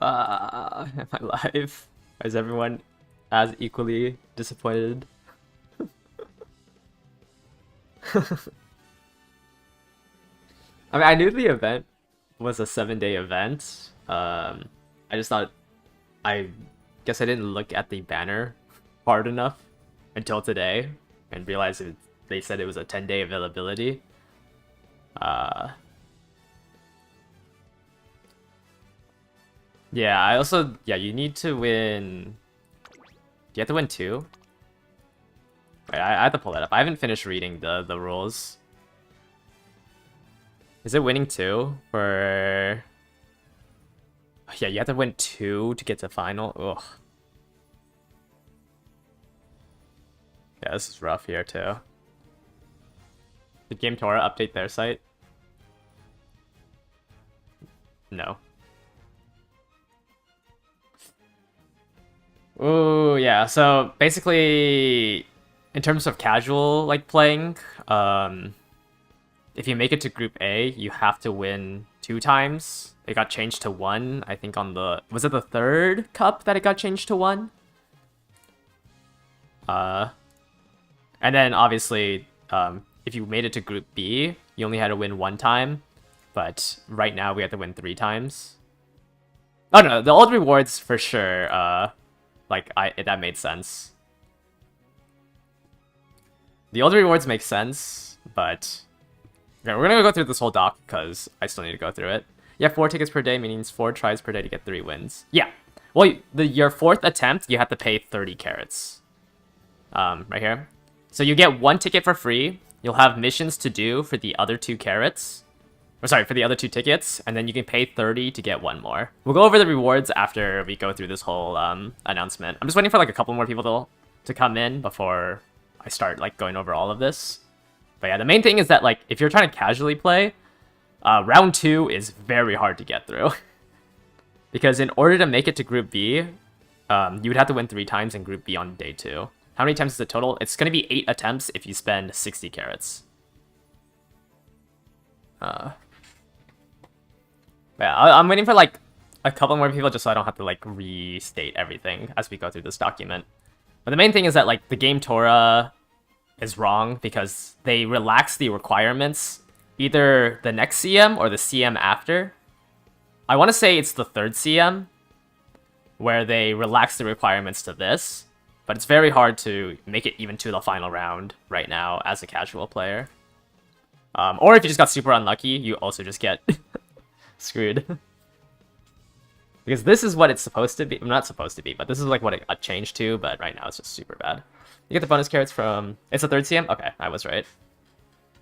Am I live? Is everyone as equally disappointed? I mean, I knew the event was a 7-day event. I just thought, I guess I didn't look at the banner hard enough until today and realized they said it was a 10-day availability. Yeah, you need to win. Do you have to win 2? Wait, I have to pull that up. I haven't finished reading the rules. Is it winning 2 for... Yeah, you have to win 2 to get to final. Ugh. Yeah, this is rough here too. Did Game Tora update their site? No. Ooh, yeah. So basically, in terms of casual like playing, if you make it to Group A, you have to win 2 times. It got changed to 1, I think on the... Was it the 3rd cup that it got changed to 1? And then obviously, if you made it to Group B, you only had to win 1 time. But right now we have to win 3 times. Oh no, the old rewards for sure, that made sense. The old rewards make sense, but... Yeah, we're gonna go through this whole doc, because I still need to go through it. You have 4 tickets per day, means 4 tries per day to get 3 wins. Yeah. Well, your 4th attempt, you have to pay 30 carats. Right here. So you get 1 ticket for free. You'll have missions to do for the other 2 carats. Or sorry, for the other 2 tickets, and then you can pay 30 to get 1 more. We'll go over the rewards after we go through this whole announcement. I'm just waiting for like a couple more people to come in before I start like going over all of this. But yeah, the main thing is that like if you're trying to casually play, round 2 is very hard to get through. Because in order to make it to Group B, you would have to win 3 times in Group B on day 2. How many times is the total? It's going to be 8 attempts if you spend 60 carats. Yeah, I'm waiting for like a couple more people just so I don't have to like restate everything as we go through this document. But the main thing is that like the game Tora is wrong because they relax the requirements either the next CM or the CM after. I want to say it's the 3rd CM where they relax the requirements to this, but it's very hard to make it even to the final round right now as a casual player. Or if you just got super unlucky, you also just get screwed. Because this is what it's supposed to be. Not supposed to be, but this is like what it got changed to, but right now it's just super bad. You get the bonus carrots from... It's the 3rd CM? Okay, I was right.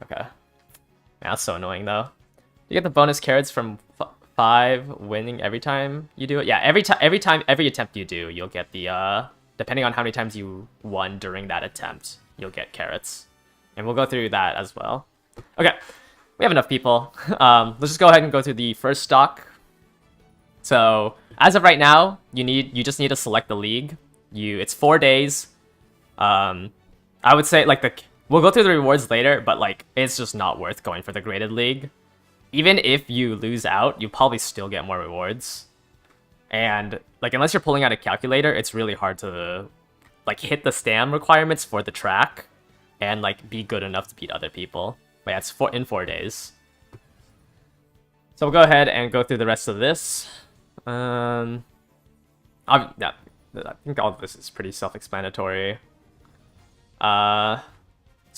Okay. Man, that's so annoying, though. You get the bonus carrots from 5 winning every time you do it. Yeah, every attempt you do, you'll get the... Depending on how many times you won during that attempt, you'll get carrots. And we'll go through that as well. Okay, we have enough people. Let's just go ahead and go through the first stock. So as of right now, you just need to select the league. It's 4 days. I would say like we'll go through the rewards later, but like it's just not worth going for the graded league. Even if you lose out, you probably still get more rewards. And like unless you're pulling out a calculator, it's really hard to like hit the stam requirements for the track and like be good enough to beat other people. But yeah, it's in 4 days. So we'll go ahead and go through the rest of this. Yeah, I think all of this is pretty self-explanatory. So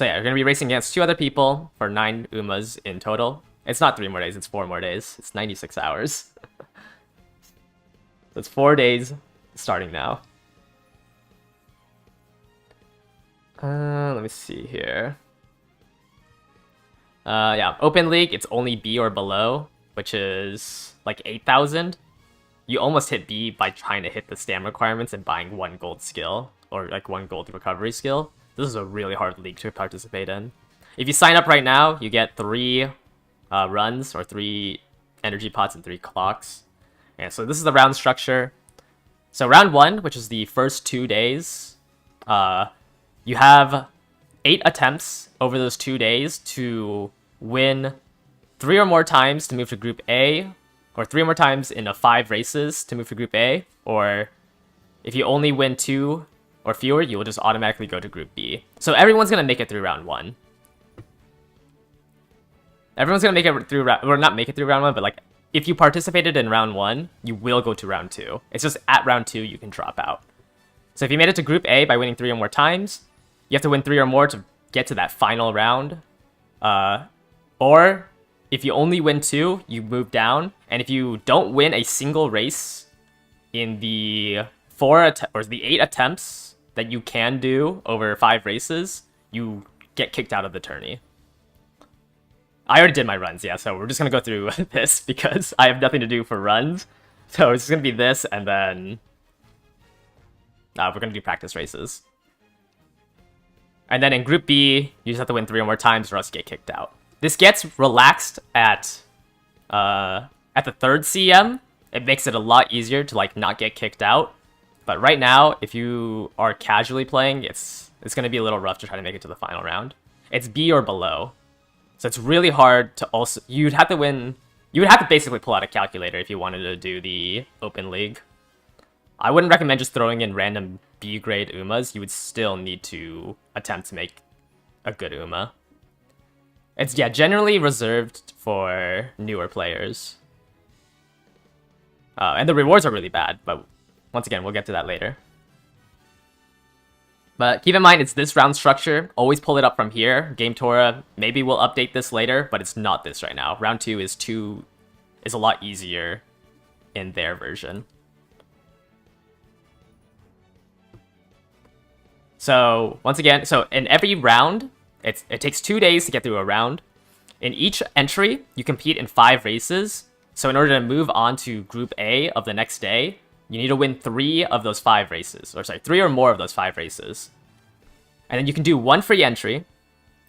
yeah, you're going to be racing against 2 other people for 9 UMAs in total. It's not 3 more days, it's 4 more days. It's 96 hours. So it's 4 days starting now. Let me see here. Yeah, Open League, it's only B or below, which is like 8,000. You almost hit B by trying to hit the stam requirements and buying 1 gold skill, or like 1 gold recovery skill. This is a really hard league to participate in. If you sign up right now, you get 3 runs, or 3 energy pots and 3 clocks. And so this is the round structure. So round 1, which is the first 2 days, you have 8 attempts over those 2 days to win 3 or more times to move to Group A, or 3 or more times in 5 races to move to Group A, or if you only win 2 or fewer, you will just automatically go to Group B. So everyone's going to make it through round 1. Everyone's going to make it through round... Or not make it through round 1, but like, if you participated in round 1, you will go to round 2. It's just at round 2 you can drop out. So if you made it to Group A by winning 3 or more times, you have to win 3 or more to get to that final round. Or if you only win 2, you move down. And if you don't win a single race in the 8 attempts that you can do over 5 races, you get kicked out of the tourney. I already did my runs, yeah, so we're just going to go through this because I have nothing to do for runs. So it's going to be this, and then we're going to do practice races. And then in Group B, you just have to win 3 or more times or else you get kicked out. This gets relaxed at the 3rd CM. It makes it a lot easier to like not get kicked out. But right now, if you are casually playing, it's going to be a little rough to try to make it to the final round. It's B or below. So it's really hard to also... You would have to basically pull out a calculator if you wanted to do the Open League. I wouldn't recommend just throwing in random B-grade UMAs. You would still need to attempt to make a good UMA. It's, yeah, generally reserved for newer players. And the rewards are really bad, but once again, we'll get to that later. But keep in mind, it's this round structure. Always pull it up from here. Game Torah, maybe we'll update this later, but it's not this right now. Round 2 is a lot easier in their version. So once again, so in every round, it takes 2 days to get through a round. In each entry, you compete in 5 races. So in order to move on to Group A of the next day, you need to win 3 of those 5 races. Or sorry, 3 or more of those 5 races. And then you can do 1 free entry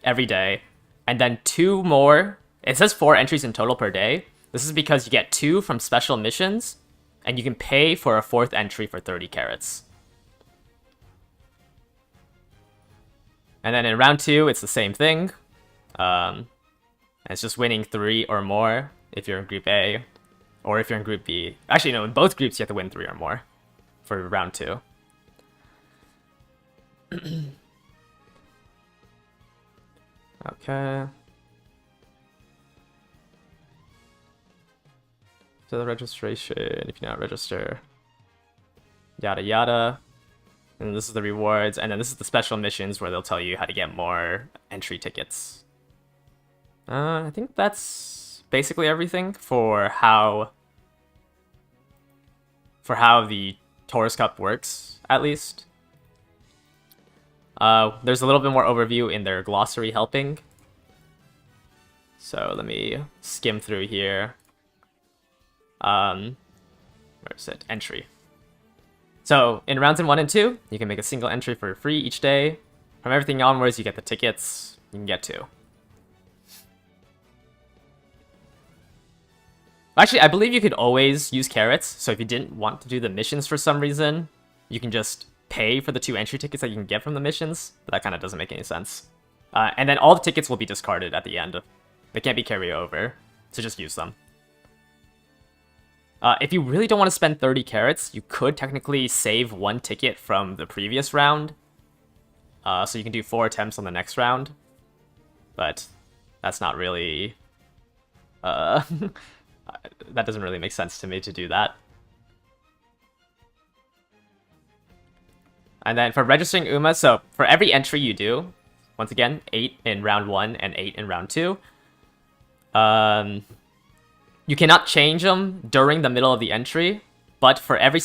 every day. And then 2 more. It says 4 entries in total per day. This is because you get 2 from special missions. And you can pay for a 4th entry for 30 carats. And then in round 2, it's the same thing. It's just winning 3 or more if you're in Group A. Or if you're in Group B. Actually, no, in both groups you have to win 3 or more for round 2. Okay. So the registration, if you not register. Yada yada. And this is the rewards, and then this is the special missions where they'll tell you how to get more entry tickets. I think that's basically everything for how the Taurus Cup works, at least. There's a little bit more overview in their glossary helping. So let me skim through here. Where is it? Entry. So in rounds 1 and 2, you can make a single entry for free each day. From everything onwards, you get the tickets. You can get 2. Actually, I believe you could always use carrots. So if you didn't want to do the missions for some reason, you can just pay for the 2 entry tickets that you can get from the missions. But that kind of doesn't make any sense. And then all the tickets will be discarded at the end. They can't be carried over, so just use them. If you really don't want to spend 30 carats, you could technically save 1 ticket from the previous round. So you can do 4 attempts on the next round. But that's not really... that doesn't really make sense to me to do that. And then for registering UMA, so for every entry you do, once again, 8 in round 1 and 8 in round 2, you cannot change them during the middle of the entry, but for every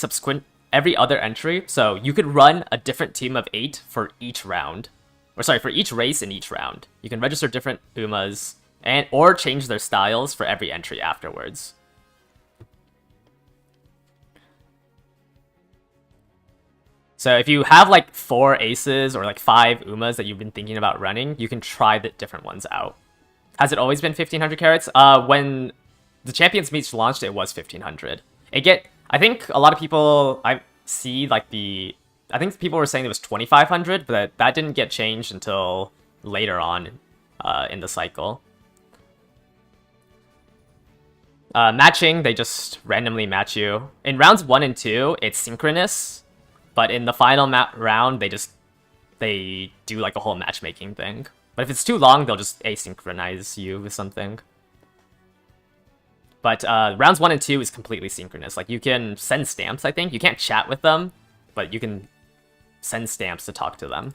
other entry, so you could run a different team of 8 for each round. Or sorry, for each race in each round. You can register different UMAs or change their styles for every entry afterwards. So if you have like 4 aces or like 5 UMAs that you've been thinking about running, you can try the different ones out. Has it always been 1500 carats? When the Champions Meets launched, it was 1500. I think a lot of people, I think people were saying it was 2500, but that didn't get changed until later on in the cycle. Matching, they just randomly match you. In rounds 1 and 2, it's synchronous, but in the final round, they do like a whole matchmaking thing. But if it's too long, they'll just asynchronize you with something. But rounds 1 and 2 is completely synchronous. Like, you can send stamps, I think. You can't chat with them, but you can send stamps to talk to them.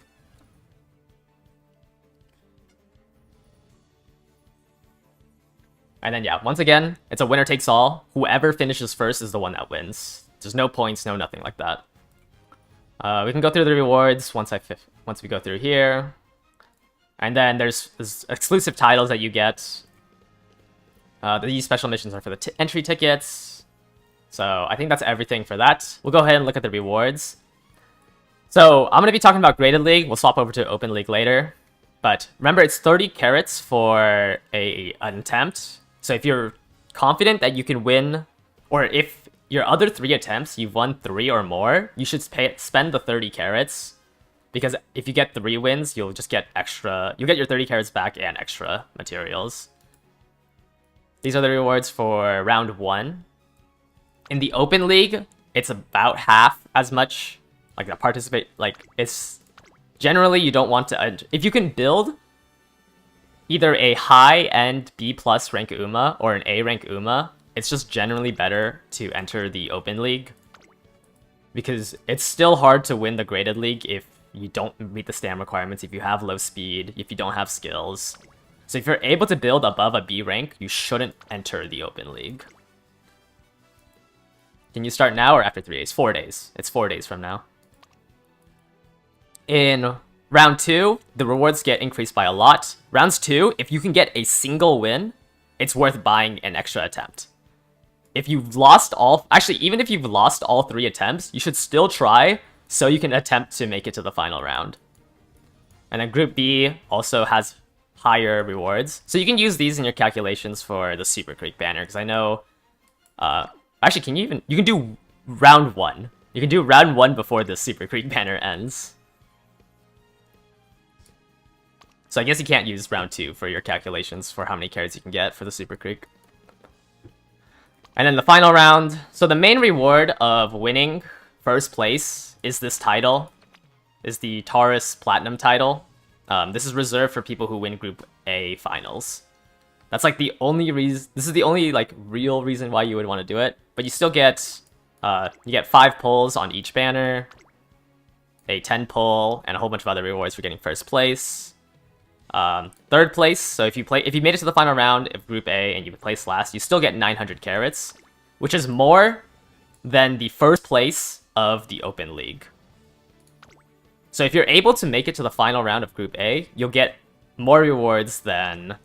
And then, yeah, once again, it's a winner takes all. Whoever finishes first is the one that wins. There's no points, no nothing like that. We can go through the rewards once we go through here. And then there's exclusive titles that you get. These special missions are for the entry tickets. So I think that's everything for that. We'll go ahead and look at the rewards. So I'm going to be talking about Graded League. We'll swap over to Open League later. But remember, it's 30 carats for an attempt. So if you're confident that you can win, or if your other 3 attempts, you've won 3 or more, you should spend the 30 carats. Because if you get 3 wins, you'll just get extra. You'll get your 30 carats back and extra materials. These are the rewards for round 1. In the Open League, it's about half as much. Like, the participate. Like, it's generally you don't want to. If you can build either a high-end B+ rank UMA or an A rank UMA, it's just generally better to enter the Open League. Because it's still hard to win the Graded League if you don't meet the stam requirements, if you have low speed, if you don't have skills. So if you're able to build above a B rank, you shouldn't enter the Open League. Can you start now or after 3 days? 4 days. It's 4 days from now. In round 2, the rewards get increased by a lot. Rounds 2, if you can get a single win, it's worth buying an extra attempt. If you've lost all... Actually, even if you've lost all 3 attempts, you should still try so you can attempt to make it to the final round. And then Group B also has higher rewards. So you can use these in your calculations for the Super Creek banner, because I know... actually, you can do round 1. You can do round 1 before the Super Creek banner ends. So I guess you can't use round 2 for your calculations for how many carats you can get for the Super Creek. And then the final round. So the main reward of winning first place is this title. Is the Taurus Platinum title. This is reserved for people who win Group A finals. That's like the only reason. This is the only like real reason why you would want to do it. But you still get you get 5 pulls on each banner, a 10 pull, and a whole bunch of other rewards for getting first place. Third place, so if you made it to the final round of Group A and you placed last, you still get 900 carats, which is more than the first place of the Open League. So if you're able to make it to the final round of Group A, you'll get more rewards than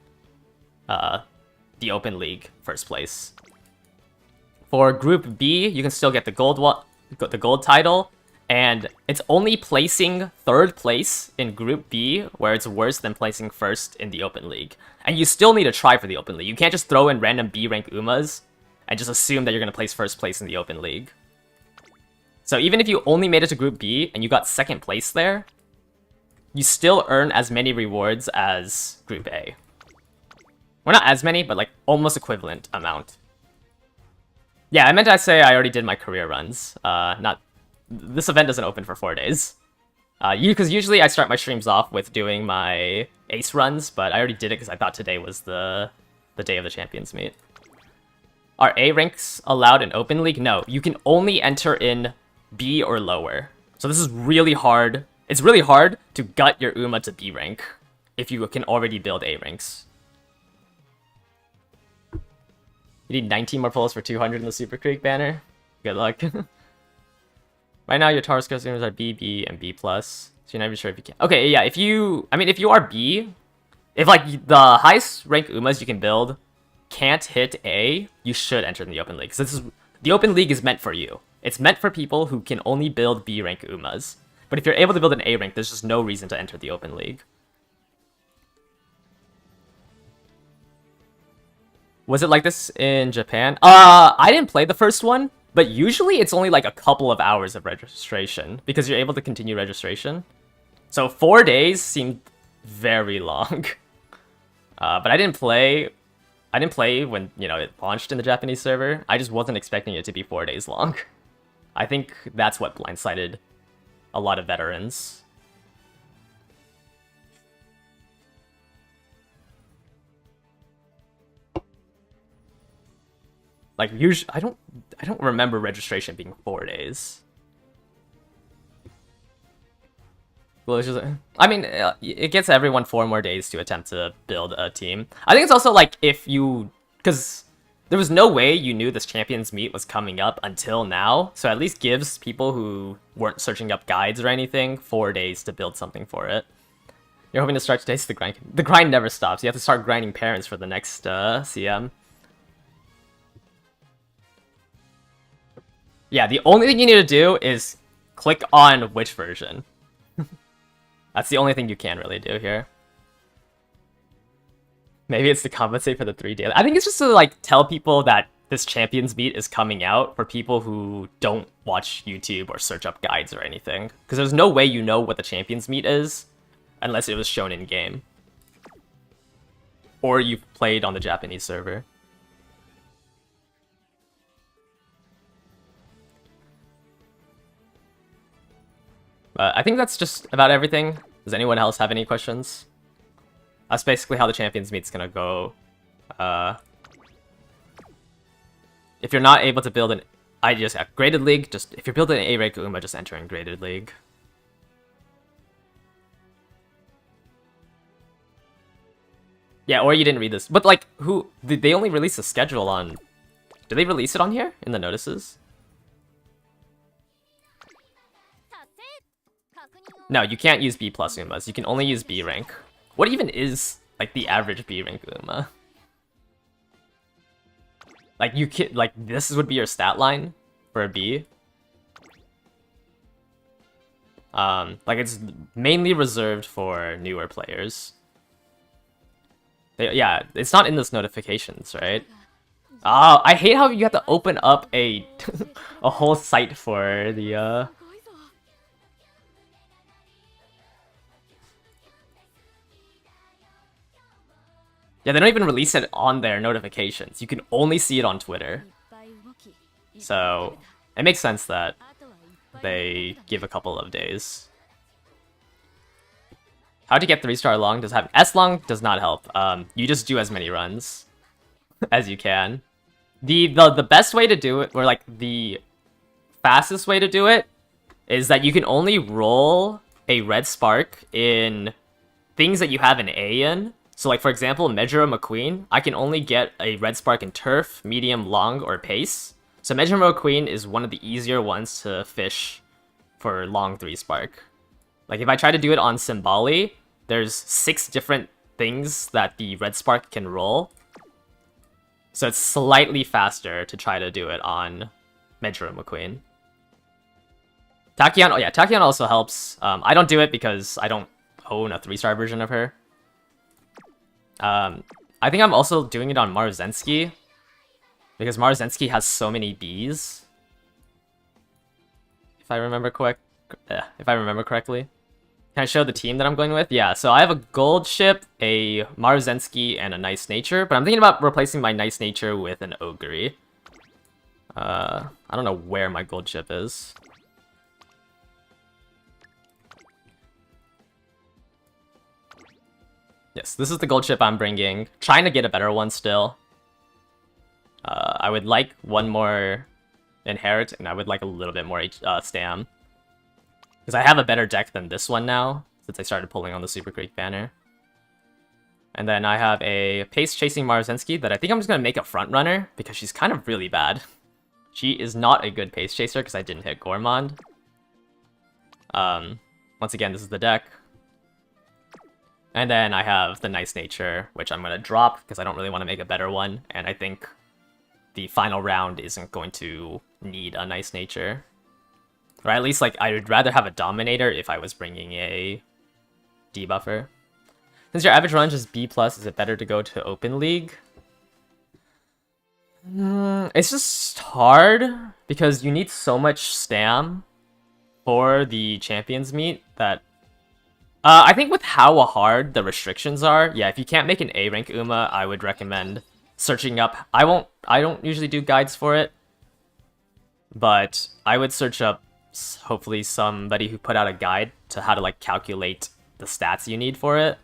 the Open League first place. For Group B, you can still get the gold title. And it's only placing 3rd place in Group B where it's worse than placing 1st in the Open League. And you still need to try for the Open League. You can't just throw in random B rank UMAs and just assume that you're going to place 1st place in the Open League. So even if you only made it to Group B and you got 2nd place there, you still earn as many rewards as Group A. Well, not as many, but like almost equivalent amount. Yeah, I meant to say I already did my career runs. This event doesn't open for 4 days. Because usually I start my streams off with doing my ace runs, but I already did it because I thought today was the day of the Champions meet. Are A ranks allowed in Open League? No, you can only enter in B or lower. So this is really hard. It's really hard to gut your UMA to B rank if you can already build A ranks. You need 19 more pulls for 200 in the Super Creek banner. Good luck. Right now, your Taurus customers are B, B, and B+. So you're not even sure if you can. Okay, yeah, if you are B, if like the highest rank UMAs you can build can't hit A, you should enter in the Open League. Because the Open League is meant for you. It's meant for people who can only build B rank UMAs. But if you're able to build an A rank, there's just no reason to enter the Open League. Was it like this in Japan? I didn't play the first one, but usually it's only like a couple of hours of registration because you're able to continue registration. So 4 days seemed very long. But I didn't play I didn't play when, you know, it launched in the Japanese server. I just wasn't expecting it to be 4 days long. I think that's what blindsided a lot of veterans. Like, usually, I don't remember registration being 4 days. Well, it's just, I mean, it gets everyone 4 more days to attempt to build a team. I think it's also like if you, because there was no way you knew this Champions Meet was coming up until now, so at least gives people who weren't searching up guides or anything 4 days to build something for it. You're hoping to start today's the grind. The grind never stops. You have to start grinding parents for the next CM. Yeah, the only thing you need to do is click on which version. That's the only thing you can really do here. Maybe it's to compensate for the 3 daily. I think it's just to like tell people that this Champions Meet is coming out for people who don't watch YouTube or search up guides or anything. Because there's no way you know what the Champions Meet is unless it was shown in game. Or you've played on the Japanese server. I think that's just about everything. Does anyone else have any questions? That's basically how the Champions Meet's gonna go. If you're not able to build an graded league, just if you're building an A-rank Uma, just enter in graded league. Yeah, or you didn't read this. But like, who did they only release the schedule on? Did they release it on here in the notices? No, you can't use B+ Umas. You can only use B rank. What even is like the average B rank Uma? Like you can this would be your stat line for a B. Like it's mainly reserved for newer players. Yeah, it's not in this notifications, right? Oh, I hate how you have to open up a a whole site for the Yeah, they don't even release it on their notifications. You can only see it on Twitter. So, it makes sense that they give a couple of days. How to get 3-star long does have S-long does not help. You just do as many runs as you can. The best way to do it, or like the fastest way to do it, is that you can only roll a red spark in things that you have an A in. So like, for example, Measure McQueen, I can only get a red spark in Turf, Medium, Long, or Pace. So Measure McQueen is one of the easier ones to fish for Long 3 spark. Like if I try to do it on Symboli, there's 6 different things that the red spark can roll. So it's slightly faster to try to do it on Measure McQueen. Tachyon, oh yeah, Tachyon also helps. I don't do it because I don't own a 3-star version of her. I think I'm also doing it on Maruzensky, because Maruzensky has so many Bs. If I remember correctly. Can I show the team that I'm going with? Yeah, so I have a gold ship, a Maruzensky, and a Nice Nature, but I'm thinking about replacing my Nice Nature with an Ogre. I don't know where my gold ship is. Yes, this is the gold ship I'm bringing. Trying to get a better one still. I would like one more Inherit, and I would like a little bit more Stam. Because I have a better deck than this one now, since I started pulling on the Super Creek banner. And then I have a Pace Chasing Maruzensky that I think I'm just going to make a front runner, because she's kind of really bad. She is not a good Pace Chaser, because I didn't hit Gourmand. Once again, this is the deck. And then I have the Nice Nature, which I'm going to drop because I don't really want to make a better one. And I think the final round isn't going to need a Nice Nature. Or at least, like, I would rather have a Dominator if I was bringing a debuffer. Since your average range is B+, is it better to go to Open League? It's just hard because you need so much Stam for the Champions Meet that... I think with how hard the restrictions are, yeah, if you can't make an A-rank Uma, I would recommend searching up. I don't usually do guides for it, but I would search up hopefully somebody who put out a guide to how to like calculate the stats you need for it,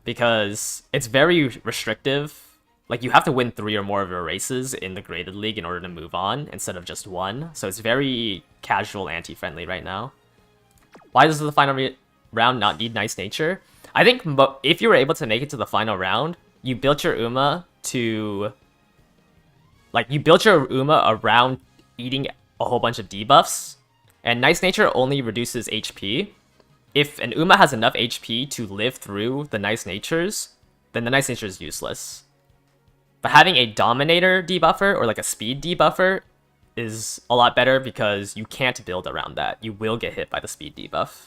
because it's very restrictive. Like, you have to win 3 or more of your races in the graded league in order to move on, instead of just 1. So it's very casual, anti-friendly right now. Why does the final round not need nice nature? I think if you were able to make it to the final round, you built your Uma to... Like, you built your Uma around eating a whole bunch of debuffs, and nice nature only reduces HP. If an Uma has enough HP to live through the nice natures, then the nice nature is useless. But having a Dominator debuffer, or like a speed debuffer, is a lot better because you can't build around that. You will get hit by the speed debuff.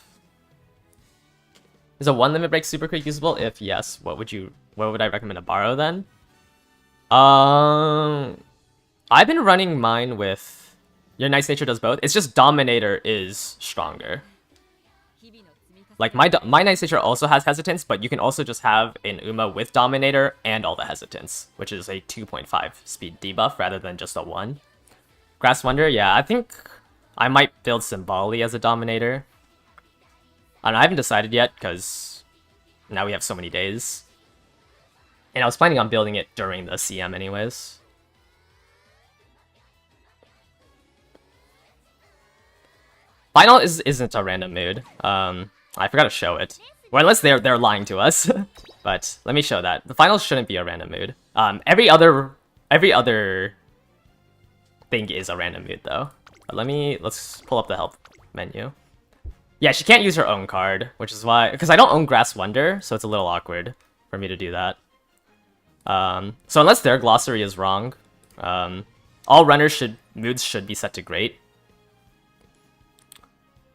Is a 1 limit break super quick usable? If yes, what would I recommend to borrow then? I've been running mine with... Your nice nature does both. It's just Dominator is stronger. Like, my nice nature also has hesitance, but you can also just have an Uma with Dominator and all the hesitance, which is a 2.5 speed debuff rather than just a 1. Grass Wonder, yeah, I think I might build Symboli as a Dominator. I haven't decided yet, because now we have so many days. And I was planning on building it during the CM anyways. Final isn't a random mood. I forgot to show it. Or unless they're lying to us. But let me show that. The finals shouldn't be a random mood. Every other thing is a random mood though. But let's pull up the help menu. Yeah, she can't use her own card, which is why, because I don't own Grass Wonder, so it's a little awkward for me to do that. So unless their glossary is wrong, all moods should be set to great.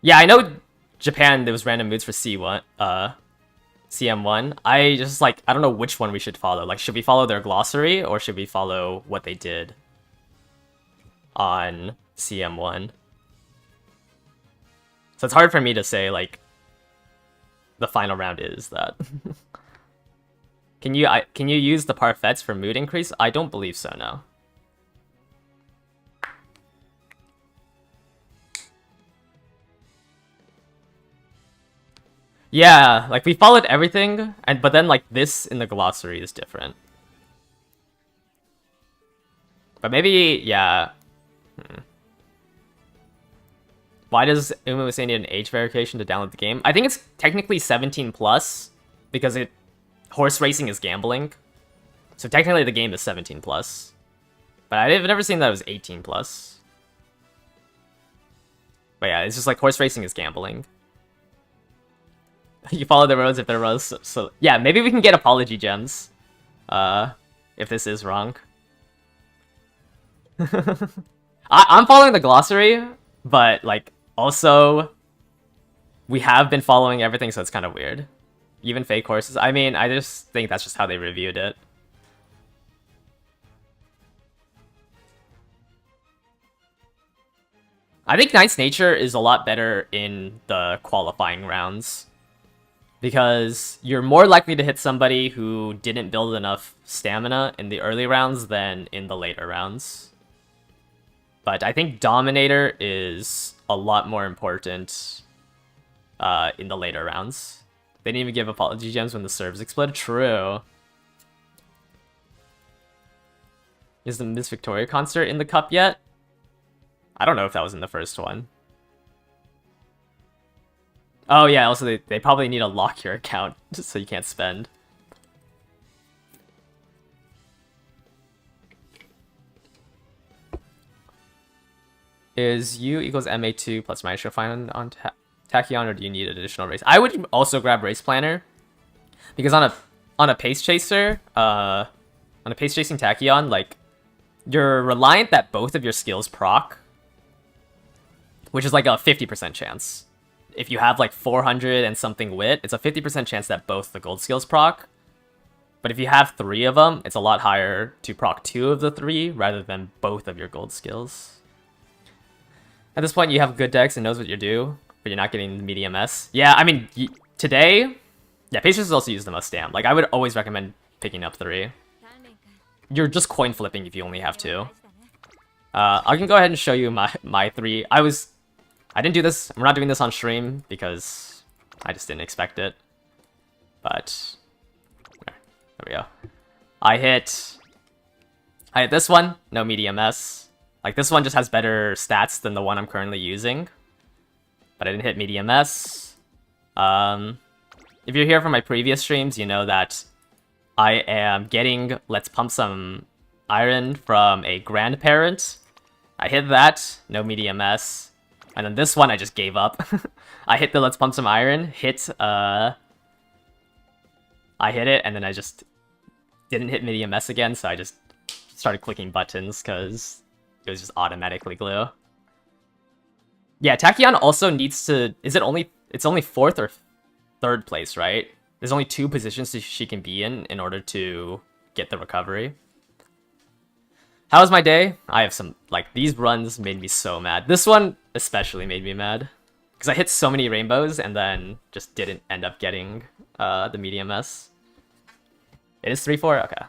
Yeah, I know Japan, there was random moods for CM1. I don't know which one we should follow. Like, should we follow their glossary, or should we follow what they did on CM1? So it's hard for me to say, like, the final round is that. Can you use the parfaits for mood increase? I don't believe so, no. Yeah, like, we followed everything, but then, like, this in the glossary is different. But maybe, yeah. Why does Uma say need an age verification to download the game? I think it's technically 17 plus, because horse racing is gambling. So technically the game is 17 plus. But I've never seen that it was 18 plus. But yeah, it's just like horse racing is gambling. You follow the roads if they're roads, so yeah, maybe we can get apology gems. If this is wrong. I'm following the glossary, but like, also, we have been following everything, so it's kind of weird. Even fake horses. I mean, I just think that's just how they reviewed it. I think Knight's Nature is a lot better in the qualifying rounds, because you're more likely to hit somebody who didn't build enough stamina in the early rounds than in the later rounds. But I think Dominator is a lot more important in the later rounds. They didn't even give apology gems when the servers exploded. True. Is the Miss Victoria concert in the cup yet? I don't know if that was in the first one. Oh yeah, also they probably need to lock your account so you can't spend. Is U equals MA2 plus Maestro fine on Tachyon, or do you need additional race? I would also grab Race Planner, because on a pace chaser, on a pace chasing Tachyon, like, you're reliant that both of your skills proc, which is like a 50% chance. If you have like 400 and something wit, it's a 50% chance that both the gold skills proc. But if you have 3 of them, it's a lot higher to proc 2 of the 3 rather than both of your gold skills. At this point, you have good decks and knows what you do, but you're not getting the medium S. Yeah, I mean, today, yeah, Pacers also use the most stamp. Like, I would always recommend picking up 3. you're just coin flipping if you only have two. I can go ahead and show you my three. I didn't do this. We're not doing this on stream because I just didn't expect it. But there we go. I hit this one, no medium S. Like this one just has better stats than the one I'm currently using. But I didn't hit medium S. If you're here from my previous streams, you know that I am getting Let's Pump Some Iron from a grandparent. I hit that, no medium S. And then this one I just gave up. I hit the Let's Pump Some Iron, I hit it, and then I just didn't hit medium S again, so I just started clicking buttons because it was just automatically glue. Yeah, Tachyon also needs to... It's only 4th or 3rd place, right? There's only 2 positions she can be in order to get the recovery. How was my day? I have some... Like, these runs made me so mad. This one especially made me mad. Because I hit so many rainbows and then just didn't end up getting the medium S. It is 3-4? Okay.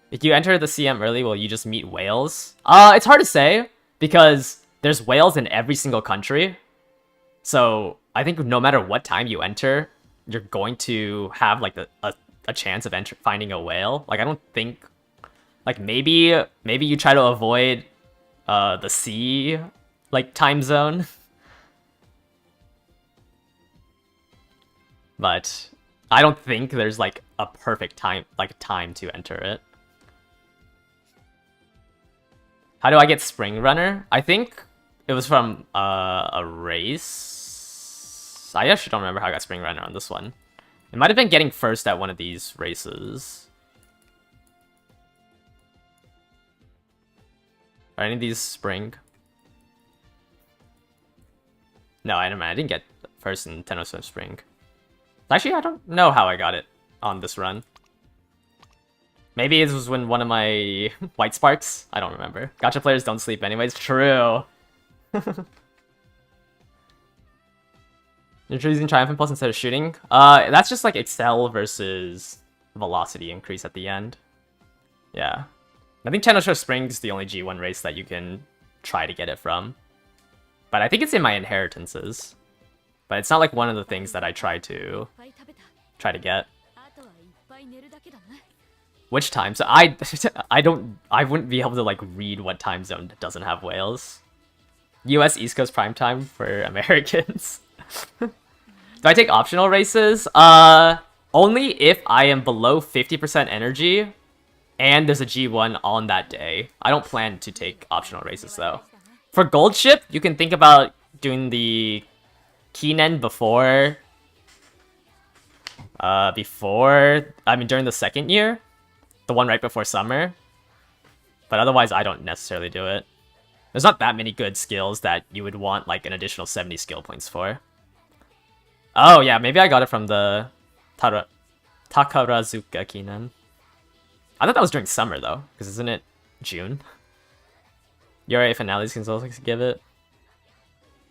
If you enter the CM early, will you just meet whales? It's hard to say, because there's whales in every single country. So I think no matter what time you enter, you're going to have like a chance of finding a whale. Like I don't think, like maybe you try to avoid the sea like time zone. But I don't think there's like a perfect time to enter it. How do I get Spring Runner? I think it was from a race. I actually don't remember how I got Spring Runner on this one. It might have been getting first at one of these races. Are any of these Spring? No, I didn't get first in Taurus Cup Spring. Actually, I don't know how I got it on this run. Maybe it was when one of my white sparks? I don't remember. Gacha players don't sleep anyways. True. You're choosing Triumphant Pulse instead of shooting? That's just like Excel versus velocity increase at the end. Yeah. I think Channel Show Spring is the only G1 race that you can try to get it from. But I think it's in my inheritances. But it's not like one of the things that I try to get. Which time? So I wouldn't be able to like read what time zone doesn't have whales. US East Coast prime time for Americans. Do I take optional races? Only if I am below 50% energy and there's a G1 on that day. I don't plan to take optional races though. For Gold Ship, you can think about doing the Kinen during the second year. The one right before summer. But otherwise, I don't necessarily do it. There's not that many good skills that you would want like an additional 70 skill points for. Oh yeah, maybe I got it from the Takarazuka Kinen. I thought that was during summer though, because isn't it June? Your finales can also give it.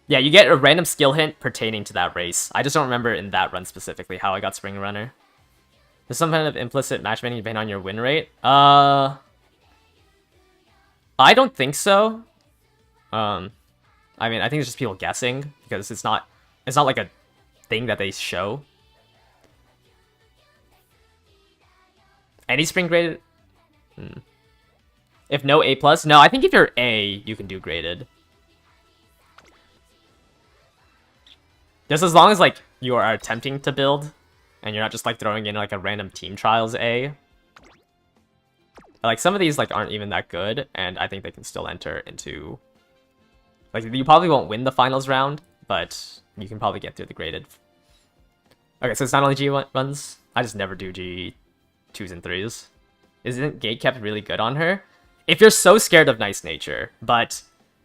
Yeah, you get a random skill hint pertaining to that race. I just don't remember in that run specifically how I got Spring Runner. There's some kind of implicit matchmaking depending on your win rate. I don't think so. I mean, I think it's just people guessing because it's not like a thing that they show. Any spring graded? If no A+? No, I think if you're A, you can do graded. Just as long as like you are attempting to build and you're not just like throwing in like a random team trials A. Like some of these like aren't even that good and I think they can still enter into like you probably won't win the finals round, but you can probably get through the graded. Okay, so it's not only G1 runs. I just never do G2s and 3s. Isn't Gatekept really good on her? If you're so scared of Nice Nature, but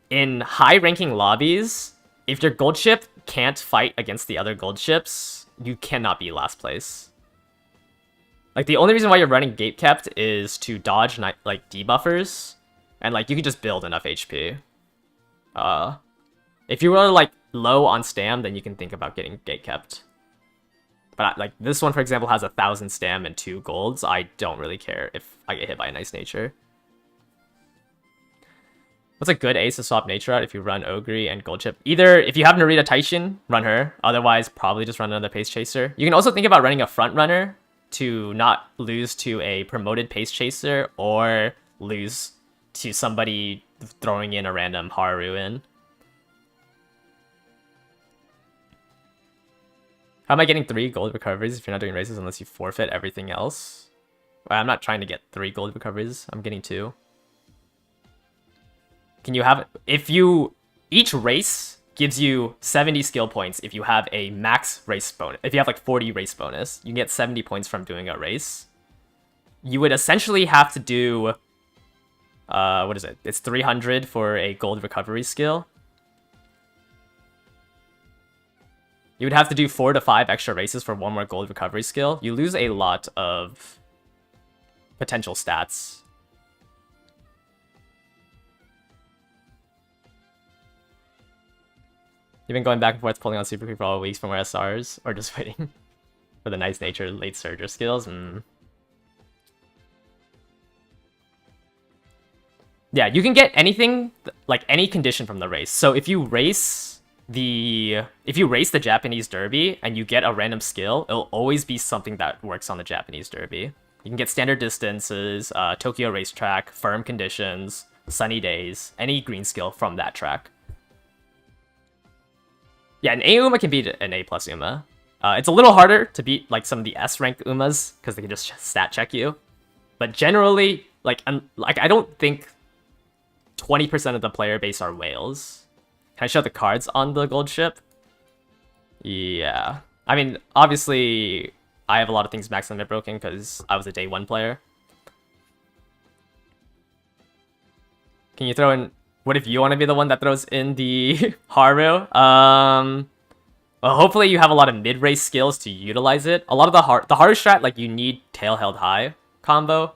in high ranking lobbies, if your gold ship can't fight against the other gold ships, you cannot be last place. Like the only reason why you're running Gatekept is to dodge like debuffers, and like you can just build enough HP. If you were like low on stam, then you can think about getting Gatekept. But like this one, for example, has 1,000 stam and 2 golds. I don't really care if I get hit by a nice nature. What's a good ace to swap nature out if you run Ogre and Gold Chip? Either if you have Narita Taishin, run her. Otherwise, probably just run another Pace Chaser. You can also think about running a front runner to not lose to a promoted Pace Chaser or lose to somebody throwing in a random Haru in. How am I getting 3 gold recoveries if you're not doing races unless you forfeit everything else? Well, I'm not trying to get 3 gold recoveries. I'm getting 2. Can you have... Each race gives you 70 skill points if you have a max race bonus. If you have like 40 race bonus, you can get 70 points from doing a race. You would essentially have to do... what is it? It's 300 for a gold recovery skill. You would have to do 4 to 5 extra races for 1 more gold recovery skill. You lose a lot of potential stats. You've been going back and forth pulling on Super Creep for all weeks from where SRs, or just waiting for the nice nature late surger skills? Yeah, you can get anything, like any condition from the race. So if you race the Japanese Derby and you get a random skill, it'll always be something that works on the Japanese Derby. You can get standard distances, Tokyo racetrack, firm conditions, sunny days, any green skill from that track. Yeah, an A Uma can beat an A plus Uma. It's a little harder to beat like some of the S rank Umas because they can just stat check you. But generally, like I don't think 20% of the player base are whales. Can I show the cards on the gold ship? Yeah. I mean, obviously, I have a lot of things max limit broken because I was a day 1 player. Can you throw in... What if you want to be the one that throws in the Haru? Well, hopefully you have a lot of mid-race skills to utilize it. A lot of the Haru strat, like, you need tail held high combo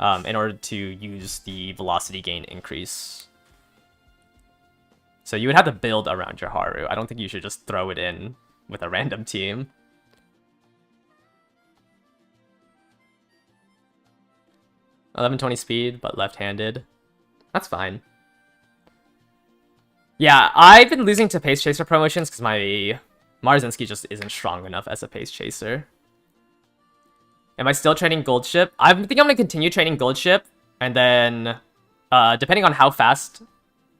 in order to use the velocity gain increase. So you would have to build around your Haru. I don't think you should just throw it in with a random team. $1120 speed, but left-handed. That's fine. Yeah, I've been losing to Pace Chaser promotions because my Marzinski just isn't strong enough as a Pace Chaser. Am I still trading Gold Ship? I think I'm going to continue trading Gold Ship, and then depending on how fast,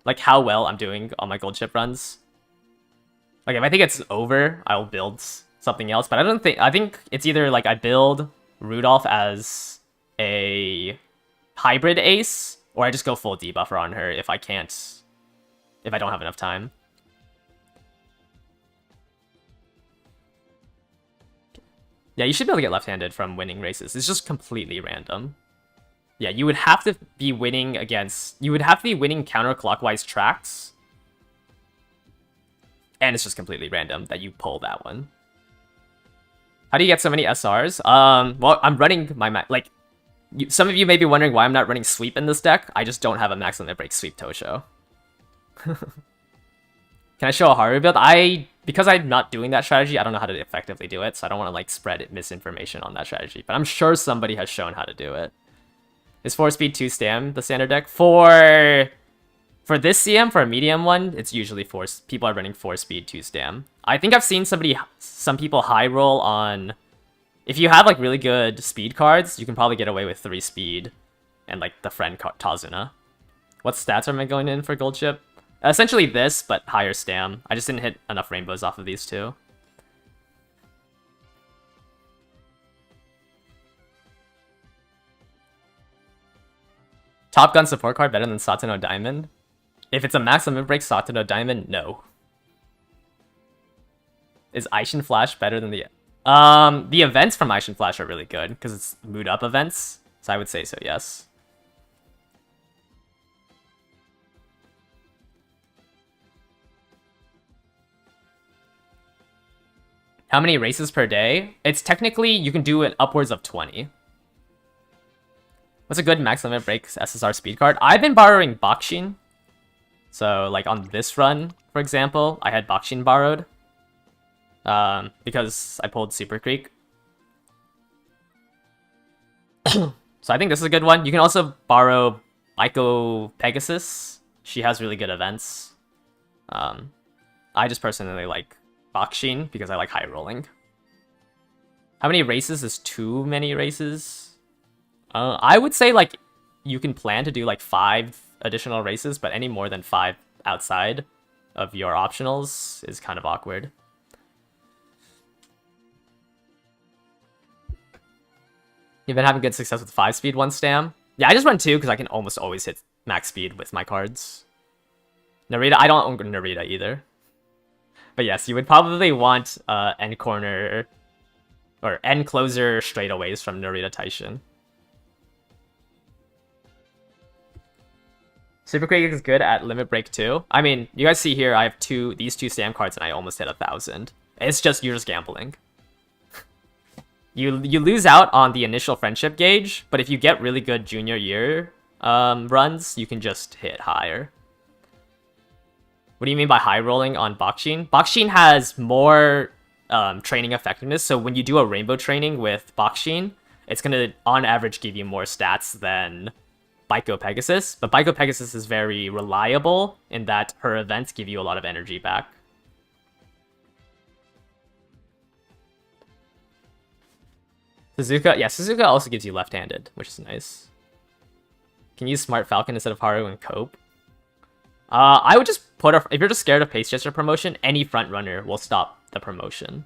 like how well I'm doing on my Gold Ship runs. Like if I think it's over, I'll build something else, but I think it's either like I build Rudolph as a hybrid ace, or I just go full debuffer on her if I don't have enough time. Yeah, you should be able to get left-handed from winning races. It's just completely random. Yeah, you would have to be winning counterclockwise tracks. And it's just completely random that you pull that one. How do you get so many SRs? Well, I'm running my some of you may be wondering why I'm not running sweep in this deck. I just don't have a max limit break sweep Tosho. Can I show a Haru build? Because I'm not doing that strategy, I don't know how to effectively do it, so I don't want to like spread misinformation on that strategy. But I'm sure somebody has shown how to do it. Is 4 speed 2 stam the standard deck? For this CM, for a medium one, it's usually people are running 4 speed 2 stam. I think I've seen some people high roll on... If you have like really good speed cards, you can probably get away with 3 speed and like the friend Tazuna. What stats am I going in for Gold Ship? Essentially this, but higher stam. I just didn't hit enough rainbows off of these two. Top Gun support card better than Satono Diamond? If it's a max limit break Satono Diamond, no. Is Aishin Flash better than the events from Aishin Flash are really good because it's mood up events, so I would say so, yes. How many races per day? It's technically, you can do it upwards of 20. What's a good max limit break SSR speed card? I've been borrowing Bakshin. So, like on this run, for example, I had Bakshin borrowed. because I pulled Super Creek. So I think this is a good one. You can also borrow Maiko Pegasus. She has really good events. I just personally like Bakshin because I like high rolling. How many races is too many races? I would say like you can plan to do like 5 additional races, but any more than 5 outside of your optionals is kind of awkward. You've been having good success with 5-speed 1 stam? Yeah, I just run 2 because I can almost always hit max speed with my cards. Narita, I don't own Narita either. But yes, you would probably want end corner or end closer straightaways from Narita Taishin. Super Creek is good at limit break too. I mean, you guys see here I have these two stam cards and I almost hit 1,000. It's just you're just gambling. You lose out on the initial friendship gauge, but if you get really good junior year runs, you can just hit higher. What do you mean by high rolling on Bakshin? Bakshin has more training effectiveness, so when you do a rainbow training with Bakshin, it's gonna on average give you more stats than Baiko Pegasus, but Baiko Pegasus is very reliable in that her events give you a lot of energy back. Suzuka, yeah, Suzuka also gives you left-handed, which is nice. Can you use Smart Falcon instead of Haru and Cope? I would just put if you're just scared of Pace Chaser promotion, any front runner will stop the promotion.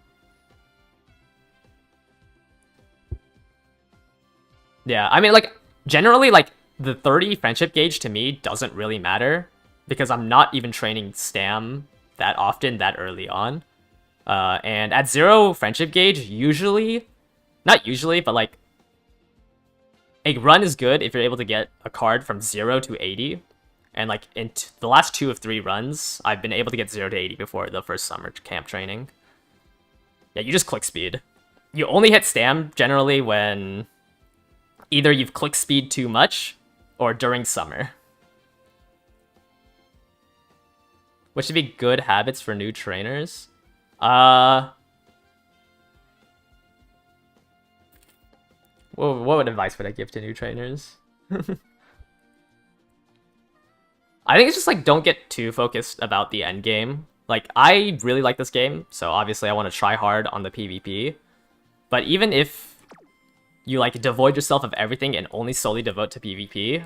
Yeah, I mean, like, generally, like, the 30 friendship gauge to me doesn't really matter because I'm not even training Stam that often, that early on. And at 0 friendship gauge, usually, not usually, but like, a run is good if you're able to get a card from 0 to 80. And like, in the last 2 of 3 runs, I've been able to get 0 to 80 before the first summer camp training. Yeah, you just click speed. You only hit Stam generally when either you've clicked speed too much or during summer. What should be good habits for new trainers? What advice would I give to new trainers? I think it's just like don't get too focused about the end game. Like, I really like this game, so obviously I want to try hard on the PvP. But even if you like devoid yourself of everything and only solely devote to PvP,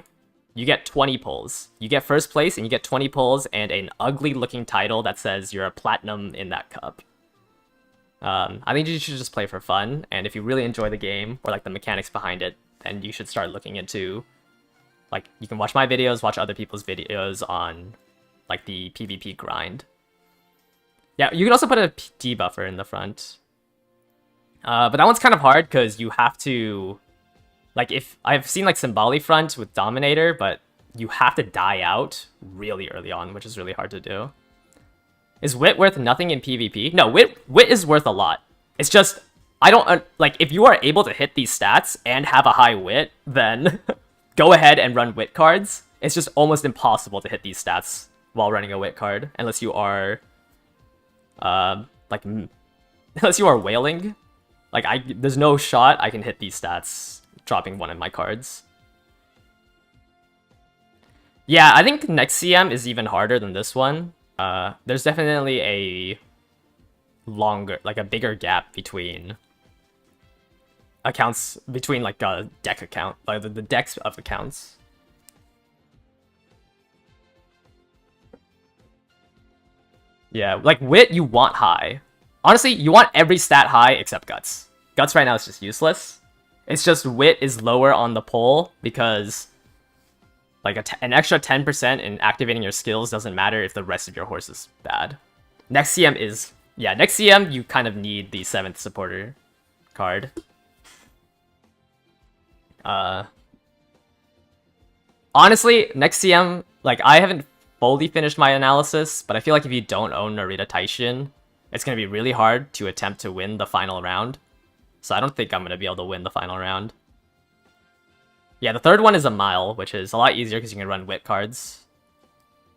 you get 20 pulls. You get first place and you get 20 pulls and an ugly looking title that says you're a platinum in that cup. I think you should just play for fun, and if you really enjoy the game or like the mechanics behind it, then you should start looking into, like, you can watch my videos, watch other people's videos on like the PvP grind. Yeah, you can also put a debuffer in the front. But that one's kind of hard because you have to, like, if I've seen like Symboli front with Dominator, but you have to die out really early on, which is really hard to do. Is wit worth nothing in PvP? No, wit is worth a lot. It's just, I don't, like, if you are able to hit these stats and have a high wit, then go ahead and run wit cards. It's just almost impossible to hit these stats while running a wit card, unless you are, like, unless you are whaling. Like, there's no shot I can hit these stats dropping one of my cards. Yeah, I think next CM is even harder than this one. There's definitely a longer, like a bigger gap between accounts, between like a deck account, like the decks of accounts. Yeah, like wit you want high. Honestly, you want every stat high except guts. Guts right now is just useless. It's just wit is lower on the poll because like an extra 10% in activating your skills doesn't matter if the rest of your horse is bad. Next CM is, yeah, next CM you kind of need the 7th supporter card. Honestly, next CM, like, I haven't fully finished my analysis, but I feel like if you don't own Narita Taishin, it's going to be really hard to attempt to win the final round. So I don't think I'm going to be able to win the final round. Yeah, the third one is a mile, which is a lot easier because you can run wit cards.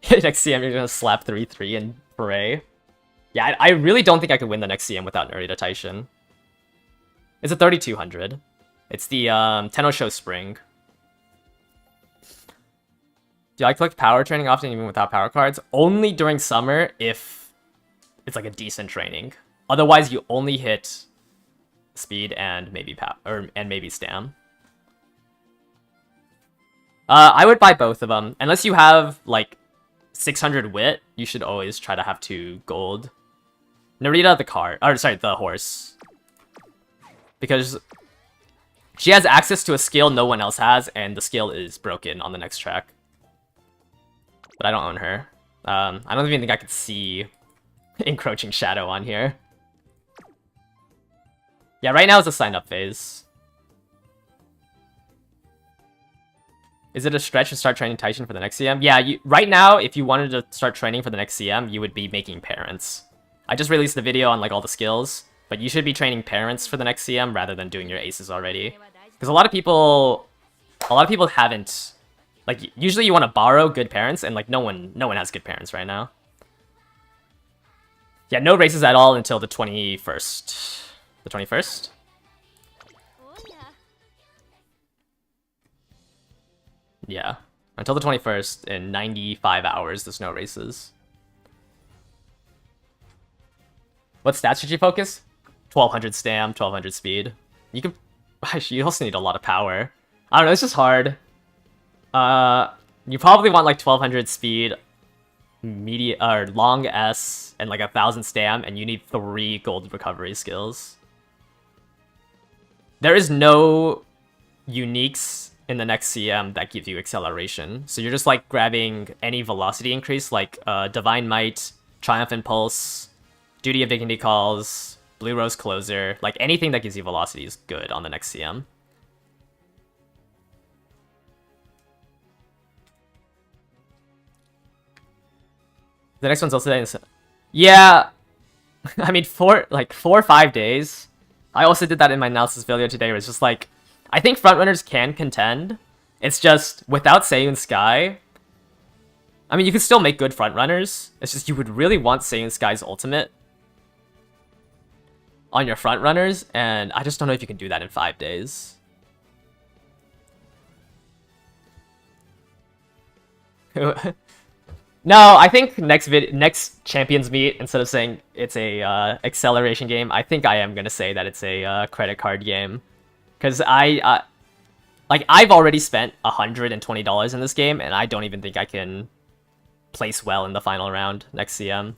Next CM, you're going to slap 3-3 and pray. Yeah, I really don't think I could win the next CM without Narita Taishin. It's a 3200. It's the Tenno Show Spring. Do I collect power training often even without power cards? Only during summer if it's like a decent training. Otherwise, you only hit speed and maybe and maybe stam. I would buy both of them. Unless you have like 600 wit, you should always try to have 2 gold. Narita the car, or sorry, the horse. Because she has access to a skill no one else has, and the skill is broken on the next track. But I don't own her. I don't even think I could see Encroaching Shadow on here. Yeah, right now is a sign-up phase. Is it a stretch to start training Taishin for the next CM? Yeah, right now, if you wanted to start training for the next CM, you would be making parents. I just released the video on like all the skills, but you should be training parents for the next CM rather than doing your aces already. Because a lot of people haven't. Like, usually you want to borrow good parents, and like no one has good parents right now. Yeah, no races at all until the 21st. The 21st? Yeah. Until the 21st, in 95 hours, there's no races. What stats should you focus? 1200 stam, 1200 speed. You can... You also need a lot of power. I don't know, it's just hard. You probably want like 1200 speed, or long S, and like 1000 stam, and you need 3 gold recovery skills. There is no uniques in the next CM that give you acceleration. So you're just like grabbing any velocity increase like Divine Might, Triumphant Pulse, Duty of Dignity Calls, Blue Rose Closer, like anything that gives you velocity is good on the next CM. The next one's also... Yeah, I mean, for 4 or 5 days. I also did that in my analysis video today, where it's just like, I think frontrunners can contend. It's just, without Seiyun Sky, I mean, you can still make good frontrunners. It's just you would really want Seiyun Sky's ultimate on your frontrunners, and I just don't know if you can do that in 5 days. No, I think next Champions Meet, instead of saying it's a acceleration game, I think I am gonna say that it's a credit card game, because I've already spent $120 in this game, and I don't even think I can place well in the final round next CM.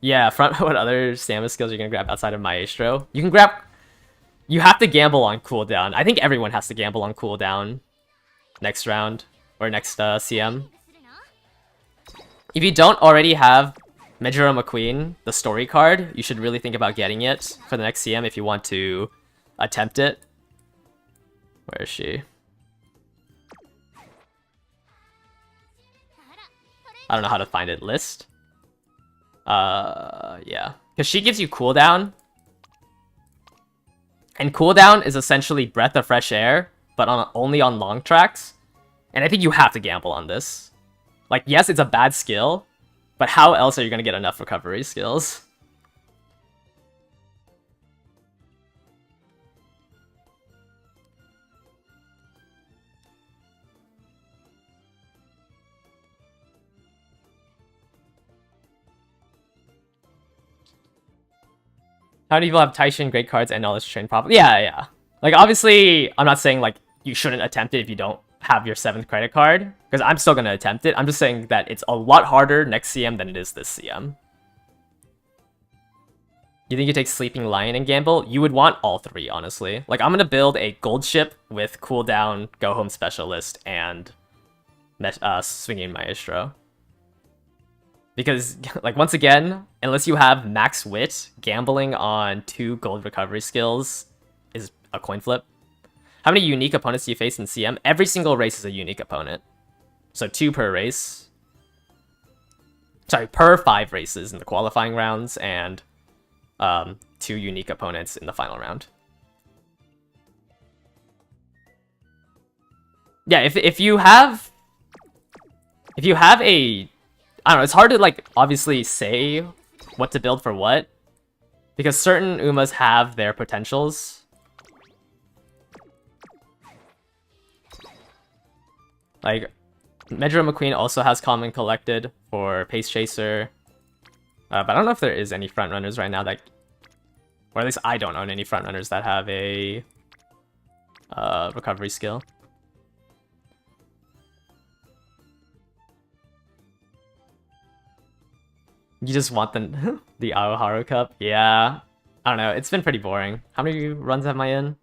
Yeah, what other stamina skills are you gonna grab outside of Maestro? You can grab. You have to gamble on cooldown. I think everyone has to gamble on cooldown next round. Or next CM. If you don't already have Majora McQueen, the story card, you should really think about getting it for the next CM if you want to attempt it. Where is she? I don't know how to find it. List? Yeah. Because she gives you cooldown. And cooldown is essentially breath of fresh air, but only on long tracks. And I think you have to gamble on this. Like, yes, it's a bad skill, but how else are you going to get enough recovery skills? How do people have Taishin, great cards, and knowledge to train properly? Yeah. Like, obviously, I'm not saying, like, you shouldn't attempt it if you don't have your 7th credit card, because I'm still going to attempt it. I'm just saying that it's a lot harder next CM than it is this CM. You think you take Sleeping Lion and gamble? You would want all 3, honestly. Like, I'm going to build a gold ship with cooldown, go home specialist, and Swinging Maestro. Because, like, once again, unless you have max wit, gambling on 2 gold recovery skills is a coin flip. How many unique opponents do you face in CM? Every single race is a unique opponent. So 2 per race. Sorry, per 5 races in the qualifying rounds, and 2 unique opponents in the final round. Yeah, if you have a I don't know, it's hard to like obviously say what to build for what, because certain Umas have their potentials. Like, Medro McQueen also has Common Collected for Pace Chaser. But I don't know if there is any frontrunners right now that... Or at least I don't own any frontrunners that have a recovery skill. You just want the Aoharu Cup? Yeah. I don't know, it's been pretty boring. How many runs am I in?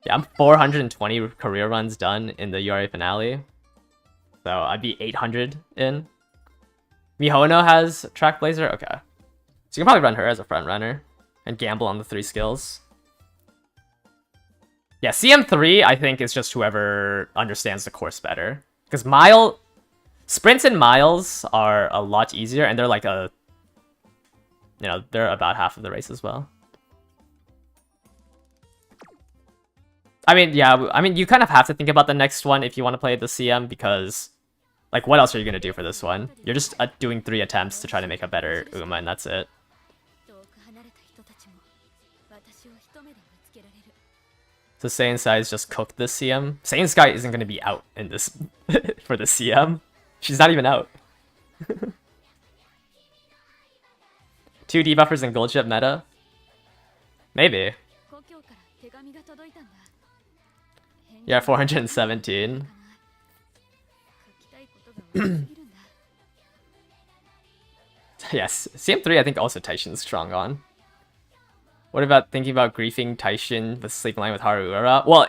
Yeah, I'm 420 career runs done in the URA finale. So I'd be 800 in. Mihono has Track Blazer? Okay. So you can probably run her as a front runner and gamble on the 3 skills. Yeah, CM3 I think is just whoever understands the course better. Because sprints and miles are a lot easier, and they're like they're about half of the race as well. I mean, yeah, you kind of have to think about the next one if you want to play the CM, because, like, what else are you going to do for this one? You're just doing 3 attempts to try to make a better Uma, and that's it. So Saiyan Sai's just cooked this CM. Saiyan Sky isn't going to be out in this for the CM. She's not even out. 2 debuffers in Gold Chip meta? Maybe. Yeah, 417. Yes, CM3 I think also Taishin's strong on. What about thinking about griefing Taishin with sleeping line with Haruura? Well,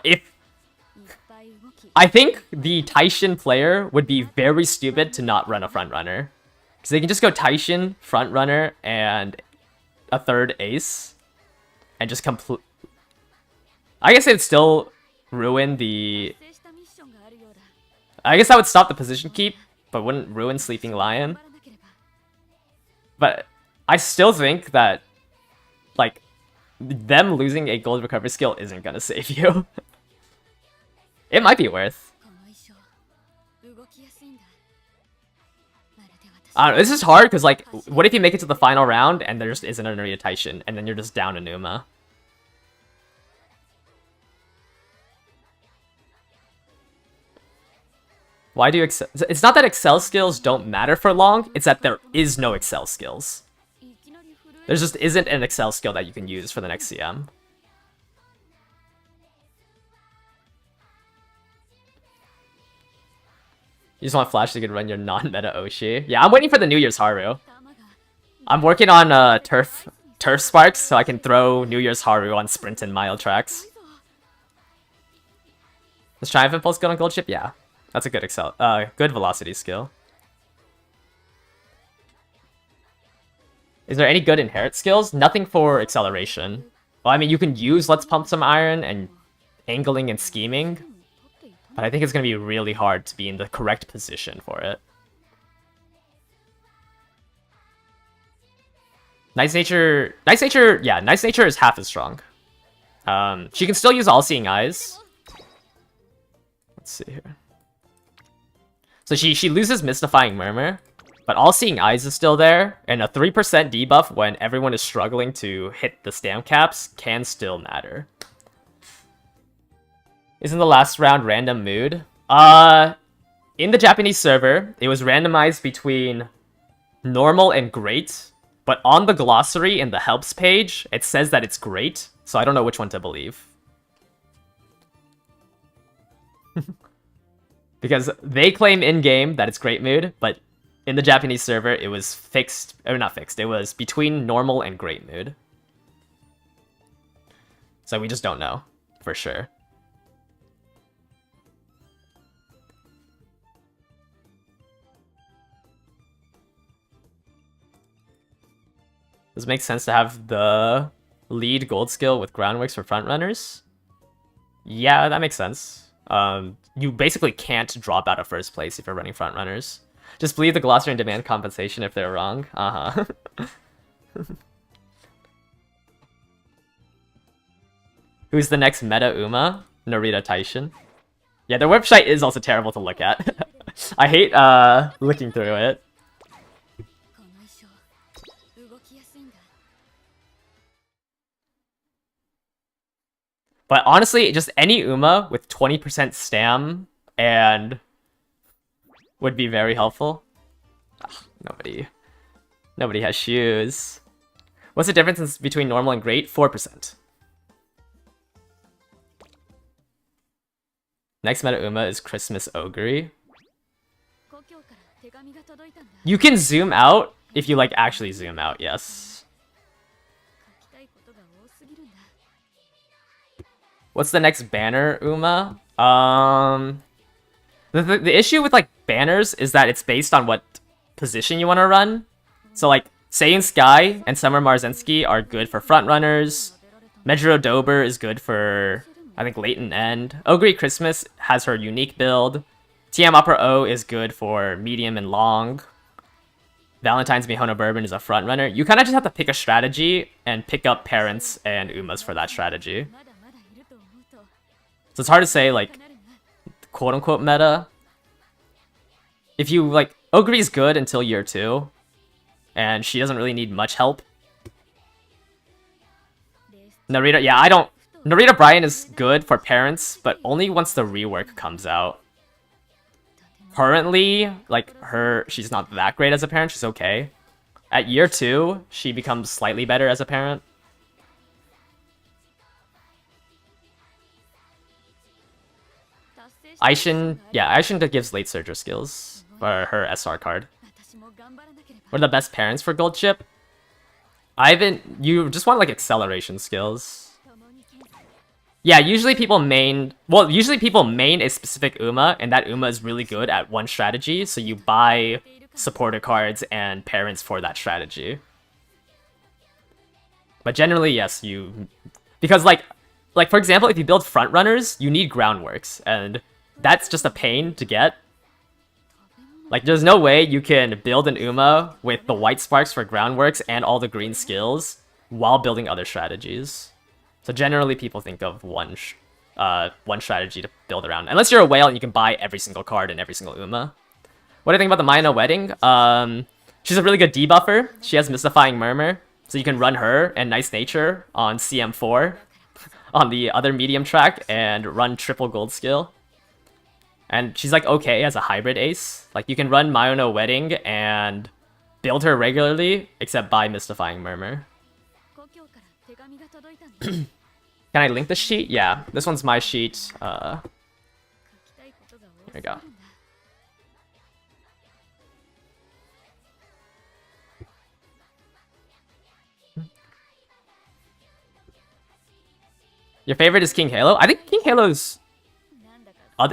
I think the Taishin player would be very stupid to not run a front runner. Because they can just go Taishin, front runner, and a 3rd ace. And just complete... I guess it'd still ruin the... I guess that would stop the position keep, but wouldn't ruin Sleeping Lion. But I still think that, like, them losing a gold recovery skill isn't gonna save you. It might be worth. I don't know, this is hard because, like, what if you make it to the final round and there just isn't an Arena Taishin, and then you're just down a Numa? Why do you excel? It's not that Excel skills don't matter for long, it's that there is no Excel skills. There just isn't an Excel skill that you can use for the next CM. You just want Flash so you can run your non-meta Oshi. Yeah, I'm waiting for the New Year's Haru. I'm working on Turf Sparks so I can throw New Year's Haru on sprint and mile tracks. Is Triumph Impulse good on Gold Chip? Yeah. That's a good good velocity skill. Is there any good inherit skills? Nothing for acceleration. Well, I mean, you can use Let's Pump Some Iron and angling and scheming, but I think it's going to be really hard to be in the correct position for it. Nice Nature is half as strong. She can still use All-Seeing Eyes. Let's see here. So she loses Mystifying Murmur, but All-Seeing Eyes is still there, and a 3% debuff when everyone is struggling to hit the stamp caps can still matter. Isn't the last round random mood? In the Japanese server, it was randomized between normal and great, but on the glossary in the helps page, it says that it's great, so I don't know which one to believe. Because they claim in-game that it's great mood, but in the Japanese server, it was fixed, or not fixed, it was between normal and great mood. So we just don't know, for sure. Does it make sense to have the lead gold skill with Groundworks for frontrunners? Yeah, that makes sense. You basically can't drop out of first place if you're running frontrunners. Just believe the glossary and demand compensation if they're wrong. Who's the next meta Uma? Narita Taishin. Yeah, their website is also terrible to look at. I hate looking through it. But honestly, just any Uma with 20% stam and would be very helpful. Ugh, nobody has shoes. What's the difference between normal and great? 4%. Next meta Uma is Christmas Ogre. You can zoom out if you like actually zoom out, yes. What's the next banner, Uma? The issue with like banners is that it's based on what position you want to run. So like Saiyan Sky and Summer Marzensky are good for front runners. Medjuro Dober is good for I think late and end. Ogre Christmas has her unique build. TM Upper O is good for medium and long. Valentine's Mihono Bourbon is a front runner. You kind of just have to pick a strategy and pick up parents and Umas for that strategy. So it's hard to say like quote unquote meta. If you like Ogre's good until year 2, and she doesn't really need much help. Narita, yeah, Narita Bryan is good for parents, but only once the rework comes out. Currently, like she's not that great as a parent, she's okay. At year 2, she becomes slightly better as a parent. Aishin that gives late surger skills for her SR card. What are the best parents for gold chip? You just want like acceleration skills. Yeah, usually people main a specific Uma, and that Uma is really good at one strategy, so you buy supporter cards and parents for that strategy. But generally, yes, because like for example, if you build front runners, you need groundworks, and that's just a pain to get. Like, there's no way you can build an Uma with the white sparks for groundworks and all the green skills while building other strategies. So generally, people think of one strategy to build around. Unless you're a whale and you can buy every single card in every single Uma. What do you think about the Maino Wedding? She's a really good debuffer. She has Mystifying Murmur, so you can run her and Nice Nature on CM4 on the other medium track and run triple gold skill. And she's like okay as a hybrid ace. Like you can run Maino Wedding and build her regularly, except buy Mystifying Murmur. Can I link the sheet? Yeah, this one's my sheet. Here we go. Your favorite is King Halo? I think King Halo's...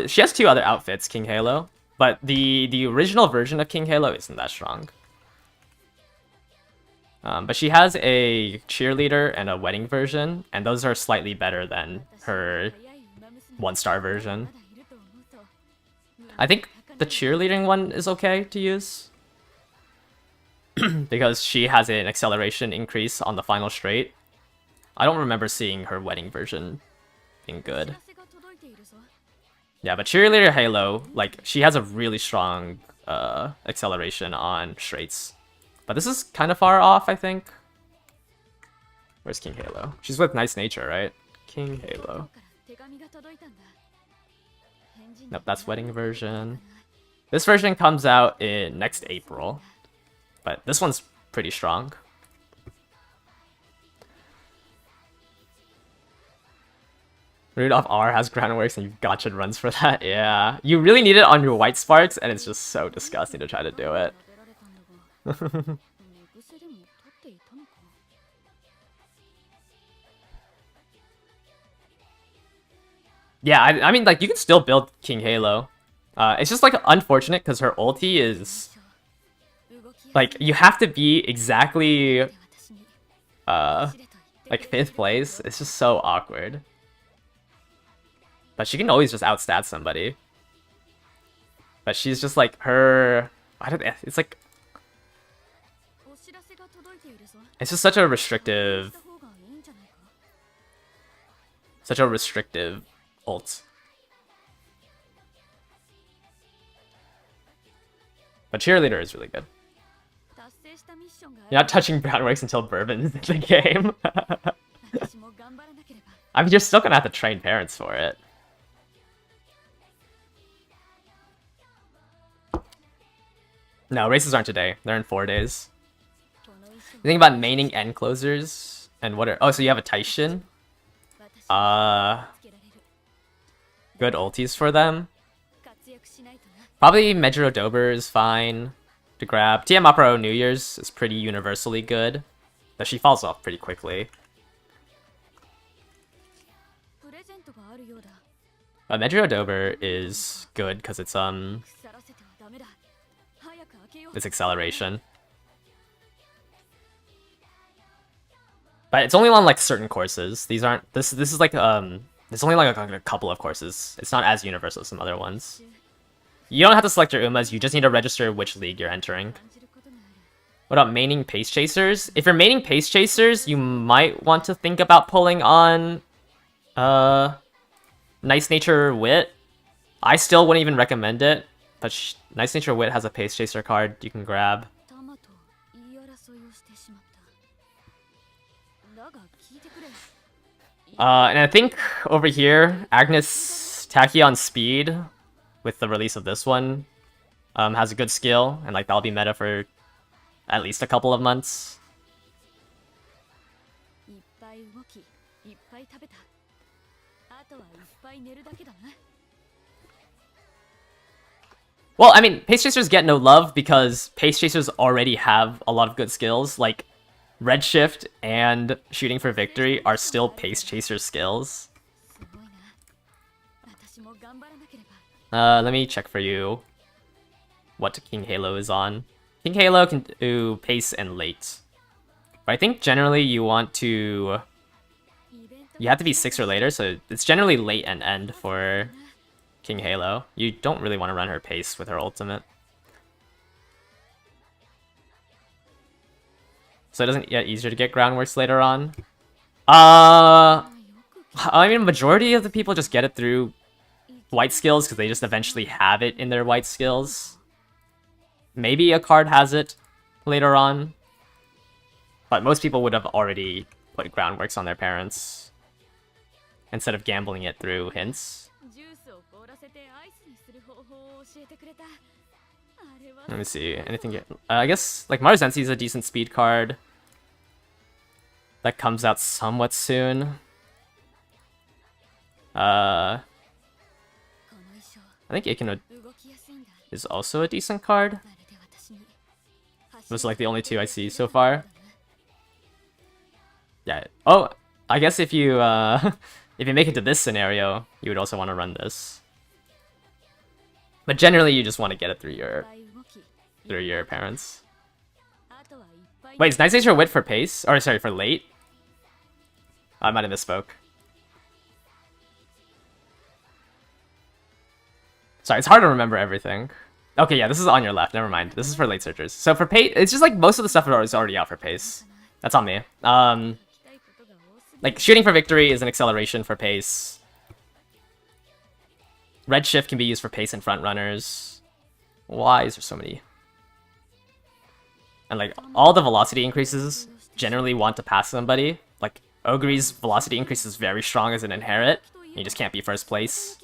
She has 2 other outfits, King Halo. But the original version of King Halo isn't that strong. But she has a cheerleader and a wedding version, and those are slightly better than her 1-star version. I think the cheerleading one is okay to use. Because she has an acceleration increase on the final straight. I don't remember seeing her wedding version being good. Yeah, but cheerleader Halo, like, she has a really strong acceleration on straights. But this is kind of far off, I think. Where's King Halo? She's with Nice Nature, right? King Halo. Nope, that's wedding version. This version comes out in next April. But this one's pretty strong. Rudolph R has groundworks and you've gotcha runs for that. Yeah. You really need it on your white sparks, and it's just so disgusting to try to do it. Yeah, I mean, like, you can still build King Halo. It's just, like, unfortunate because her ulti is... Like, you have to be exactly... like, 5th place. It's just so awkward. But she can always just outstat somebody. But she's just, like, her... It's, like... It's just such a restrictive... ult. But cheerleader is really good. You're not touching groundworks until Bourbon's in the game. I mean, you're still gonna have to train parents for it. No, races aren't today. They're in 4 days. You think about maining end closers and what are... Oh, so you have a Taishin? Good ultis for them. Probably Mejiro Dober is fine to grab. TM Aparo New Year's is pretty universally good. But she falls off pretty quickly. Mejiro Dober is good because it's acceleration. But it's only on like certain courses. These aren't this is like it's only like a couple of courses. It's not as universal as some other ones. You don't have to select your Umas, you just need to register which league you're entering. What about maining Pace Chasers? If you're maining Pace Chasers, you might want to think about pulling on Nice Nature Wit. I still wouldn't even recommend it, but Nice Nature Wit has a Pace Chaser card you can grab. And I think over here, Agnes Tachyon Speed, with the release of this one, has a good skill, and like that'll be meta for at least a couple of months. Well, I mean, Pace Chasers get no love because Pace Chasers already have a lot of good skills, like Redshift and Shooting for Victory are still Pace Chaser skills. Let me check for you what King Halo is on. King Halo can do Pace and Late. But I think generally you want to... You have to be 6 or later, so it's generally late and end for King Halo. You don't really want to run her Pace with her ultimate. So it doesn't get easier to get groundworks later on. I mean, majority of the people just get it through white skills because they just eventually have it in their white skills. Maybe a card has it later on, but most people would have already put groundworks on their parents instead of gambling it through hints. Let me see, anything... I guess, like, Marzensi is a decent speed card. That comes out somewhat soon. I think Ikino is also a decent card. Those are like the only two I see so far. Yeah. Oh, I guess if you if you make it to this scenario, you would also want to run this. But generally, you just want to get it through your parents. Wait, is Nice Nature Wit for Pace? Or sorry, for Late? I might have misspoke. Sorry, it's hard to remember everything. Okay, yeah, this is on your left. Never mind. This is for late searchers. So for Pace, it's just like most of the stuff is already out for Pace. That's on me. Like Shooting for Victory is an acceleration for Pace. Redshift can be used for Pace and front runners. Why is there so many? And like all the velocity increases generally want to pass somebody. Like Ogre's velocity increase is very strong as an inherit. You just can't be first place.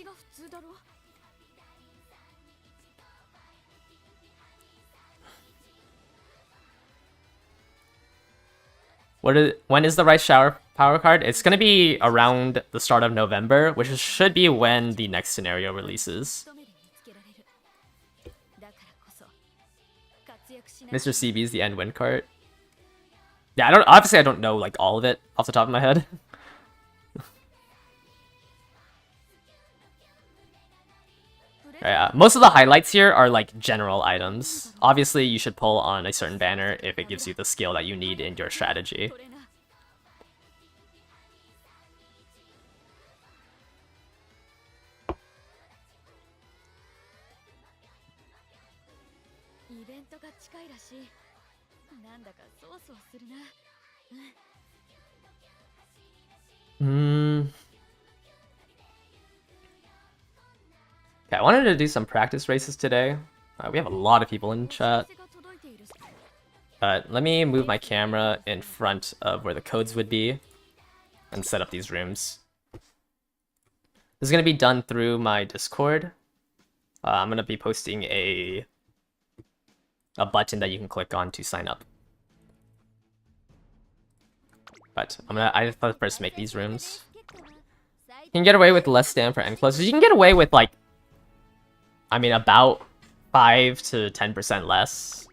When is the Rice Shower power card? It's going to be around the start of November, which should be when the next scenario releases. Mr. CB is the end win card. Yeah, obviously I don't know like all of it off the top of my head. Yeah, most of the highlights here are like general items. Obviously, you should pull on a certain banner if it gives you the skill that you need in your strategy. Okay, I wanted to do some practice races today. We have a lot of people in chat. Let me move my camera in front of where the codes would be and set up these rooms. This is going to be done through my Discord. I'm going to be posting a button that you can click on to sign up. But I have to first make these rooms. You can get away with less stand for end closes. You can get away with like, I mean, about 5 to 10% less.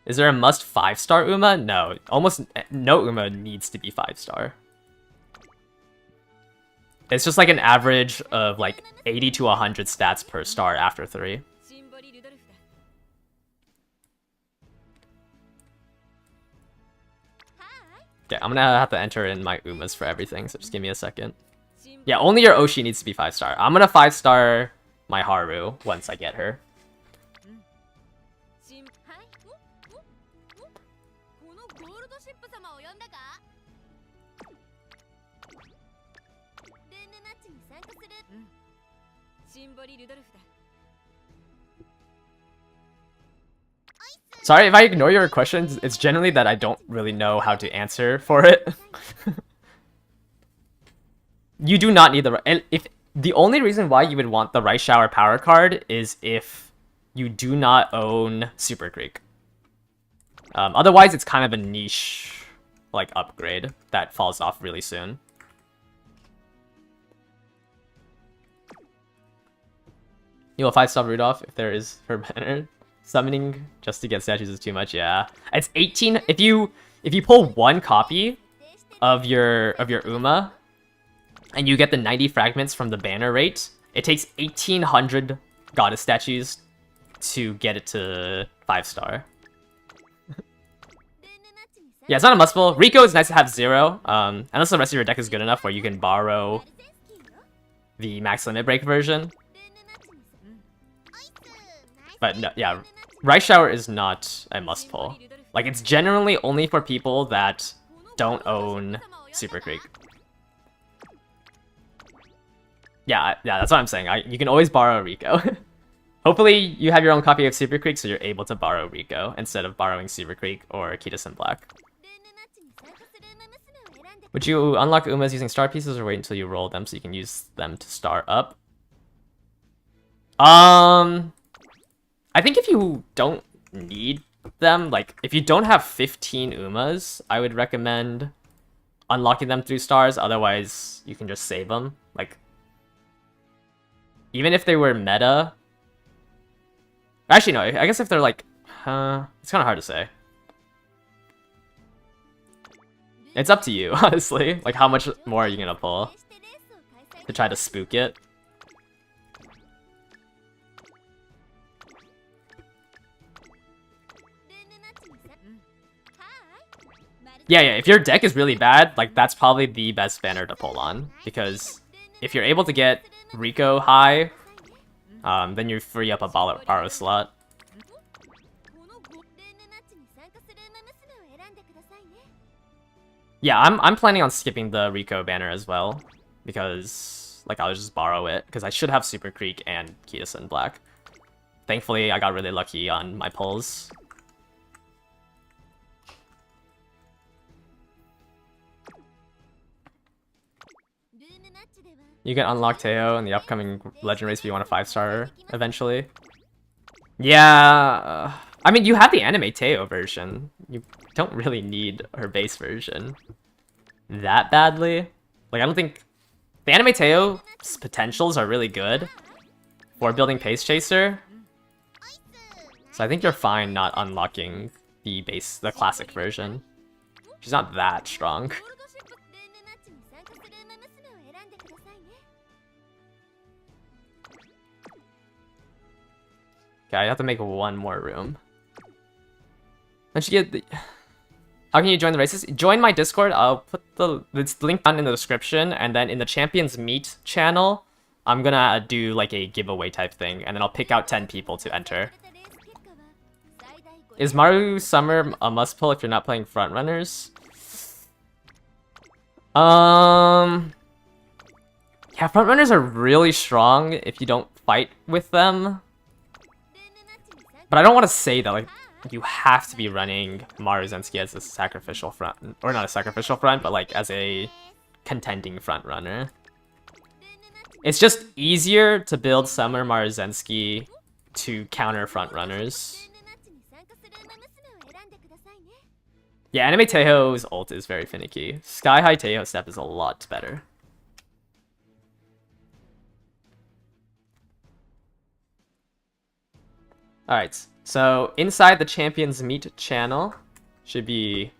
Is there a must 5-star Uma? No, almost no Uma needs to be 5-star. It's just like an average of like 80 to 100 stats per star after 3. Okay, I'm gonna have to enter in my Umas for everything, so just give me a second. Yeah, only your Oshi needs to be 5-star. I'm gonna 5-star my Haru once I get her. Sorry if I ignore your questions, it's generally that I don't really know how to answer for it. You do not need the... And if the only reason why you would want the Rice Shower power card is if you do not own Super Creek. Otherwise, it's kind of a niche like upgrade that falls off really soon. You'll 5-star Rudolph if there is her banner. Summoning just to get statues is too much, yeah. It's 18 if you pull one copy of your Uma and you get the 90 fragments from the banner rate, it takes 1800 goddess statues to get it to 5-star. Yeah, it's not a must pull. Rico is nice to have 0, unless the rest of your deck is good enough where you can borrow the max limit break version. But no, yeah, Rice Shower is not a must pull. Like, it's generally only for people that don't own Super Creek. Yeah, that's what I'm saying. You can always borrow Rico. Hopefully, you have your own copy of Super Creek, so you're able to borrow Rico instead of borrowing Super Creek or Kitasen Black. Would you unlock Umas using star pieces or wait until you roll them so you can use them to star up? I think if you don't need them, like, if you don't have 15 Umas, I would recommend unlocking them through stars, otherwise you can just save them. Like, even if they were meta... Actually, no, I guess if they're like... it's kind of hard to say. It's up to you, honestly. Like, how much more are you gonna pull to try to spook it? Yeah, if your deck is really bad, like, that's probably the best banner to pull on. Because if you're able to get Rico high, then you free up a borrow slot. Yeah, I'm planning on skipping the Rico banner as well. Because, like, I'll just borrow it. Because I should have Super Creek and Kitasen Black. Thankfully, I got really lucky on my pulls. You can unlock Teo in the upcoming Legend race if you want a 5-star eventually. Yeah, I mean, you have the anime Teo version. You don't really need her base version that badly. Like, I don't think... The anime Teo's potentials are really good for building Pace Chaser. So I think you're fine not unlocking the classic version. She's not that strong. Okay, I have to make one more room. Once you get the... How can you join the races? Join my Discord. I'll put it's linked down in the description, and then in the Champions Meet channel, I'm gonna do like a giveaway type thing, and then I'll pick out 10 people to enter. Is Maru Summer a must pull if you're not playing Frontrunners? Yeah, front runners are really strong if you don't fight with them. But I don't want to say that, like, you have to be running Maruzensky as a sacrificial front, or not a sacrificial front, but like as a contending front runner. It's just easier to build Summer Maruzensky to counter front runners. Yeah, Anime Teiho's ult is very finicky. Sky High Teiho step is a lot better. Alright, so inside the Champions Meet channel should be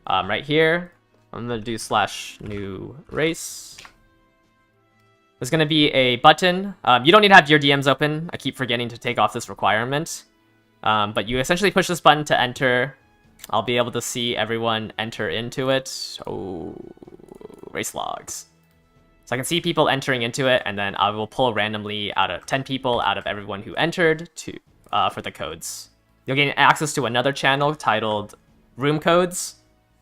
right here. I'm gonna do /new race. There's gonna be a button. You don't need to have your DMs open. I keep forgetting to take off this requirement. But you essentially push this button to enter. I'll be able to see everyone enter into it. Oh, race logs. So I can see people entering into it, and then I will pull randomly out of 10 people out of everyone who entered to for the codes. You'll gain access to another channel titled Room Codes,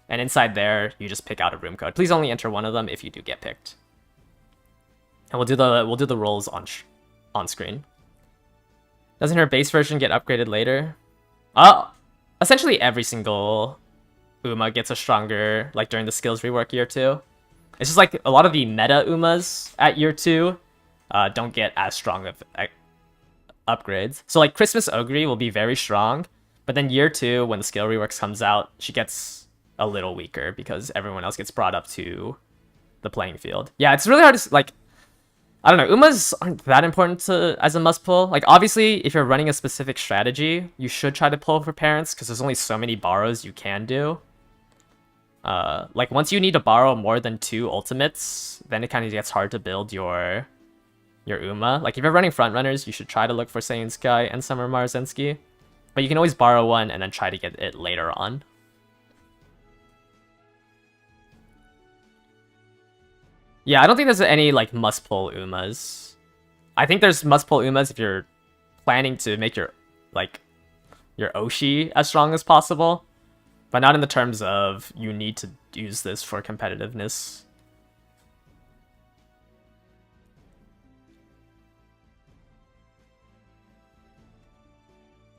and inside there, you just pick out a room code. Please only enter one of them if you do get picked. And we'll do the roles on screen. Doesn't her base version get upgraded later? Essentially every single Uma gets a stronger, like during the skills rework year 2. It's just like a lot of the meta Umas at year 2 don't get as strong of upgrades. So like Christmas Ogre will be very strong, but then year 2 when the skill reworks comes out, she gets a little weaker because everyone else gets brought up to the playing field. Yeah, it's really hard to like. I don't know, Umas aren't that important as a must pull. Like, obviously, if you're running a specific strategy, you should try to pull for parents, because there's only so many borrows you can do. Like, once you need to borrow more than 2 ultimates, then it kind of gets hard to build your Uma. Like, if you're running front runners, you should try to look for Saiyan Sky and Summer Maruzensky. But you can always borrow one and then try to get it later on. Yeah, I don't think there's any, like, must-pull Umas. I think there's must-pull Umas if you're planning to make your, like, your Oshi as strong as possible. But not in the terms of, you need to use this for competitiveness.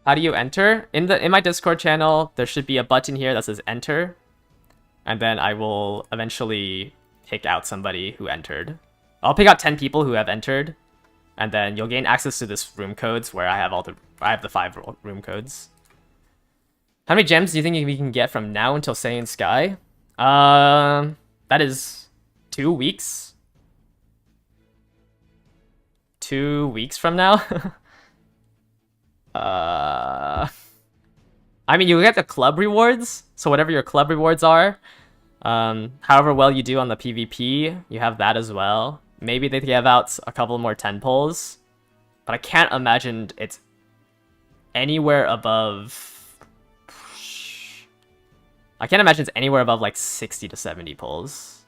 How do you enter? In my Discord channel, there should be a button here that says enter. And then I will eventually pick out somebody who entered. I'll pick out 10 people who have entered, and then you'll gain access to this room codes where I have the 5 room codes. How many gems do you think we can get from now until Saiyan Sky? That is 2 weeks. 2 weeks from now. I mean, you get the club rewards, so whatever your club rewards are. However well you do on the PvP, you have that as well. Maybe they give out a couple more 10 pulls, but I can't imagine it's anywhere above... I can't imagine it's anywhere above like 60 to 70 pulls.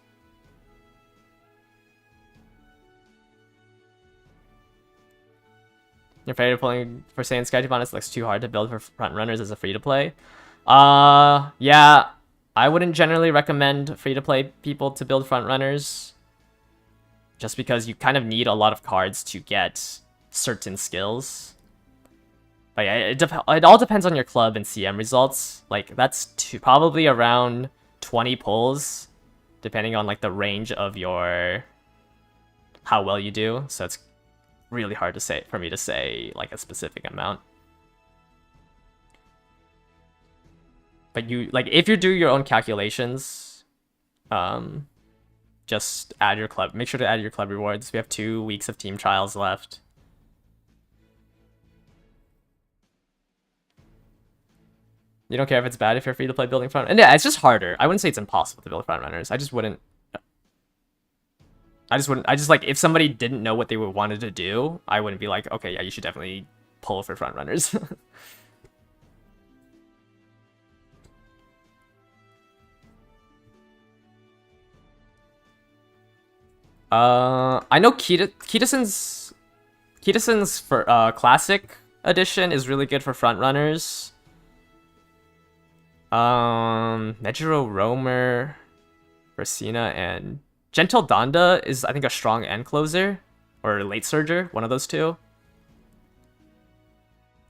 You're afraid of pulling for Saiyan Sky, to be honest, it looks too hard to build for front runners as a free-to-play. Yeah. I wouldn't generally recommend free-to-play people to build front runners, just because you kind of need a lot of cards to get certain skills. But yeah, it all depends on your club and CM results. Like, that's probably around 20 pulls, depending on like the range of your how well you do. So it's really hard to say for me to say like a specific amount. But you, like, if you do your own calculations, just add your club. Make sure to add your club rewards. We have 2 weeks of team trials left. You don't care if it's bad if you're free to play building front. And yeah, it's just harder. I wouldn't say it's impossible to build front runners. I just like, if somebody didn't know what they wanted to do, I wouldn't be like, okay, yeah, you should definitely pull for front runners. I know Kitasen's for classic edition is really good for front runners. Mejiro Roamer for Cena, and Gentle Donda is, I think, a strong end closer or a late surger, one of those two.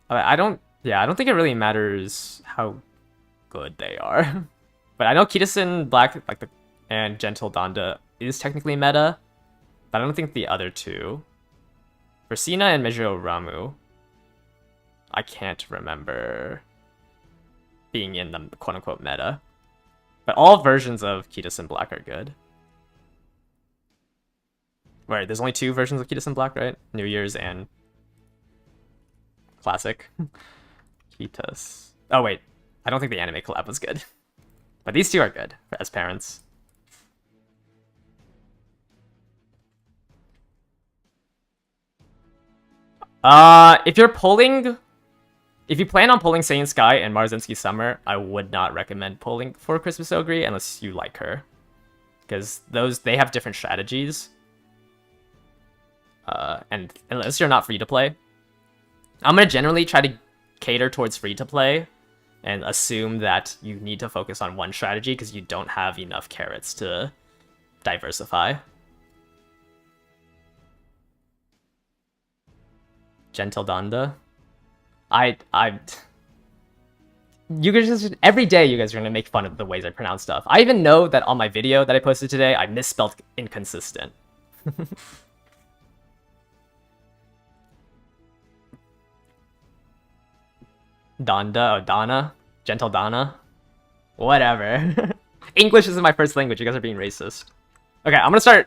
I don't think it really matters how good they are. But I know Kitasen Black and Gentle Donda is technically meta, but I don't think the other two. For Cena and Meijiro Ramu, I can't remember being in the quote-unquote meta. But all versions of Kitasen Black are good. Right, there's only 2 versions of Kitasen Black, right? New Year's and Classic. Kitas. Oh wait, I don't think the anime collab was good. But these 2 are good as parents. If you plan on pulling Saiyan Sky and Marzinski Summer, I would not recommend pulling for Christmas Ogre unless you like her. Because they have different strategies. And unless you're not free to play. I'm going to generally try to cater towards free to play and assume that you need to focus on one strategy because you don't have enough carrots to diversify. Gentle Donda. You guys just, every day you guys are gonna make fun of the ways I pronounce stuff. I even know that on my video that I posted today, I misspelled inconsistent. Donda, or Donna, Gentle Donna, whatever. English isn't my first language. You guys are being racist. Okay, I'm gonna start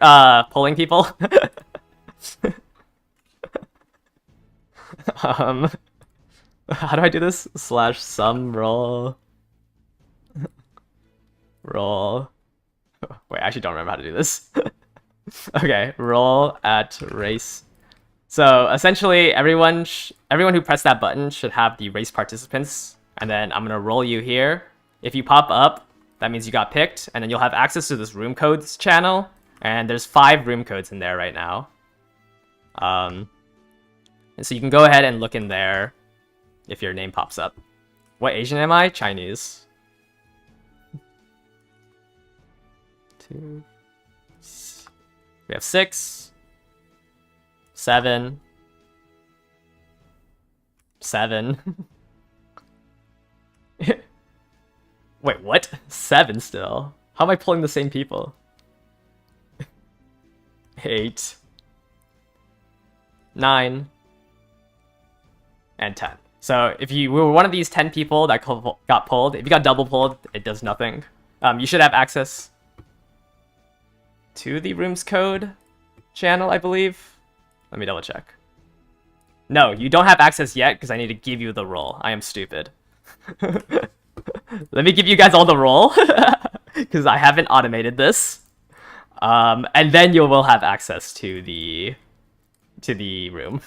pulling people. How do I do this? / some roll. Roll. Wait, I actually don't remember how to do this. Okay, roll at race. So essentially, everyone who pressed that button should have the race participants, and then I'm gonna roll you here. If you pop up, that means you got picked, and then you'll have access to this room codes channel, and there's 5 room codes in there right now. And so you can go ahead and look in there if your name pops up. What Asian am I? Chinese. 2. We have 6. 7. 7. Wait, what? 7 still? How am I pulling the same people? 8. 9. And 10. So if you were one of these 10 people that got pulled, if you got double pulled, it does nothing. You should have access to the rooms code channel, I believe. Let me double check. No, you don't have access yet because I need to give you the role. I am stupid. Let me give you guys all the role because I haven't automated this. And then you will have access to the room.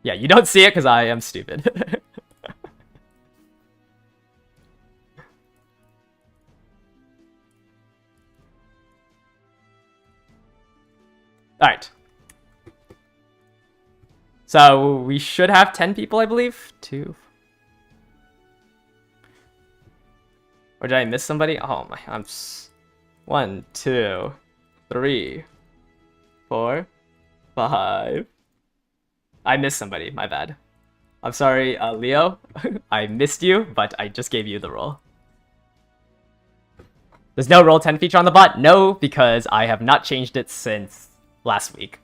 Yeah, you don't see it because I am stupid. Alright. So we should have 10 people, I believe. 2. Or did I miss somebody? Oh my, 1, 2, 3, 4, 5. I missed somebody, my bad. I'm sorry, Leo. I missed you, but I just gave you the role. There's no roll 10 feature on the bot? No, because I have not changed it since last week.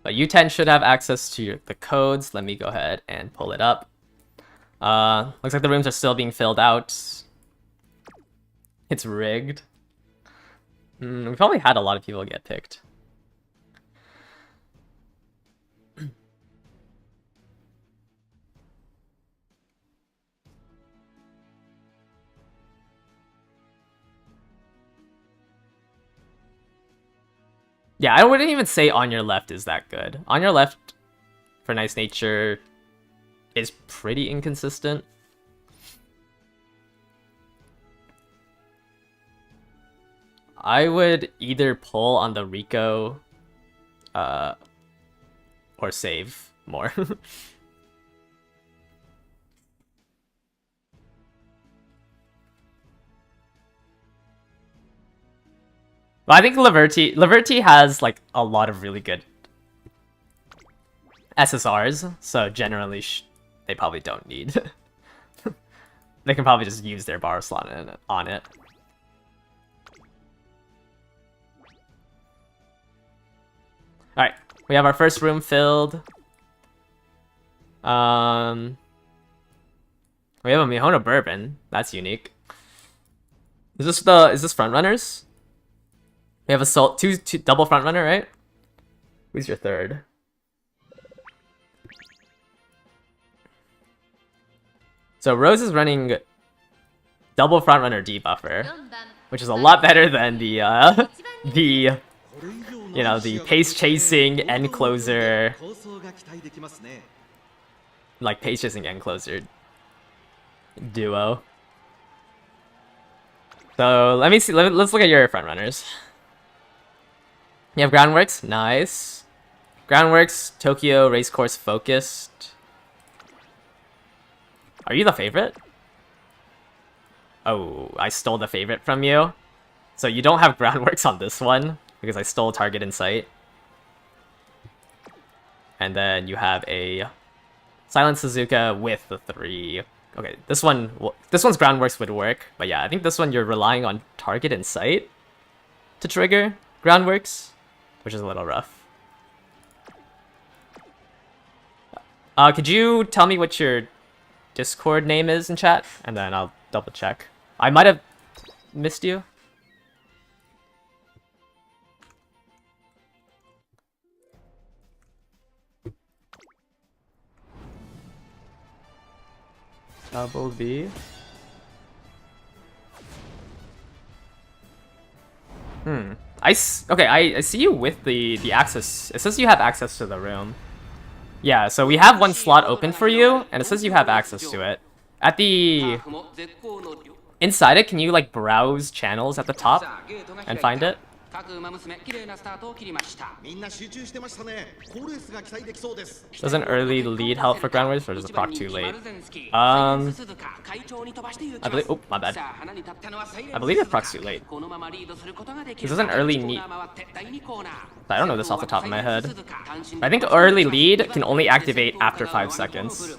But U10 should have access to the codes. Let me go ahead and pull it up. Looks like the rooms are still being filled out. It's rigged. We probably had a lot of people get picked. Yeah, I wouldn't even say On Your Left is that good. On Your Left for Nice Nature is pretty inconsistent. I would either pull on the Rico, or save more. But I think Laverty has like a lot of really good SSRs, so generally they probably don't need. They can probably just use their bar slot on it. Alright, we have our first room filled. We have a Mihono Bourbon. That's unique. Is this front runners? We have a two double front runner, right? Who's your third? So Rose is running double front runner debuffer, which is a lot better than the the pace chasing end closer, like pace chasing end closer duo. So let me see. Let's look at your front runners. You have Groundworks, nice. Groundworks, Tokyo Racecourse focused. Are you the favorite? Oh, I stole the favorite from you. So you don't have Groundworks on this one, because I stole Target in Sight. And then you have a Silent Suzuka with the 3. Okay, this one's Groundworks would work, but yeah, I think this one you're relying on Target in Sight to trigger Groundworks, which is a little rough. Could you tell me what your Discord name is in chat, and then I'll double check. I might have missed you. Double B. I see you with the access. It says you have access to the room. Yeah, so we have one slot open for you, and it says you have access to it. At the... Inside it, can you, like, browse channels at the top and find it? Does an early lead help for Groundworks, or does the proc too late? I believe... Oh, my bad. I believe it procs too late. This is an early need... I don't know this off the top of my head. I think early lead can only activate after 5 seconds.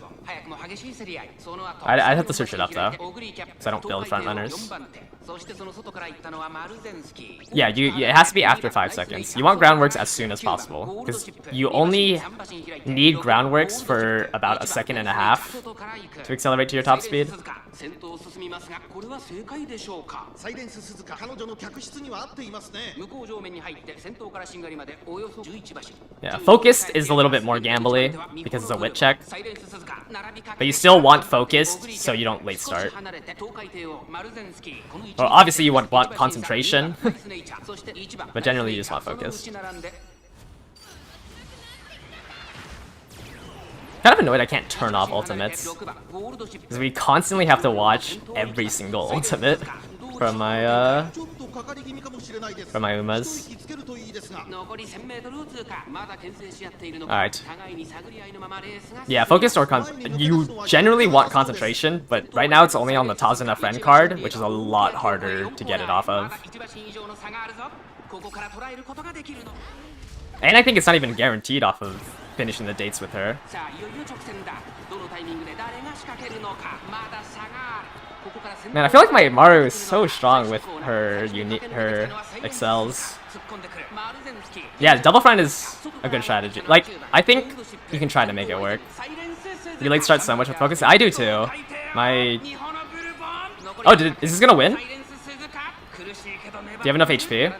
I'd have to search it up though, because I don't build front runners. Yeah, it has to be after 5 seconds. You want Groundworks as soon as possible, because you only need Groundworks for about 1.5 seconds to accelerate to your top speed. Yeah, Focused is a little bit more gambly, because it's a wit check. But you still want Focused, so you don't late start. Well, obviously you want concentration, but generally you just want Focused. Kind of annoyed I can't turn off ultimates, because we constantly have to watch every single ultimate from my Umas. Alright. Yeah, Focused or you generally want concentration, but right now it's only on the Tazuna friend card, which is a lot harder to get it off of. And I think it's not even guaranteed off of finishing the dates with her. Man, I feel like my Maru is so strong with her excels. Yeah, double front is a good strategy. Like, I think you can try to make it work. You late start so much with Focus. I do too. My... Oh, is this gonna win? Do you have enough HP?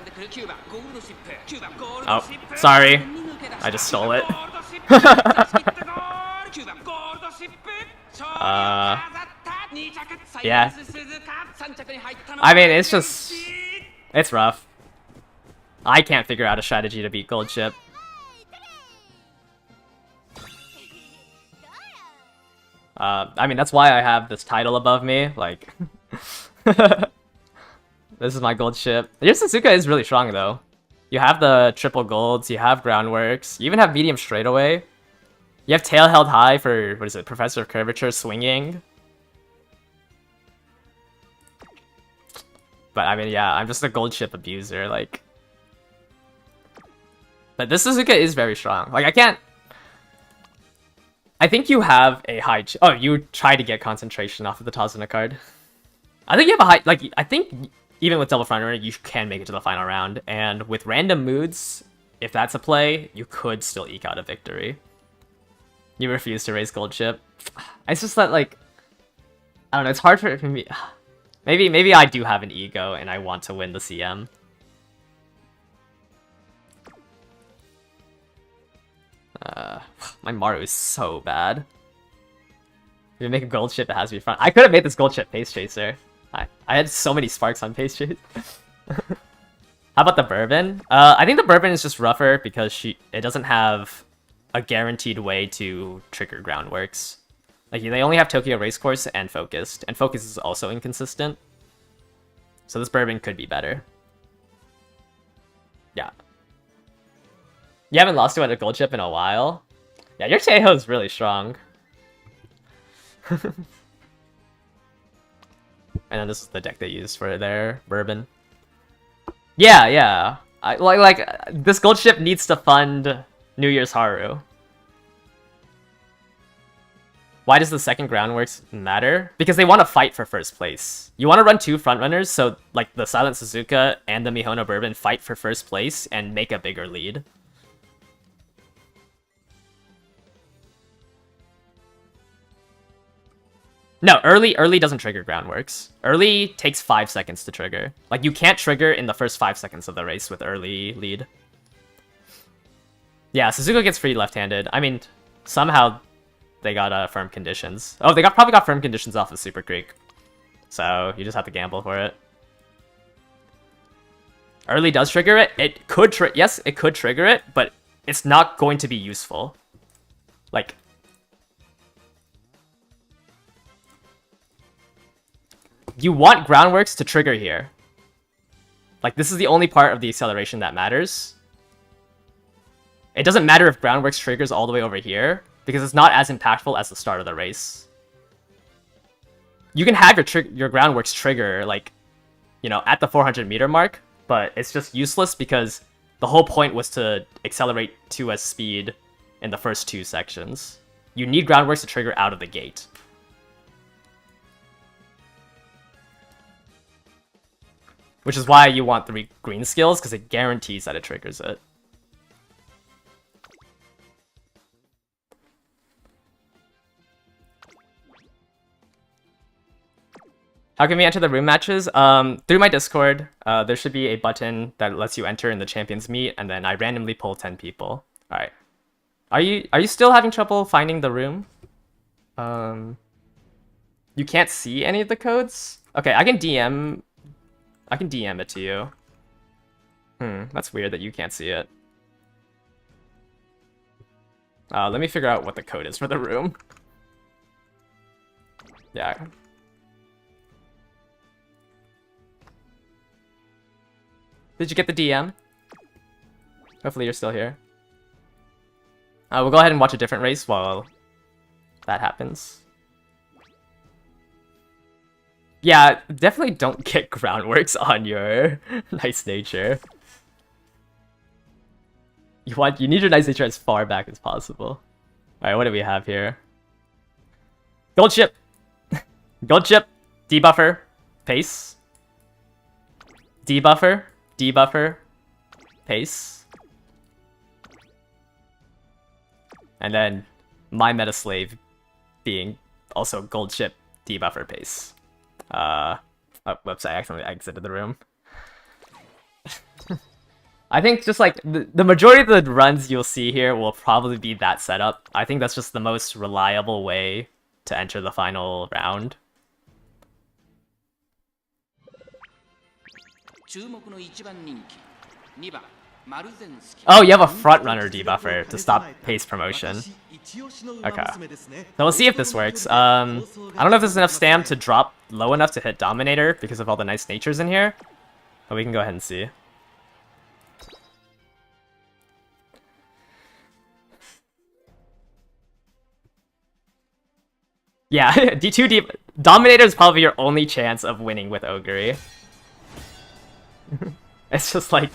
Oh, sorry. I just stole it. Yeah. I mean, it's rough. I can't figure out a strategy to beat Gold Chip. I mean, that's why I have this title above me, like... This is my gold ship. Your Suzuka is really strong though. You have the triple golds, you have groundworks, you even have medium straightaway. You have tail held high for, what is it, Professor of Curvature swinging. But I mean, yeah, I'm just a gold ship abuser, like. But this Suzuka is very strong. Like, I can't. I think you have a high. Oh, you try to get concentration off of the Tazuna card. I think you have a high. Like, I think even with double front runner, you can make it to the final round. And with random moods, if that's a play, you could still eke out a victory. You refuse to raise gold ship. It's just that, like, I don't know. It's hard for me. Maybe I do have an ego and I want to win the CM. My Maru is so bad. If you make a gold ship, it has to be front. I could have made this gold ship Pace Chaser. I had so many sparks on Pace Chase. How about the Bourbon? I think the Bourbon is just rougher because it doesn't have a guaranteed way to trigger groundworks. Like, they only have Tokyo Racecourse and Focused, and Focus is also inconsistent. So this Bourbon could be better. Yeah. You haven't lost to a gold chip in a while? Yeah, your Teiho is really strong. And then this is the deck they used for their Bourbon. Yeah, yeah. This gold ship needs to fund New Year's Haru. Why does the second groundworks matter? Because they want to fight for first place. You want to run two frontrunners, so like the Silent Suzuka and the Mihono Bourbon fight for first place and make a bigger lead. No, early doesn't trigger groundworks. Early takes 5 seconds to trigger. Like, you can't trigger in the first 5 seconds of the race with early lead. Yeah, Suzuka gets free left-handed. I mean, somehow they got firm conditions. Oh, they probably got firm conditions off of Super Creek. So, you just have to gamble for it. Early does trigger it. It could yes, it could trigger it, but it's not going to be useful. Like, you want groundworks to trigger here. Like, this is the only part of the acceleration that matters. It doesn't matter if groundworks triggers all the way over here, because it's not as impactful as the start of the race. You can have your groundworks trigger, like, you know, at the 400 meter mark, but it's just useless because the whole point was to accelerate 2s speed in the first 2 sections. You need groundworks to trigger out of the gate. Which is why you want 3 green skills, because it guarantees that it triggers it. How can we enter the room matches? Through my Discord, there should be a button that lets you enter in the champions meet, and then I randomly pull 10 people. Alright. Are you still having trouble finding the room? You can't see any of the codes? Okay, I can DM it to you. That's weird that you can't see it. Let me figure out what the code is for the room. Yeah. Did you get the DM? Hopefully you're still here. We'll go ahead and watch a different race while that happens. Yeah, definitely don't get groundworks on your nice nature. You need your nice nature as far back as possible. Alright, what do we have here? Gold ship! Gold ship! Debuffer. Pace. Debuffer. Debuffer. Pace. And then my meta slave being also gold ship, debuffer, pace. Whoops, I accidentally exited the room. I think just like the majority of the runs you'll see here will probably be that setup. I think that's just the most reliable way to enter the final round. Oh, you have a front runner debuffer to stop pace promotion. Okay. So we'll see if this works. I don't know if there's enough stam to drop low enough to hit Dominator because of all the nice natures in here. But we can go ahead and see. Yeah, D2 D Dominator is probably your only chance of winning with Ogre. It's just like,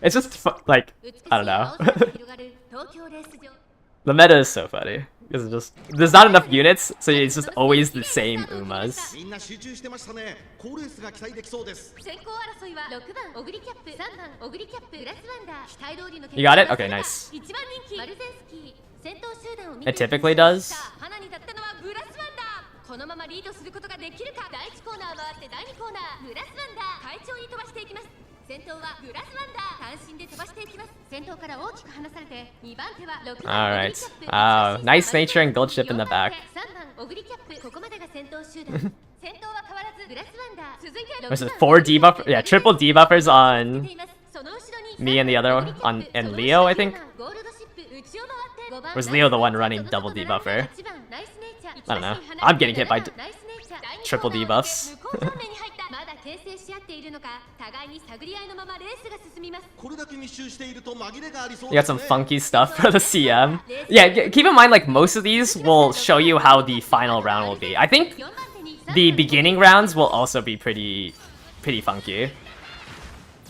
it's just like, I don't know. The meta is so funny. It's just, there's not enough units, so it's just always the same Umas. You got it? Okay, nice. It typically does. Alright. Nice nature and gold chip in the back. There's 4 debuff, yeah, triple debuffers on me and the other one, and Leo, I think? Was Leo the one running double debuffer? I don't know. I'm getting hit by triple debuffs. You got some funky stuff for the CM. Yeah, keep in mind, like, most of these will show you how the final round will be. I think the beginning rounds will also be pretty funky.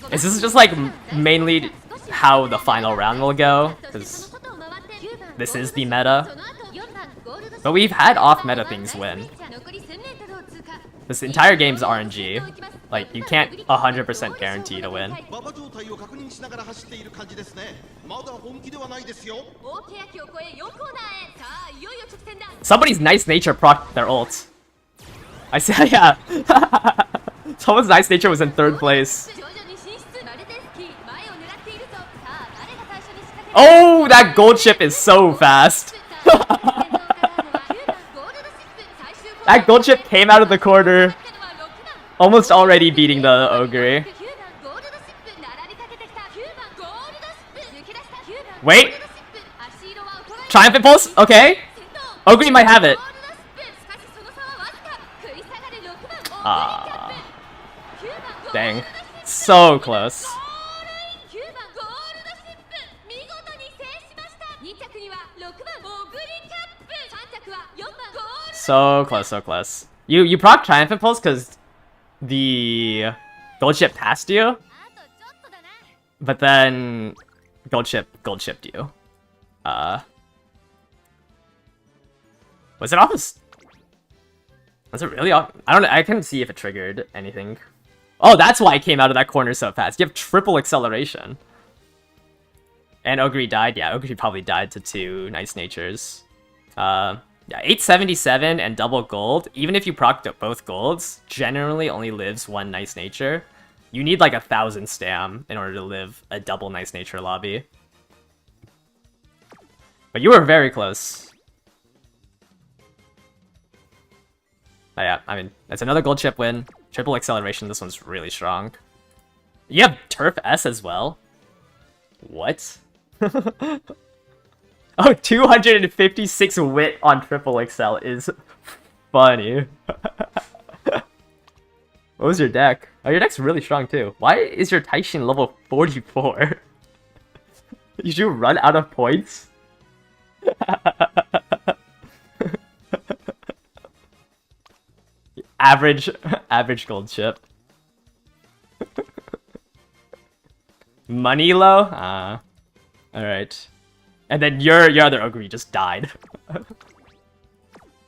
This is just, like, mainly how the final round will go, because this is the meta. But we've had off-meta things win. This entire game's RNG. Like, you can't 100% guarantee to win. Somebody's nice nature proc their ult. I said, yeah. Someone's nice nature was in 3rd place. Oh, that gold chip is so fast. That gold chip came out of the corner, almost already beating the Ogre. Wait! Triumph Impulse? Okay. Ogre might have it. Ah. Dang. So close. So close, so close. You proc Triumph Impulse because the gold chip passed you, but then gold chipped you. Was it off? Was it really off? I don't know. I couldn't see if it triggered anything. Oh, that's why it came out of that corner so fast. You have triple acceleration. And Ogre died. Yeah, Ogre probably died to 2 nice natures. Yeah, 877 and double gold. Even if you proc both golds, generally only lives 1 nice nature. You need like 1,000 stam in order to live a double nice nature lobby. But you were very close. But yeah, I mean, that's another gold chip win. Triple acceleration, this one's really strong. You have Turf S as well? What? Oh, 256 wit on triple excel is funny. What was your deck? Oh, your deck's really strong too. Why is your Taishin level 44? Did you run out of points? average gold chip. Money low? Alright. And then your other Ogre just died.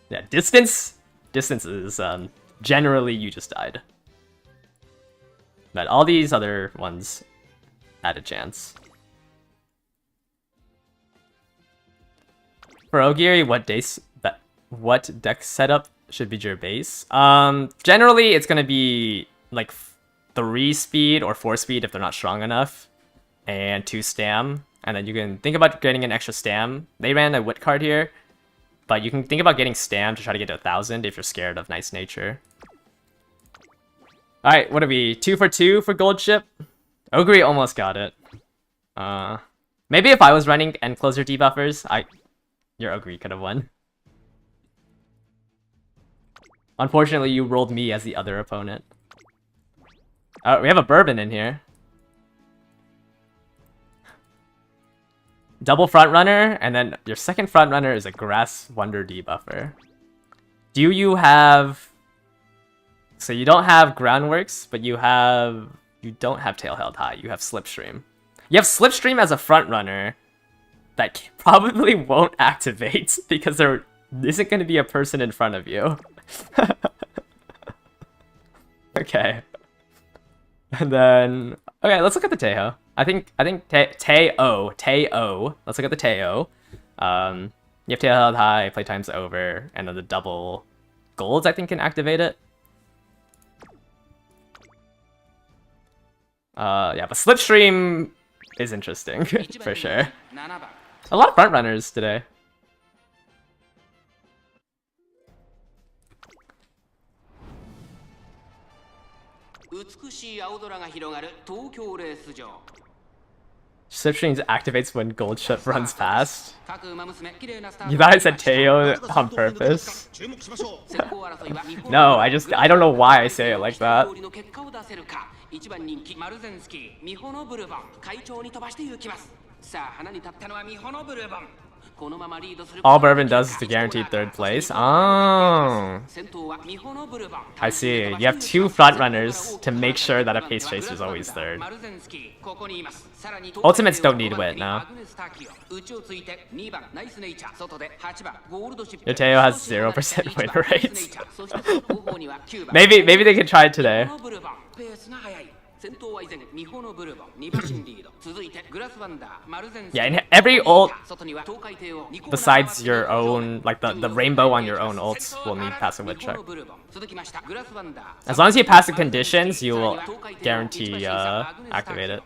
Yeah, distance is generally you just died. But all these other ones had a chance. For Ogiri, what deck setup should be your base? Generally it's gonna be like 3 speed or 4 speed if they're not strong enough, and 2 stam. And then you can think about getting an extra stam. They ran a wit card here, but you can think about getting stam to try to get to 1,000 if you're scared of nice nature. Alright, what are we? 2 for 2 for gold chip? Ogre almost got it. Maybe if I was running end closer debuffers, your Ogre could have won. Unfortunately, you rolled me as the other opponent. We have a bourbon in here. Double front runner, and then your second front runner is a grass wonder debuffer. Do you have... So you don't have groundworks, but you don't have tail held high. You have slipstream. You have slipstream as a front runner that probably won't activate because there isn't going to be a person in front of you. Okay. And then okay, let's look at the Teo. I think Teo. Let's look at the Teo. You have tail held high, playtime's over, and then the double golds I think can activate it. Yeah, but slipstream is interesting for sure. A lot of front runners today. Slipstream activates when gold ship runs past. You thought I said Teo on purpose? No, I don't know why I say it like that. All bourbon does is to guarantee third place. Oh, I see. You have two front runners to make sure that a pace chaser is always third. Ultimates don't need wit now. Your Teo has 0% win rate. maybe they can try it today. Yeah, in every ult besides your own, like the rainbow on your own ults will need passive wit check. As long as you pass the conditions, you will guarantee activate it.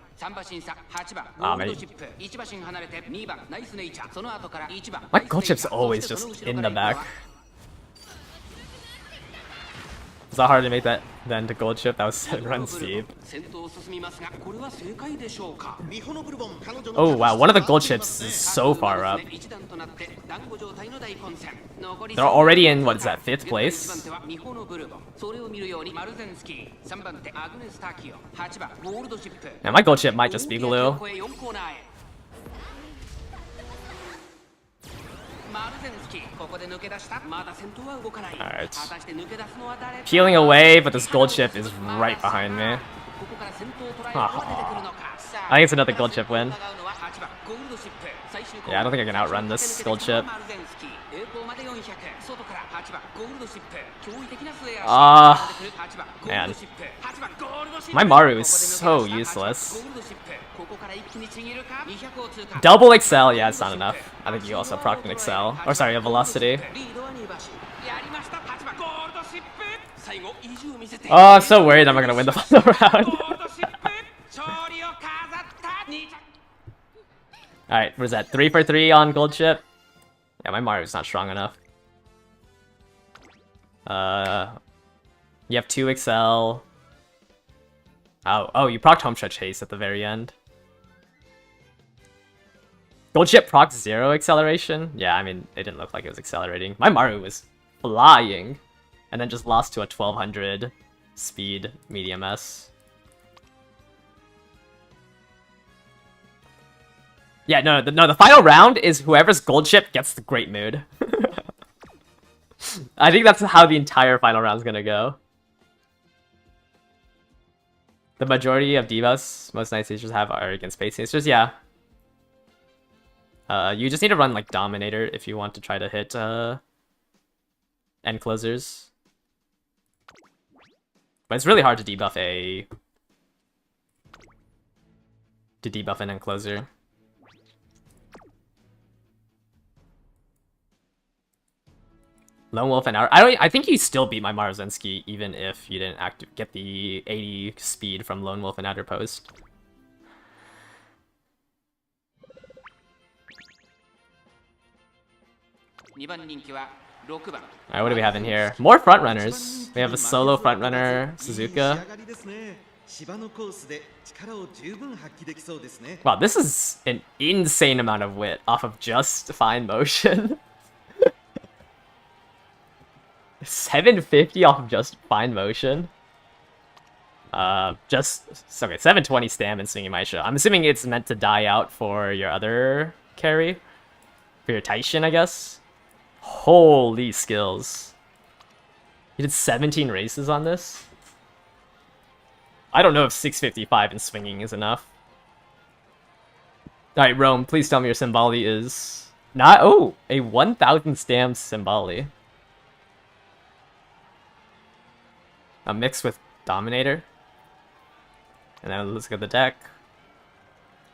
My gold chip's always just in the back. It's not hard to make that then to gold chip. That was 7 runs deep. Oh wow, one of the gold chips is so far up. They're already in, what is that, 5th place? Now my gold chip might just be glue. Alright. Peeling away, but this gold chip is right behind me. Oh. I think it's another gold chip win. Yeah, I don't think I can outrun this gold chip. Man. My Maru is so useless. Double Excel, yeah, it's not enough. I think you also proc an Excel. Or sorry, a Velocity. Oh, I'm so worried I'm not gonna win the final round. Alright, what is that? 3 for 3 on gold chip? Yeah, my Maru's not strong enough. You have 2 Excel. Oh, you procced home stretch haste at the very end. Gold chip proc 0 acceleration? Yeah, I mean, it didn't look like it was accelerating. My Maru was flying, and then just lost to a 1200 speed medium S. Yeah, no, the final round is whoever's gold chip gets the great mood. I think that's how the entire final round's gonna go. The majority of divas most Night Chasers have are against Space Chasers, yeah. You just need to run like Dominator if you want to try to hit end closers. But it's really hard to debuff an end closer. Lone Wolf and I think you still beat my Maruzensky even if you didn't get the 80 speed from Lone Wolf and Outer Post. Alright, what do we have in here? More front runners. We have a solo front runner, Suzuka. Wow, this is an insane amount of wit off of just fine motion. 750 off of just fine motion. Okay, 720 stam and swinging Maisha. I'm assuming it's meant to die out for your other carry. For your Taishin, I guess. Holy skills. You did 17 races on this? I don't know if 655 and swinging is enough. Alright, Rome, please tell me your Symboli is... Not... Oh! A 1000 stam Symboli. A mix with Dominator. And then let's look at the deck.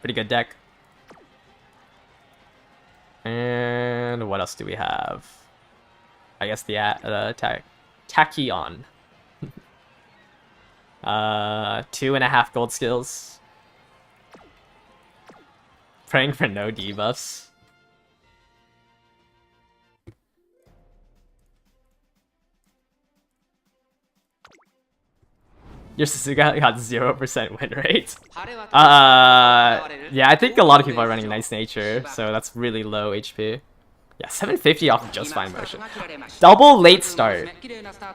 Pretty good deck. And what else do we have? I guess the Tachyon. 2.5 gold skills. Praying for no debuffs. Your Suzuka got 0% win rate. Yeah, I think a lot of people are running Nice Nature, so that's really low HP. Yeah, 750 off of just fine motion. Double late start.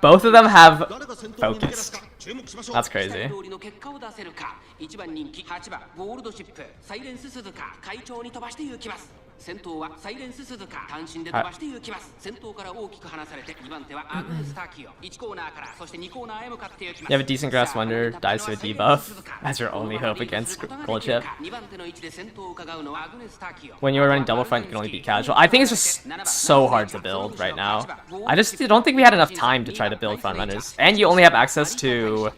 Both of them have focus. That's crazy. You have a decent Grass Wonder, dies to a debuff. That's your only hope against Gold Chip. When you are running Double Front, you can only beat Casual. I think it's just so hard to build right now. I just don't think we had enough time to try to build Front Runners. And you only have access to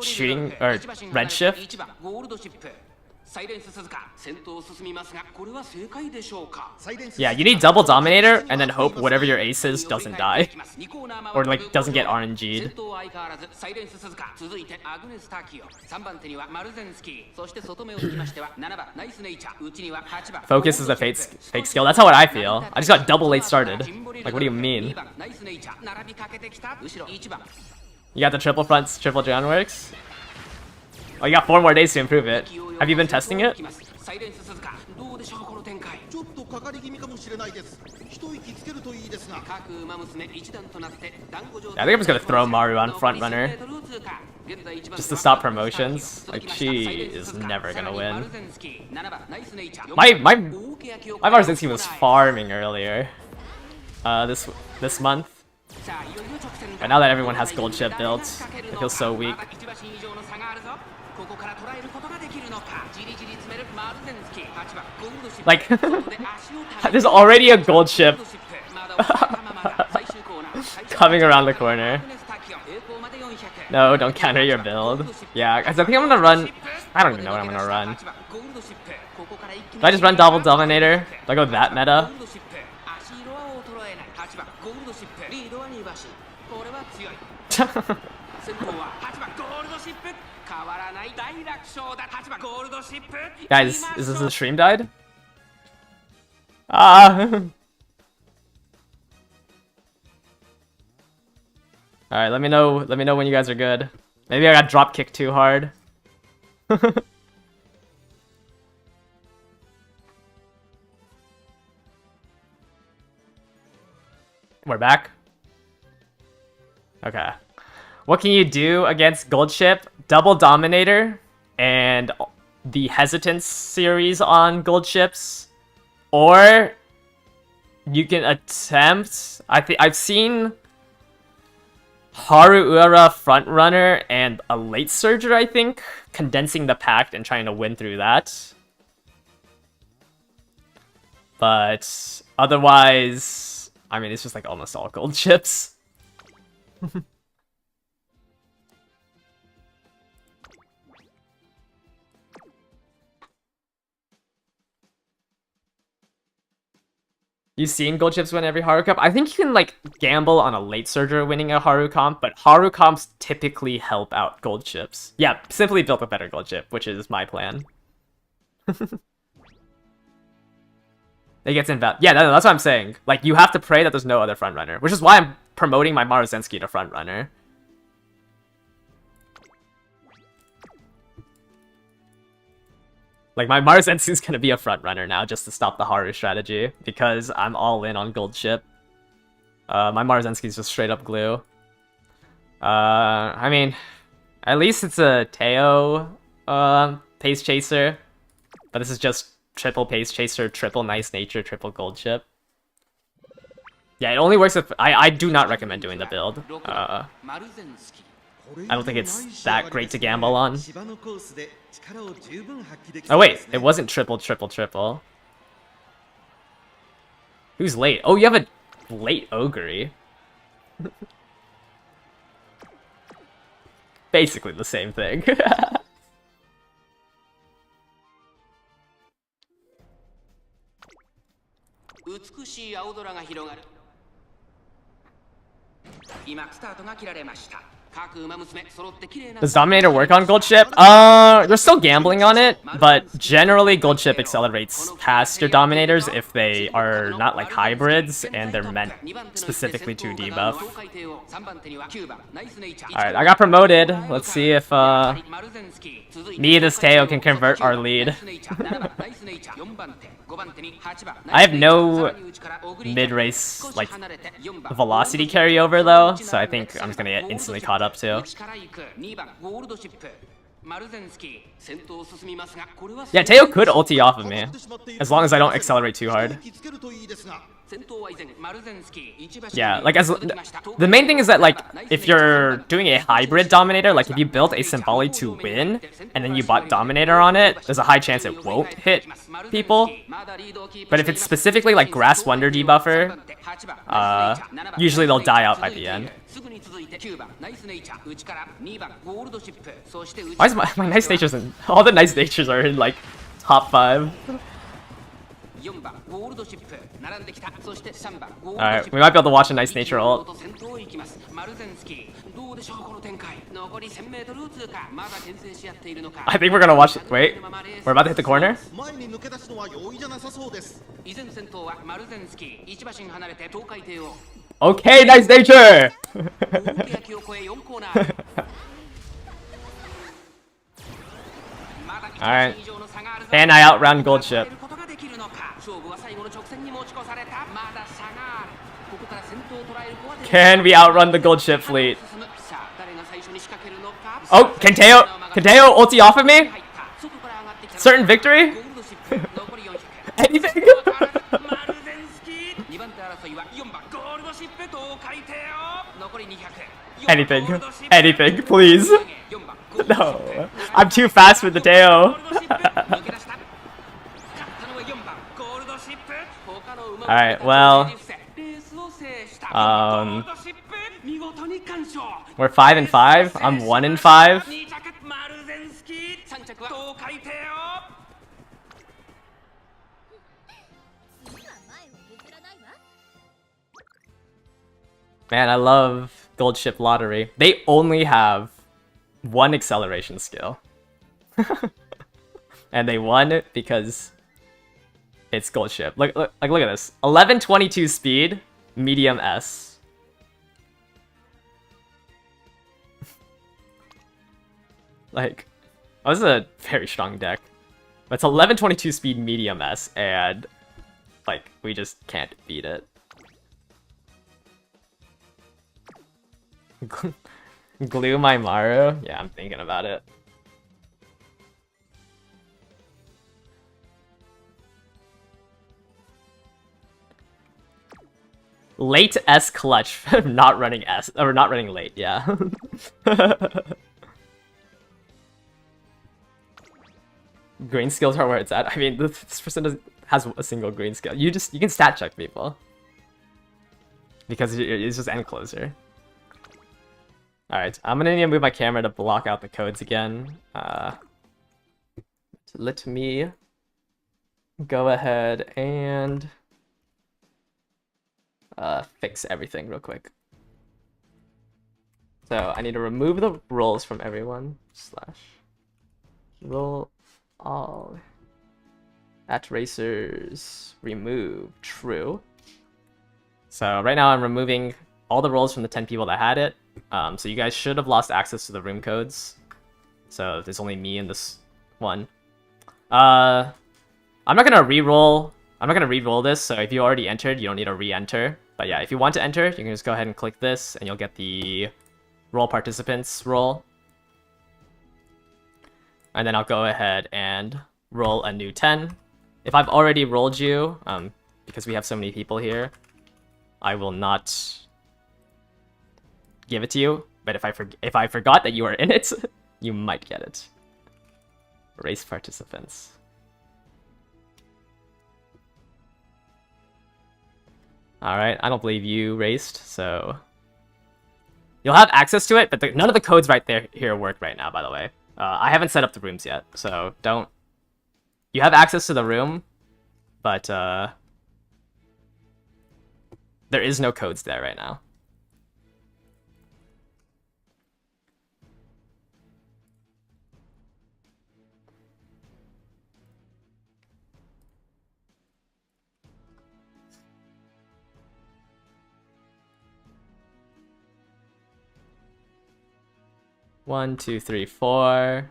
shooting, or Redshift. Yeah, you need double Dominator and then hope whatever your ace is doesn't die. Or like doesn't get RNG'd. Focus is a fake skill. That's how what I feel. I just got double late started. Like what do you mean? You got the triple fronts, triple Drown works? Oh, you got 4 more days to improve it. Have you been testing it? Yeah, I think I'm just gonna throw Maru on front runner. Just to stop promotions. Like, she is never gonna win. My Marzinski was farming earlier. This month. And now that everyone has gold chip built, it feels so weak. Like, there's already a gold ship coming around the corner. No, don't counter your build. Yeah, I think I'm gonna run... I don't even know what I'm gonna run. Do I just run double Dominator? Do I go that meta? Guys, is this the stream died? Alright, let me know when you guys are good. Maybe I got drop kicked too hard. We're back. Okay. What can you do against Gold Chip? Double Dominator and the Hesitance series on Gold Chips, or you can attempt. I've seen Haruura Frontrunner and a Late Surger, I think, condensing the pact and trying to win through that. But otherwise, I mean, it's just like almost all Gold Chips. You've seen Gold Chips win every Haru Cup? I think you can, like, gamble on a Late Surger winning a Haru Comp, but Haru Comps typically help out Gold Chips. Yeah, simply build a better Gold Chip, which is my plan. It gets invalid. Yeah, that's what I'm saying. Like, you have to pray that there's no other frontrunner, which is why I'm promoting my Maruzensky to frontrunner. Like, my Maruzensky's gonna be a frontrunner now just to stop the Haru strategy, because I'm all in on Gold Chip. My Maruzensky's just straight up glue. I mean, At least it's a Teo Pace Chaser. But this is just triple Pace Chaser, triple Nice Nature, triple Gold Chip. Yeah, it only works if... I do not recommend doing the build. I don't think it's that great to gamble on. Oh wait, it wasn't triple, triple, triple. Who's late? Oh, you have a late Ogre. Basically the same thing. Does Dominator work on Gold Chip? You're still gambling on it, but generally Gold Chip accelerates past your Dominators if they are not like hybrids and they're meant specifically to debuff. Alright, I got promoted. Let's see if me, this Teo, can convert our lead. I have no mid-race like velocity carryover though, so I think I'm just gonna get instantly caught up too. Yeah, Teo could ulti off of me, as long as I don't accelerate too hard. Yeah, like the main thing is that like if you're doing a hybrid Dominator, like if you built a Symboli to win and then you bought Dominator on it, there's a high chance it won't hit people. But if it's specifically like Grass Wonder debuffer, usually they'll die out by the end. Why is my Nice Natures in... All the Nice Natures are in like top 5. Alright, we might be able to watch a Nice Nature ult. I think we're gonna watch... Wait, we're about to hit the corner? Okay, Nice Nature! Alright. And I outrun Gold Chip. Can we outrun the Gold Chip fleet? Oh, can Teo ulti off of me? Certain victory? Anything? Anything. Anything, please. No. I'm too fast with the Teo. Alright, well... we're 5 and 5. I'm 1 and 5. Man, I love Gold Chip Lottery. They only have one acceleration skill. And they won it because it's Gold Chip. Look at this. 1122 speed, medium S. Like, oh, this is a very strong deck. But it's 1122 speed, medium S, and like, we just can't beat it. Glue my Maru? Yeah, I'm thinking about it. Late S clutch. Not running S, or not running late, yeah. Green skills are where it's at. I mean, this person has a single green skill. You can stat check people. Because it's just end closer. Alright, I'm gonna need to move my camera to block out the codes again. Let me go ahead and fix everything real quick. So I need to remove the roles from everyone. / roll all at racers remove true. So right now I'm removing all the roles from the 10 people that had it. So you guys should have lost access to the room codes. So there's only me and this one. I'm not gonna re-roll. I'm not gonna re-roll this. So if you already entered, you don't need to re-enter. But yeah, if you want to enter, you can just go ahead and click this, and you'll get the roll participants roll. And then I'll go ahead and roll a new 10. If I've already rolled you, because we have so many people here, I will not give it to you. But if I forgot that you are in it, you might get it. Race participants. Alright, I don't believe you raced, so... You'll have access to it, but none of the codes right there here work right now, by the way. I haven't set up the rooms yet, so don't... You have access to the room, but there is no codes there right now. One, two, three, four.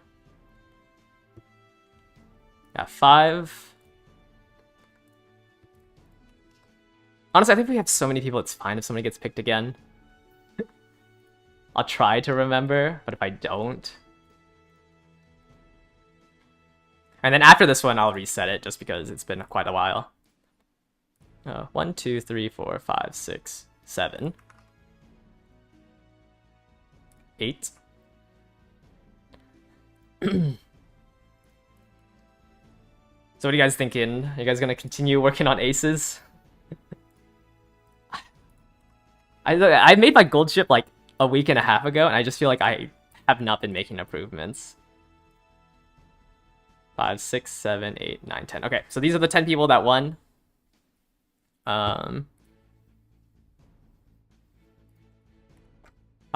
Got 5. Honestly, I think we have so many people, it's fine if somebody gets picked again. I'll try to remember, but if I don't... And then after this one, I'll reset it, just because it's been quite a while. 1, 2, 3, 4, 5, 6, 7. 8. So what are you guys thinking? Are you guys gonna continue working on aces? I made my gold ship like a week and a half ago, and I just feel like I have not been making improvements. 5, 6, 7, 8, 9, 10. Okay, so these are the 10 people that won. I'll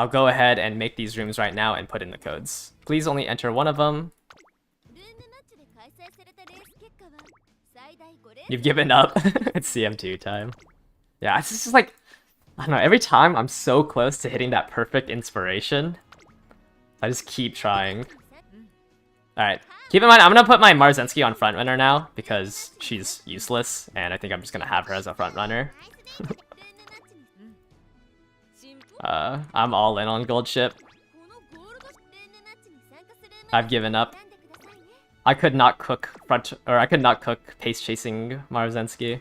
go ahead and make these rooms right now and put in the codes. Please only enter one of them. You've given up. It's CM2 time. Yeah, it's just like, I don't know, every time I'm so close to hitting that perfect inspiration. I just keep trying. Alright, keep in mind, I'm gonna put my Marzensky on frontrunner now, because she's useless, and I think I'm just gonna have her as a frontrunner. I'm all in on gold ship. I've given up. I could not cook pace chasing Marzensky.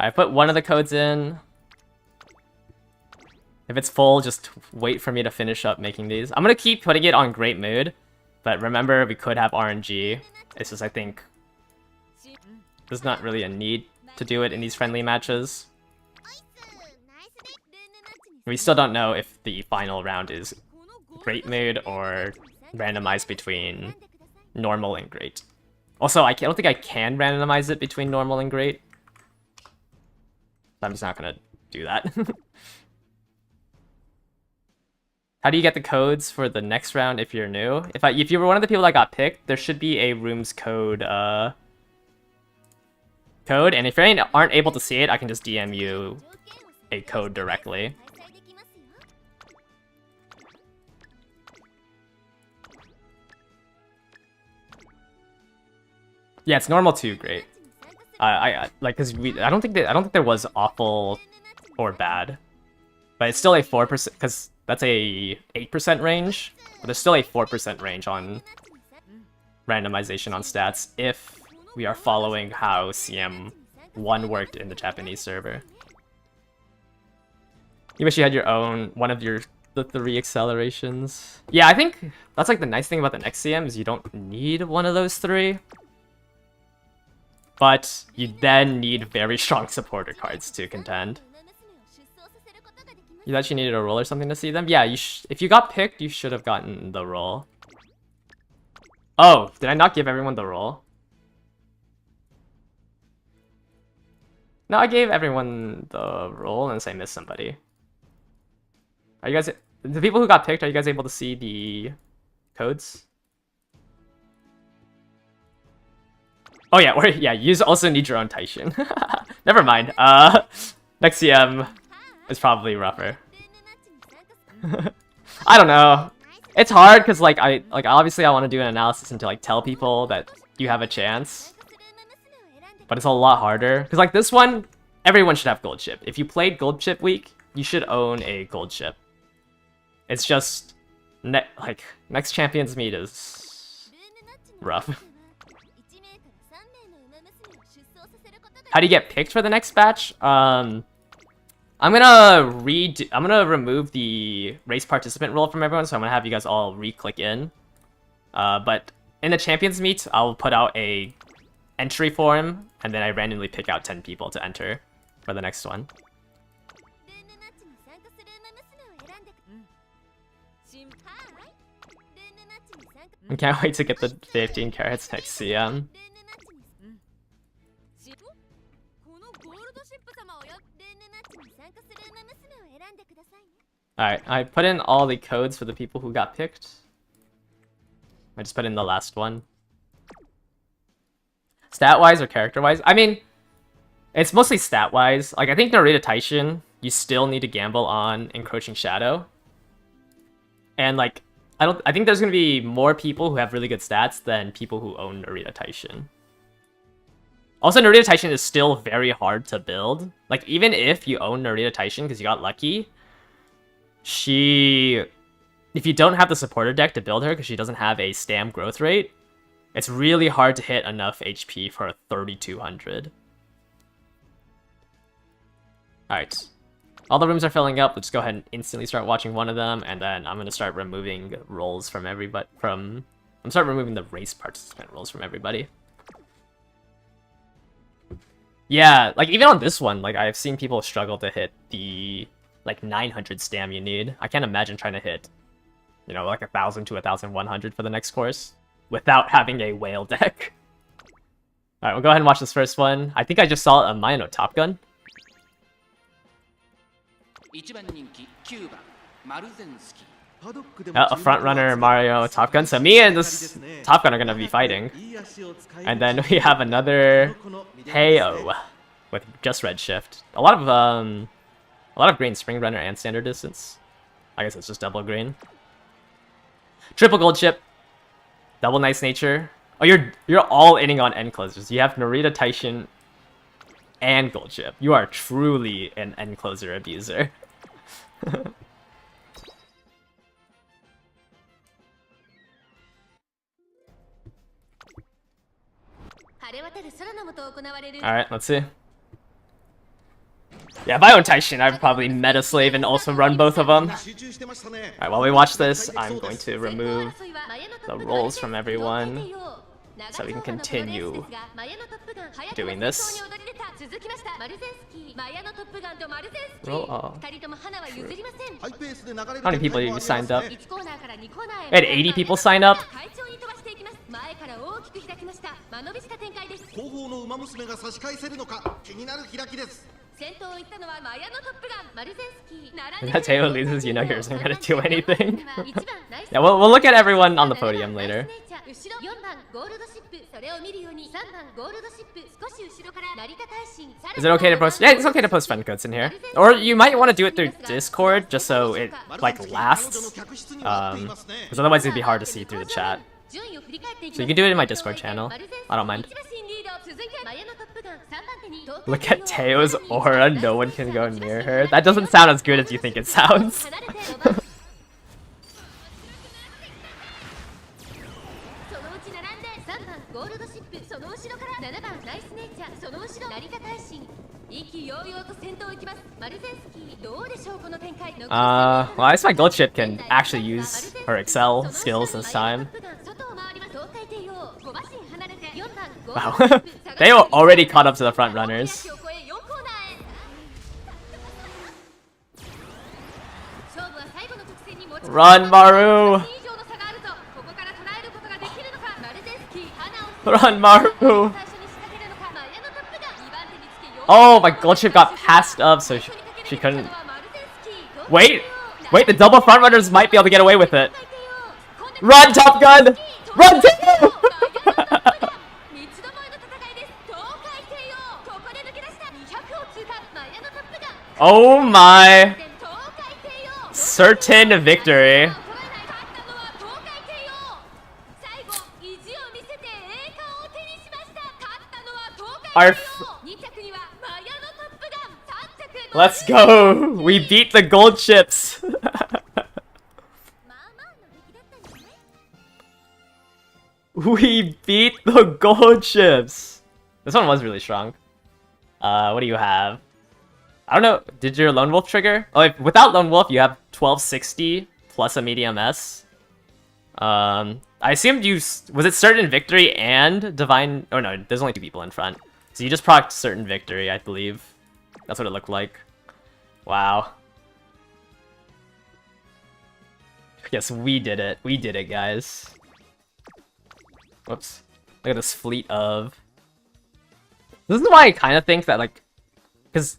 I put one of the codes in. If it's full, just wait for me to finish up making these. I'm gonna keep putting it on great mood, but remember, we could have RNG. It's just, I think, there's not really a need to do it in these friendly matches. We still don't know if the final round is great mood or randomized between normal and great. Also, I don't think I can randomize it between normal and great. I'm just not gonna do that. How do you get the codes for the next round if you're new? If you were one of the people that got picked, there should be a rooms code and if you aren't able to see it, I can just DM you a code directly. Yeah, it's normal too. Great. I don't think there was awful or bad, but it's still a 4% because that's a 8% range. But there's still a 4% range on randomization on stats if we are following how CM1 worked in the Japanese server. You wish you had one of the 3 accelerations. Yeah, I think that's like the nice thing about the next CM is you don't need one of those 3. But you then need very strong supporter cards to contend. You thought you needed a roll or something to see them? Yeah, if you got picked, you should have gotten the roll. Oh, did I not give everyone the roll? No, I gave everyone the roll unless I missed somebody. Are you guys... The people who got picked, are you guys able to see the codes? Oh yeah, you also need your own Taishin. Never mind. Next CM is probably rougher. I don't know. It's hard because like obviously I want to do an analysis and to like tell people that you have a chance, but it's a lot harder because like this one, everyone should have gold chip. If you played gold chip week, you should own a gold chip. It's just like next champions meet is rough. How do you get picked for the next batch? I'm gonna remove the race participant role from everyone, so I'm gonna have you guys all re-click in. But in the champions meet, I'll put out a entry form, and then I randomly pick out 10 people to enter for the next one. I can't wait to get the 15 carats next CM. Alright, I put in all the codes for the people who got picked. I just put in the last one. Stat-wise or character-wise? I mean, it's mostly stat-wise. Like, I think Narita Taishin, you still need to gamble on Encroaching Shadow. And, like, I think there's gonna be more people who have really good stats than people who own Narita Taishin. Also, Narita Taishin is still very hard to build. Like, even if you own Narita Taishin because you got lucky, if you don't have the supporter deck to build her because she doesn't have a stam growth rate, it's really hard to hit enough HP for 3,200. Alright. All the rooms are filling up. Let's go ahead and instantly start watching one of them, and then I'm gonna start removing roles from everybody. Start removing the race participant roles from everybody. Yeah, like even on this one, like I've seen people struggle to hit the like 900 stam you need. I can't imagine trying to hit, you know, like 1,000 to 1,100 for the next course without having a whale deck. Alright, we'll go ahead and watch this first one. I think I just saw a Mayano Top Gun. A front runner, Mario, Top Gun. So me and this Top Gun are gonna be fighting. And then we have another Heyo with just Redshift. A lot of green, Spring Runner and Standard Distance. I guess it's just double green. Triple gold chip. Double Nice Nature. Oh, you're all inning on end closers. You have Narita Taishin and gold chip. You are truly an end closer abuser. Alright, let's see. Yeah, if I own Taishin, I'd probably meta slave and also run both of them. Alright, while we watch this, I'm going to remove the roles from everyone so we can continue doing this. Roll How many people you signed up? We had 80 people sign up. If that Taylor loses, you know he isn't gonna do anything. Yeah, we'll look at everyone on the podium later. Is it okay to post? Yeah, it's okay to post friend codes in here. Or you might want to do it through Discord, just so it like lasts. Because otherwise it'd be hard to see through the chat. So you can do it in my Discord channel. I don't mind. Look at Teo's aura, no one can go near her. That doesn't sound as good as you think it sounds. Well, I guess my gold chip can actually use her Excel skills this time. Wow. They are already caught up to the front runners. Run, Maru! Run, Maru! Oh, my gold chip got passed up, so she couldn't... Wait! Wait, the double front runners might be able to get away with it. Run, Top Gun! Run, Teo! Oh my! Certain victory. Our Let's go! We beat the gold chips! We beat the gold chips! This one was really strong. What do you have? I don't know, did your Lone Wolf trigger? Oh, without Lone Wolf, you have 1260 plus a medium S. I assumed you... Was it Certain Victory and Divine... Oh no, there's only 2 people in front. So you just procced Certain Victory, I believe. That's what it looked like. Wow. Yes, we did it. We did it, guys. Whoops. Look at this fleet of... This is why I kind of think that, like... Because...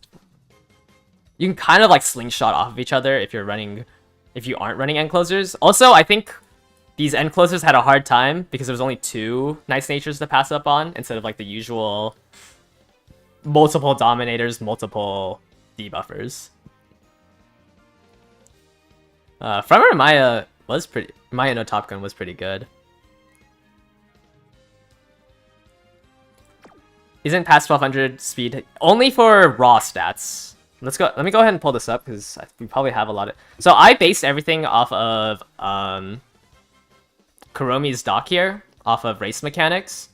You can kind of, like, slingshot off of each other if you're running... If you aren't running end closers. Also, I think these end closers had a hard time because there was only 2 Nice Natures to pass up on instead of, like, the usual... Multiple Dominators, multiple debuffers. Front Maya was pretty... Maya no Top Gun was pretty good. Isn't past 1200 speed only for raw stats. Let's go. Let me go ahead and pull this up because we probably have a lot of... So I based everything off of Kuromi's doc here, off of race mechanics.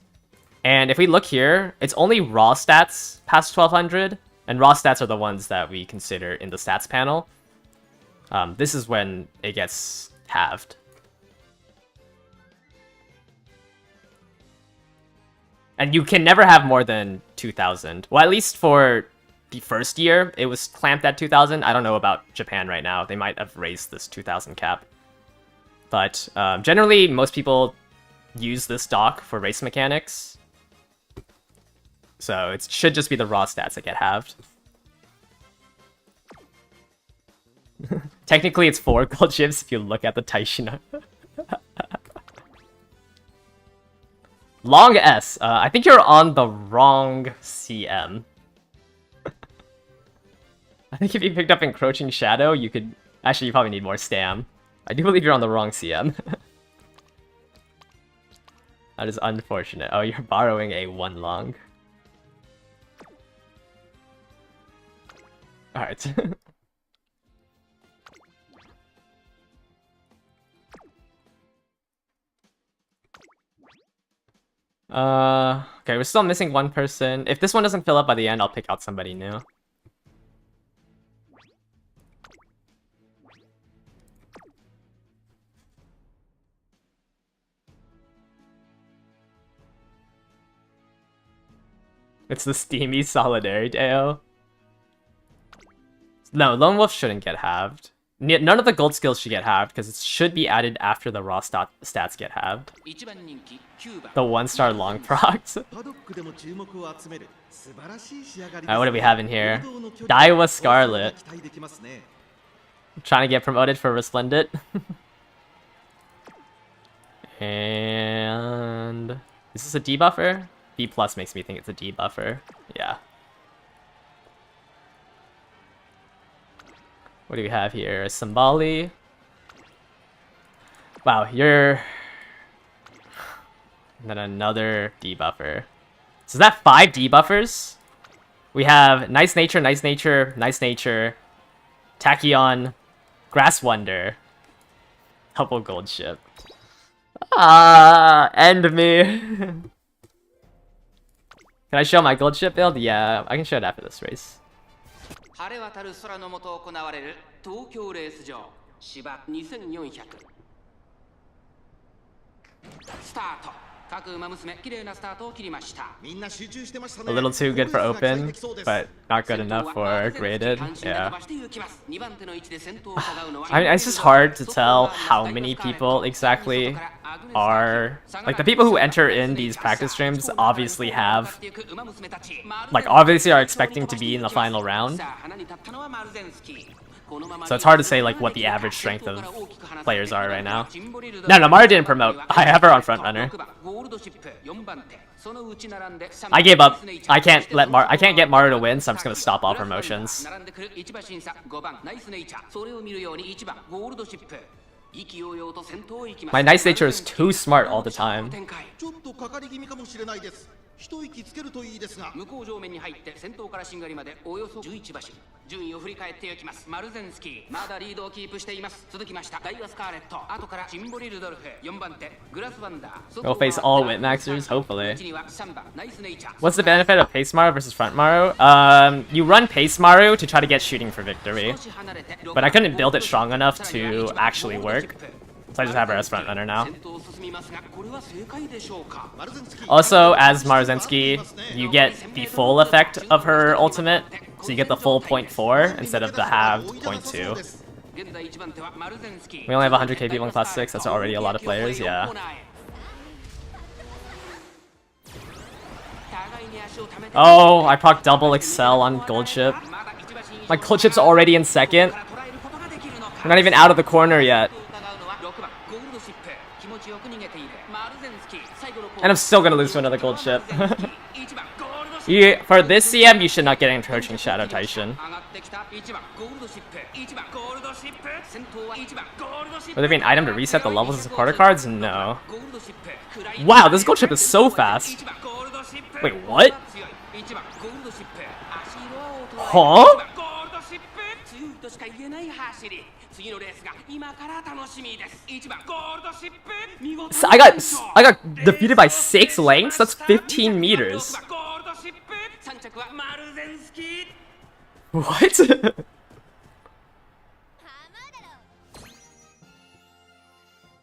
And if we look here, it's only raw stats past 1200, and raw stats are the ones that we consider in the stats panel. This is when it gets halved. And you can never have more than 2,000. Well, at least for the first year, it was clamped at 2,000. I don't know about Japan right now. They might have raised this 2,000 cap. But generally, most people use this doc for race mechanics. So it should just be the raw stats that get halved. Technically, it's 4 gold chips if you look at the Taishina. Long S. I think you're on the wrong CM. I think if you picked up Encroaching Shadow, you could... Actually, you probably need more stam. I do believe you're on the wrong CM. That is unfortunate. Oh, you're borrowing a 1 long. Alright. Okay, we're still missing 1 person. If this one doesn't fill up by the end, I'll pick out somebody new. It's the Steamy Solidarity AO. No, Lone Wolf shouldn't get halved. None of the gold skills should get halved because it should be added after the raw stats get halved. The 1-star long procs. Alright, what do we have in here? Daiwa Scarlet. Trying to get promoted for Resplendent. And... Is this a debuffer? B+ makes me think it's a debuffer. Yeah. What do we have here? Symboli. Wow, you're... And then another debuffer. So is that 5 debuffers? We have Nice Nature, Nice Nature, Nice Nature, Tachyon, Grass Wonder. Double gold ship. Ah, end me. Can I show my gold ship build? Yeah, I can show it after this race. 晴れ渡る空の下行われる東京レース場芝2400スタート各馬娘綺麗なスタートを切りました A little too good for open, but not good enough for graded. Yeah. I mean, it's just hard to tell how many people exactly are... Like, the people who enter in these practice streams obviously have... Like, obviously are expecting to be in the final round. So it's hard to say, like, what the average strength of players are right now. No, Mara didn't promote. I have her on front runner. I gave up. I can't get Mara to win, so I'm just gonna stop all promotions. My Nice Nature is too smart all the time. 一息つけるといいですが。向こう上面に入って先頭からしんがりまでおよそ11馬身。順位を振り返っていきます。マルゼンスキーまだリードをキープしています。続きましたダイワスカーレット、後からシンボリルドルフ、4番手グラスワンダー。 We'll face all Witmaxers, hopefully. には3番ナイスネイチャー。 What's the benefit of Pace Maru versus Front Maru? You run Pace Maru to try to get shooting for victory, but I couldn't build it strong enough to actually work, so I just have her as front runner now. Also, as Marzensky, you get the full effect of her ultimate, so you get the full 0.4 instead of the halved 0.2. We only have 100k people in class 6, that's already a lot of players, yeah. Oh, I proc double excel on gold chip. My gold chip's already in second. We're not even out of the corner yet. And I'm still gonna lose to another gold chip. For this CM, you should not get encroaching Shadow Taishin. Would there be an item to reset the levels of supporter cards? No. Wow, this gold chip is so fast. Wait, what? Huh? So I got defeated by 6 lengths? That's 15 meters. What?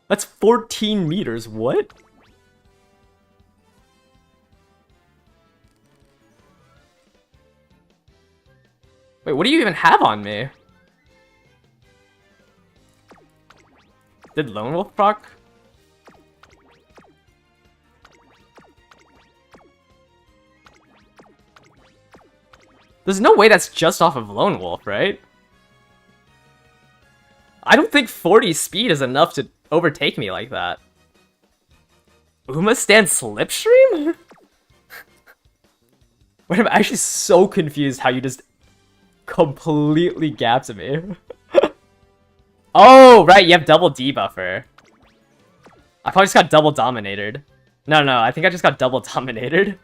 That's 14 meters, what? Wait, what do you even have on me? Did Lone Wolf proc? There's no way that's just off of Lone Wolf, right? I don't think 40 speed is enough to overtake me like that. Uma stand Slipstream? Wait, I'm actually so confused how you just completely gapped me. Oh, right, you have double debuffer. I probably just got double dominated. No, I think I just got double dominated.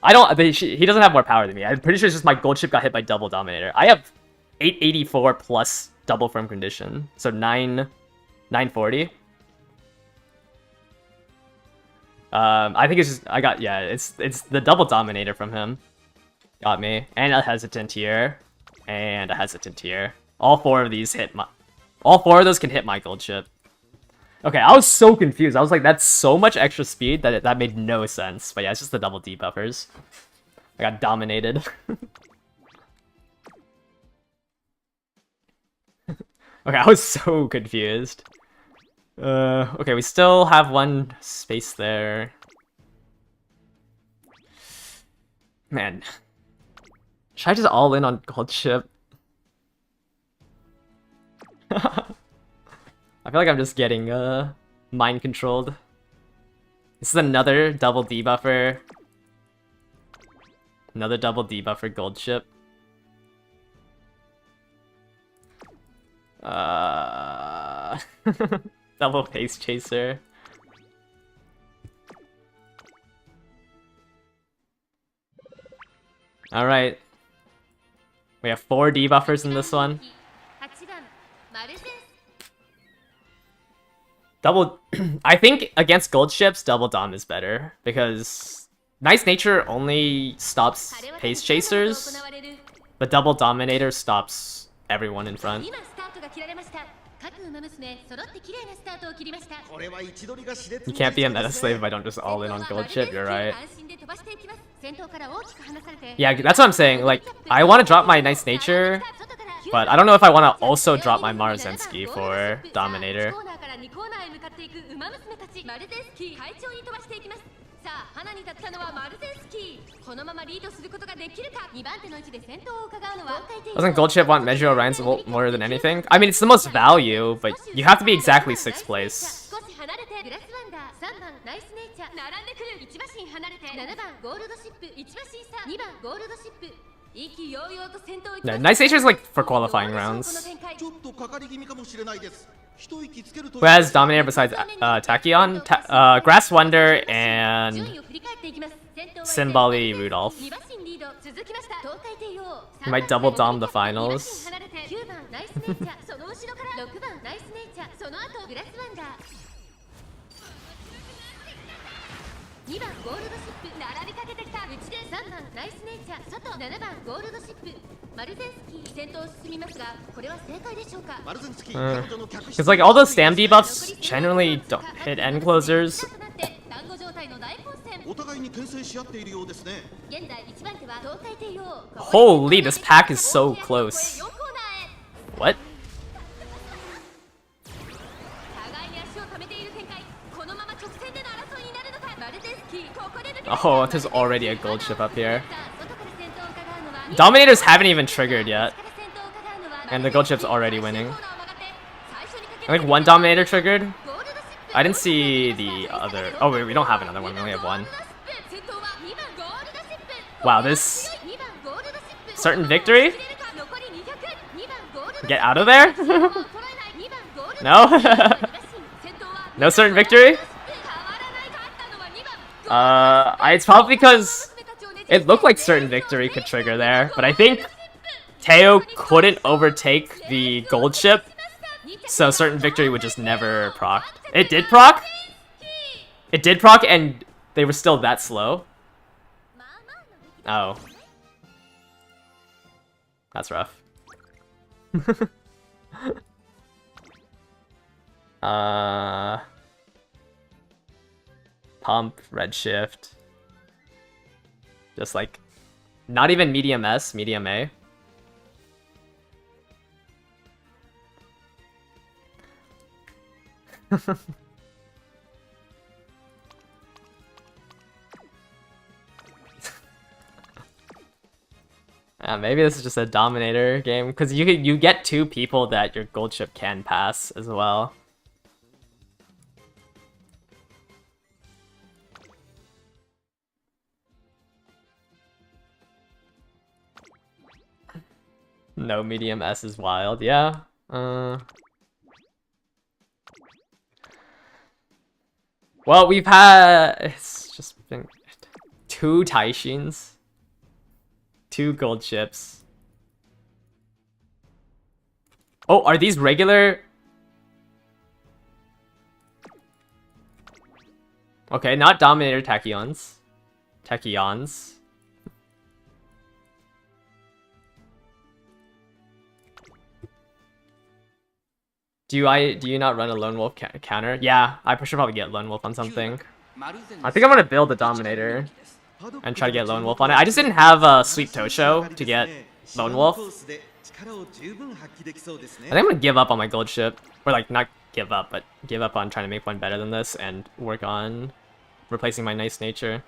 He doesn't have more power than me. I'm pretty sure it's just my gold chip got hit by double dominator. I have 884 plus double firm condition, so 940. I think it's just it's the double dominator from him. Got me, and a hesitant here, and a hesitant here. All four of these all four of those can hit my gold chip. Okay, I was so confused. I was like, that's so much extra speed that that made no sense. But yeah, it's just the double debuffers. I got dominated. Okay, I was so confused. Okay, we still have one space there. Man. Should I just all in on gold chip? I feel like I'm just getting mind controlled. This is another double debuffer. Another double debuffer gold chip. Double pace chaser. Alright. We have 4 debuffers in this one. Double... I think against gold ships, double dom is better, because Nice Nature only stops pace chasers, but double dominator stops everyone in front. You can't be a meta slave if I don't just all in on gold chip, you're right. Yeah, that's what I'm saying, like, I want to drop my Nice Nature, but I don't know if I want to also drop my Marzensky for Dominator. Doesn't gold chip want Measure Orion's ult more than anything? I mean, it's the most value, but you have to be exactly 6th place. No, Nice Nature is like for qualifying rounds. Who has Dominator besides Tachyon? Grass Wonder and Symboli Rudolph. He might double dom the finals. Because like all those stam debuffs generally don't hit end closers. Holy, this pack is so close. What? Oh, there's already a gold chip up here. Dominators haven't even triggered yet. And the gold chip's already winning. I think one Dominator triggered. I didn't see the other. Oh wait, we don't have another one. We only have one. Wow, this certain victory? Get out of there? No? No certain victory? It's probably because it looked like certain victory could trigger there, but I think Teo couldn't overtake the gold chip, so certain victory would just never proc. It did proc? It did proc and they were still that slow? Oh. That's rough. Pump, redshift. Just like, not even medium S, medium A. Maybe this is just a Dominator game, because you get two people that your gold chip can pass as well. No, medium S is wild, yeah. Well, we've had... It's just been... 2 Taishins. 2 gold chips. Oh, are these regular? Okay, not Dominator Tachyons. Tachyons. Do you not run a Lone Wolf counter? Yeah, I should probably get Lone Wolf on something. I think I'm gonna build a Dominator and try to get Lone Wolf on it. I just didn't have a Sweet Tosho to get Lone Wolf. I think I'm gonna give up on my gold ship. Or like, not give up, but give up on trying to make one better than this and work on replacing my Nice Nature.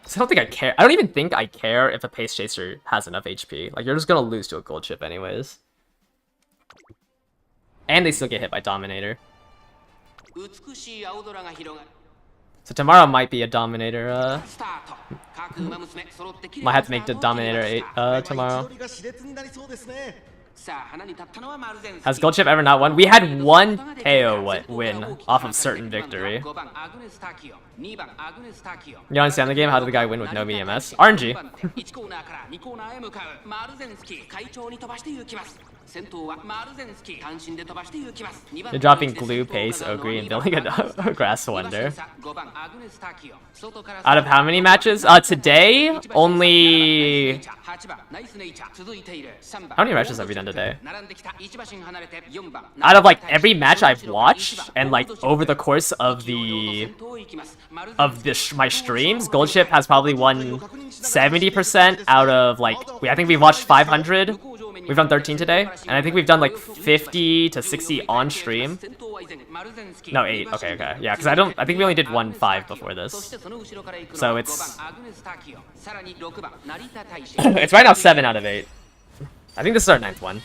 So I don't think I care. I don't even think I care if a Pace Chaser has enough HP. Like, you're just gonna lose to a gold chip anyways. And they still get hit by Dominator. So tomorrow might be a Dominator, might have to make the Dominator 8, tomorrow. Has Gold Chip ever not won? We had one KO win off of certain victory. You understand the game? How did the guy win with no BMS? RNG. You're dropping Glue, Pace, Ogre, and building a Grass Wonder. Out of how many matches? Today, only... How many matches have we done today? Out of like every match I've watched, and like over the course of my streams, Gold Chip has probably won 70% out of like... I think we've watched 500. We've done 13 today, and I think we've done like 50 to 60 on stream. No, 8. Okay, okay. Yeah, because I think we only did 1-5 before this. So it's... it's right now 7 out of 8. I think this is our 9th one.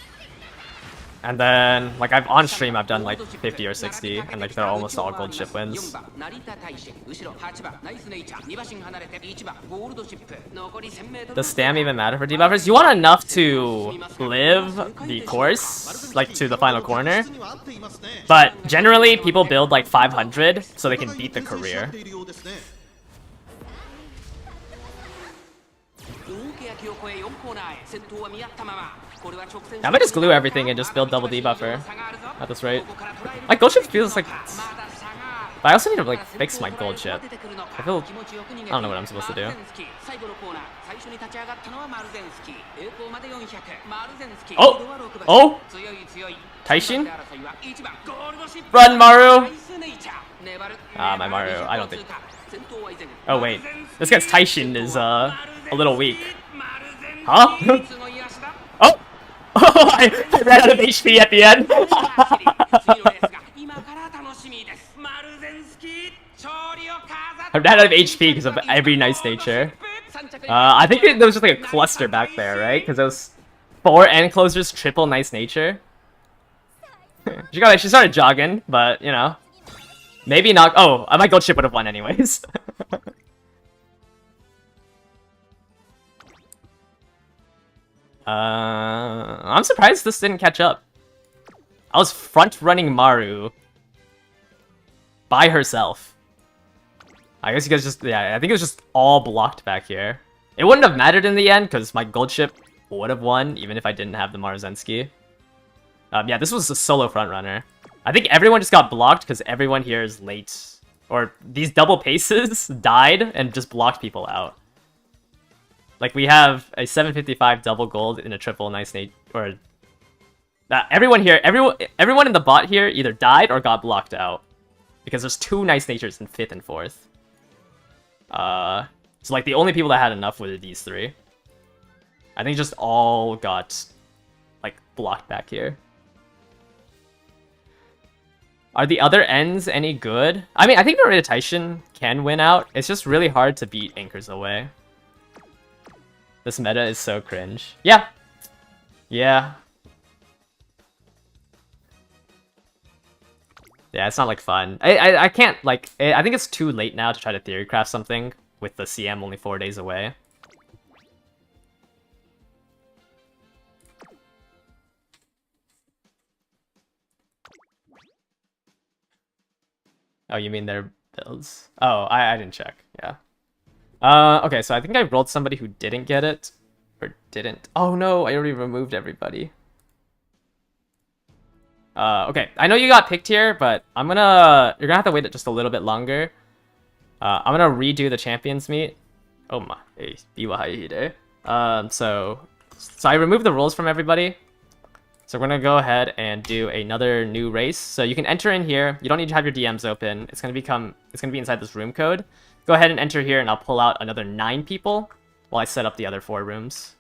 And then, like, on stream, I've done like 50 or 60, and like they're almost all gold chip wins. Does stam even matter for debuffers? You want enough to live the course, like to the final corner. But generally, people build like 500 so they can beat the career. I might just glue everything and just build double debuffer at this rate. My gold chip feels like... But I also need to like fix my gold chip. I feel... I don't know what I'm supposed to do. Oh! Oh! Taishin? Run, Maru! Ah, my Maru. I don't think... Oh, wait. This guy's Taishin is a little weak. Huh? Oh! I ran out of HP at the end. I ran out of HP because of every nice nature. I think there was just like a cluster back there, right? Because it was 4 end closers, triple nice nature. She started jogging, but you know, maybe not. Oh, my gold chip would have won anyways. I'm surprised this didn't catch up. I was front-running Maru by herself. I guess you guys just... Yeah, I think it was just all blocked back here. It wouldn't have mattered in the end, because my gold chip would have won, even if I didn't have the Maruzensky. Yeah, this was a solo front-runner. I think everyone just got blocked, because everyone here is late. Or these double paces died and just blocked people out. Like, we have a 755 double gold in a triple nice nate, or... everyone here, everyone in the bot here either died or got blocked out. Because there's 2 nice natures in 5th and 4th. So like, the only people that had enough were these 3. I think just all got, like, blocked back here. Are the other ends any good? I mean, I think the Taishin can win out. It's just really hard to beat Anchors Away. This meta is so cringe. Yeah. Yeah. Yeah, it's not like fun. I can't like... I think it's too late now to try to theorycraft something with the CM only 4 days away. Oh, you mean their builds? Oh, I didn't check. Yeah. Okay, so I think I rolled somebody who didn't get it. Or didn't. Oh no, I already removed everybody. Okay, I know you got picked here, but you're gonna have to wait just a little bit longer. I'm gonna redo the champions meet. Oh my, so I removed the rules from everybody. So we're gonna go ahead and do another new race. So you can enter in here. You don't need to have your DMs open. It's gonna be inside this room code. Go ahead and enter here, and I'll pull out another 9 people while I set up the other 4 rooms.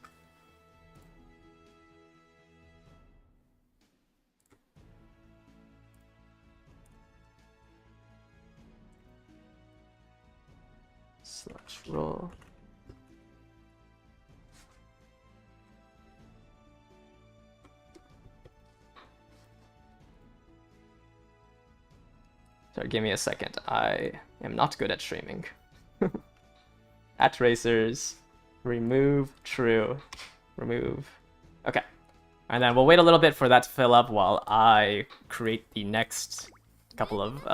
Slash roll. Sorry, give me a second. I am not good at streaming. At racers, remove true, remove. Okay, and then we'll wait a little bit for that to fill up while I create the next couple of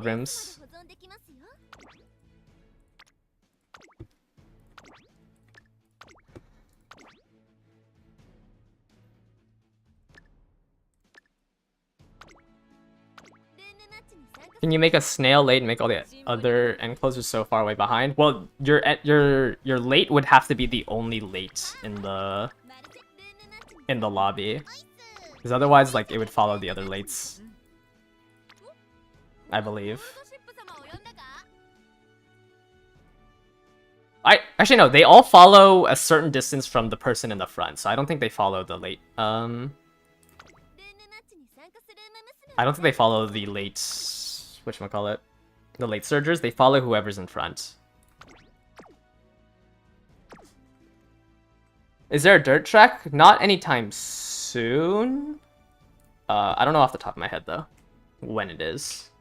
rooms. Can you make a snail late and make all the other enclosures so far away behind? Well, your late would have to be the only late in the lobby, because otherwise, like, it would follow the other lates, I believe. Actually no, they all follow a certain distance from the person in the front, so I don't think they follow the late. I don't think they follow the late. Whatchamacallit? The late surgers, they follow whoever's in front. Is there a dirt track? Not anytime soon. I don't know off the top of my head though when it is.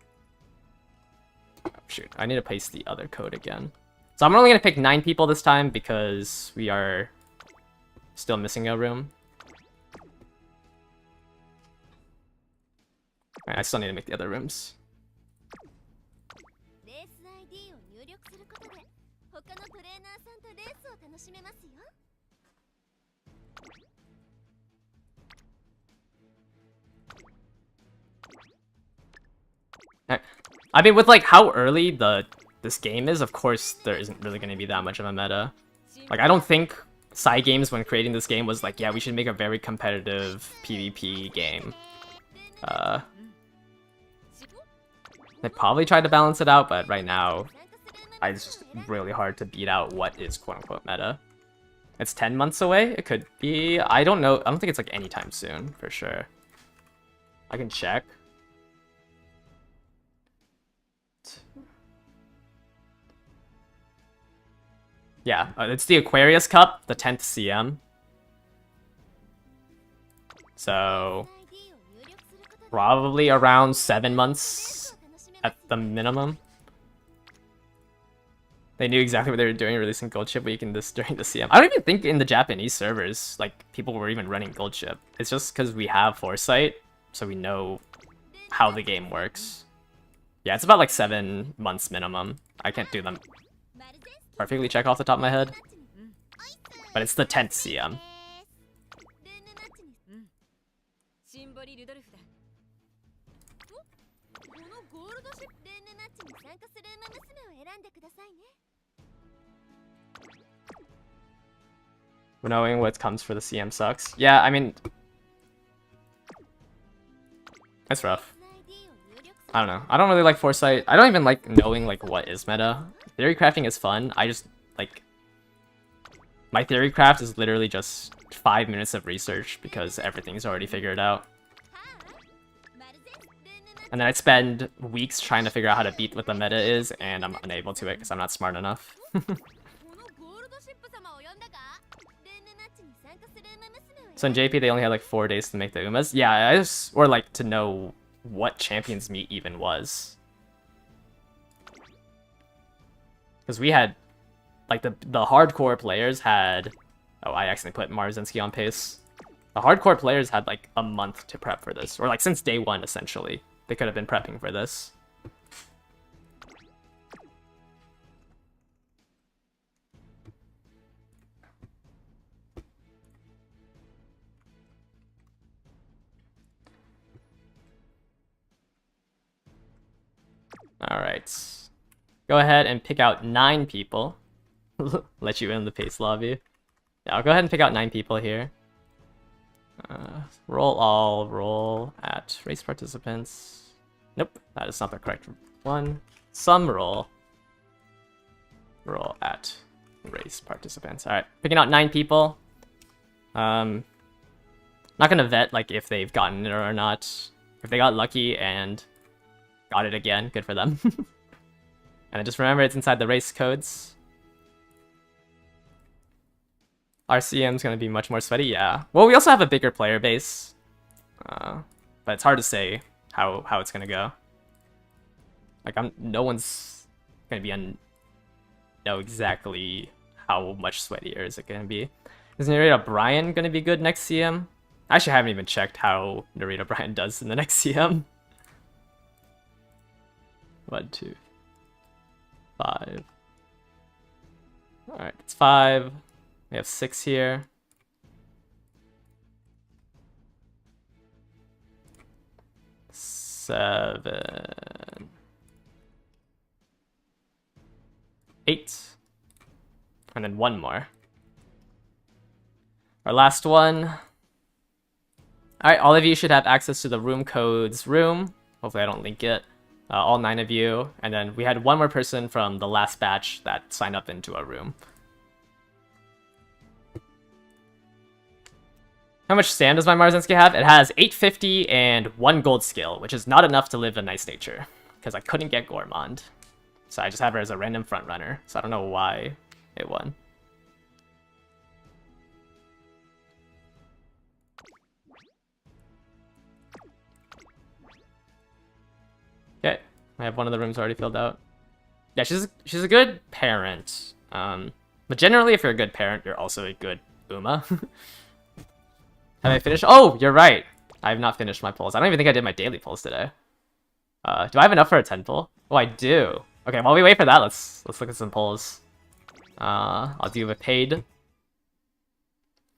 Oh, shoot, I need to paste the other code again. So I'm only gonna pick 9 people this time because we are still missing a room. Alright, I still need to make the other rooms. I mean, with like how early this game is, of course there isn't really going to be that much of a meta. Like, I don't think Cygames, when creating this game, was like, yeah, we should make a very competitive PvP game. They probably tried to balance it out, but right now, it's just really hard to beat out what is quote-unquote meta. It's 10 months away? It could be. I don't know. I don't think it's like anytime soon, for sure. I can check. Yeah, it's the Aquarius Cup, the 10th CM. So, probably around 7 months at the minimum. They knew exactly what they were doing, releasing Gold Chip Week in this during the CM. I don't even think in the Japanese servers, like, people were even running Gold Chip. It's just because we have foresight, so we know how the game works. Yeah, it's about like 7 months minimum. I can't do them perfectly check off the top of my head, but it's the 10th CM. Knowing what comes for the CM sucks. Yeah, I mean, that's rough. I don't know. I don't really like foresight. I don't even like knowing like what is meta. Theory crafting is fun. I just like my theory craft is literally just 5 minutes of research because everything's already figured out. And then I spend weeks trying to figure out how to beat what the meta is, and I'm unable to it because I'm not smart enough. So in JP they only had like 4 days to make the Umas. Yeah, or like to know what Champions Meet even was. Because we had, like, the hardcore players had... Oh, I accidentally put Marzinski on pace. The hardcore players had, like, a month to prep for this. Or, like, since day 1, essentially. They could have been prepping for this. Alright. Go ahead and pick out 9 people. Let you in the pace lobby. Yeah, I'll go ahead and pick out 9 people here. Roll at race participants. Nope, that is not the correct one. Some roll at race participants. Alright, picking out 9 people. Not gonna vet like if they've gotten it or not. If they got lucky and got it again, good for them. And then just remember it's inside the race codes. RCM's gonna be much more sweaty, yeah. Well, we also have a bigger player base. But it's hard to say how it's gonna go. Like, no one's gonna know exactly how much sweatier is it gonna be. Is Narita Brian gonna be good next CM? I actually haven't even checked how Narita Brian does in the next CM. 1, 2, 5. Alright, it's 5. We have 6 here. 7. 8. And then 1 more. Our last one. Alright, all of you should have access to the room codes room. Hopefully I don't link it. All 9 of you. And then we had 1 more person from the last batch that signed up into a room. How much sand does my Marzinski have? It has 850 and 1 gold skill, which is not enough to live a nice nature. Because I couldn't get Gourmand. So I just have her as a random front runner. So I don't know why it won. I have one of the rooms already filled out. Yeah, she's a good parent. But generally, if you're a good parent, you're also a good Uma. Have I finished? Oh, you're right. I have not finished my pulls. I don't even think I did my daily pulls today. Do I have enough for a 10 pull? Oh, I do. Okay, while we wait for that, let's look at some pulls. I'll do a paid.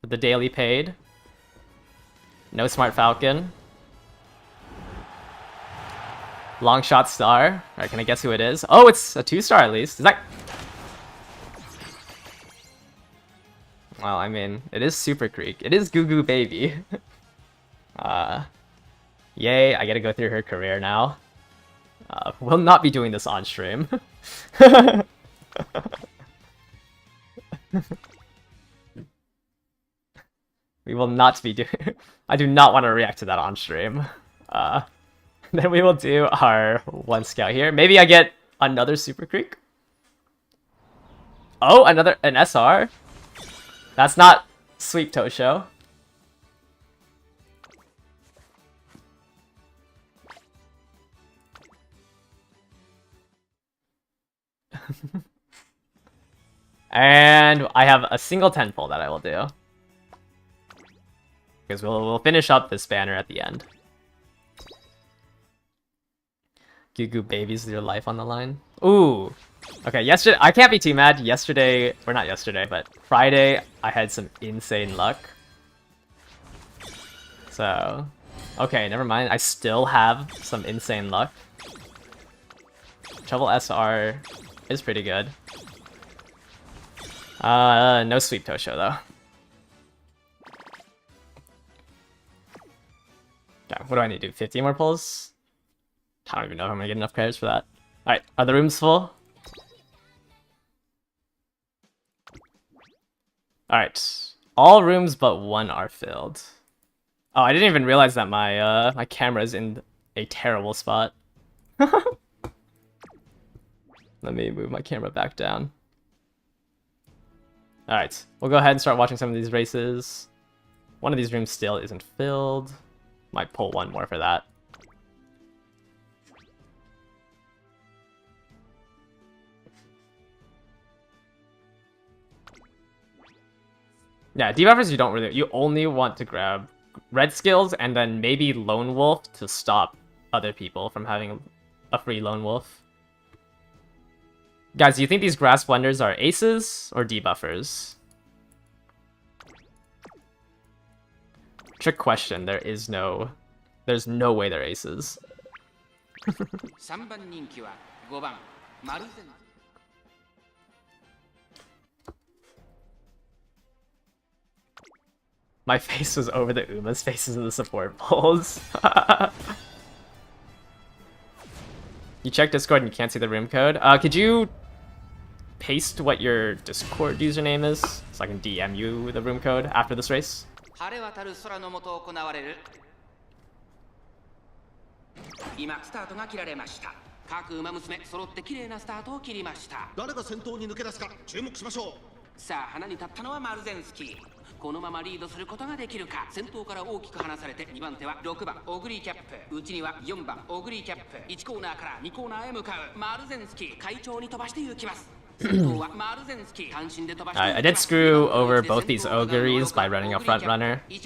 The daily paid. No Smart Falcon. Long Shot Star. Alright, can I guess who it is? Oh, it's a 2-star at least. Is that... Well, I mean, it is Super Creek. It is Goo Goo Baby. Yay, I gotta go through her career now. We'll not be doing this on stream. We will not be doing... I do not want to react to that on stream. Then we will do our 1 scout here. Maybe I get another Super Creek? Oh, an SR? That's not Sweep Tosho. And I have a single 10 pull that I will do. Because we'll finish up this banner at the end. Goo Goo Babies with your life on the line. Ooh. Okay, yesterday, I can't be too mad. Yesterday, or not yesterday, but Friday, I had some insane luck. So, okay, never mind. I still have some insane luck. Trouble SR is pretty good. No Sweep Tosho though. Okay, what do I need to do? 15 more pulls? I don't even know if I'm gonna get enough credits for that. Alright, are the rooms full? Alright, all rooms but 1 are filled. Oh, I didn't even realize that my my camera is in a terrible spot. Let me move my camera back down. Alright, we'll go ahead and start watching some of these races. One of these rooms still isn't filled. Might pull 1 more for that. Yeah, debuffers you don't really... You only want to grab red skills and then maybe Lone Wolf to stop other people from having a free Lone Wolf. Guys, do you think these Grass Blenders are aces or debuffers? Trick question, there's no way they're aces. My face was over the Uma's faces in the support polls. You check Discord and you can't see the room code. Could you paste what your Discord username is so I can DM you the room code after this race? 今スタートが切られました。各馬娘揃って綺麗なスタートを切りました。誰が先頭に抜け出すか注目しましょう。さあ花に立ったのはマルゼンスキー。このままリードすることができるか。先頭から大きく離されて2番手は6番オグリーキャップ。内には4番オグリーキャップ。1コーナーから2コーナーへ向かう。マルゼンスキー快調に飛ばして行きます。I did screw over both these Ogres by running a front runner. I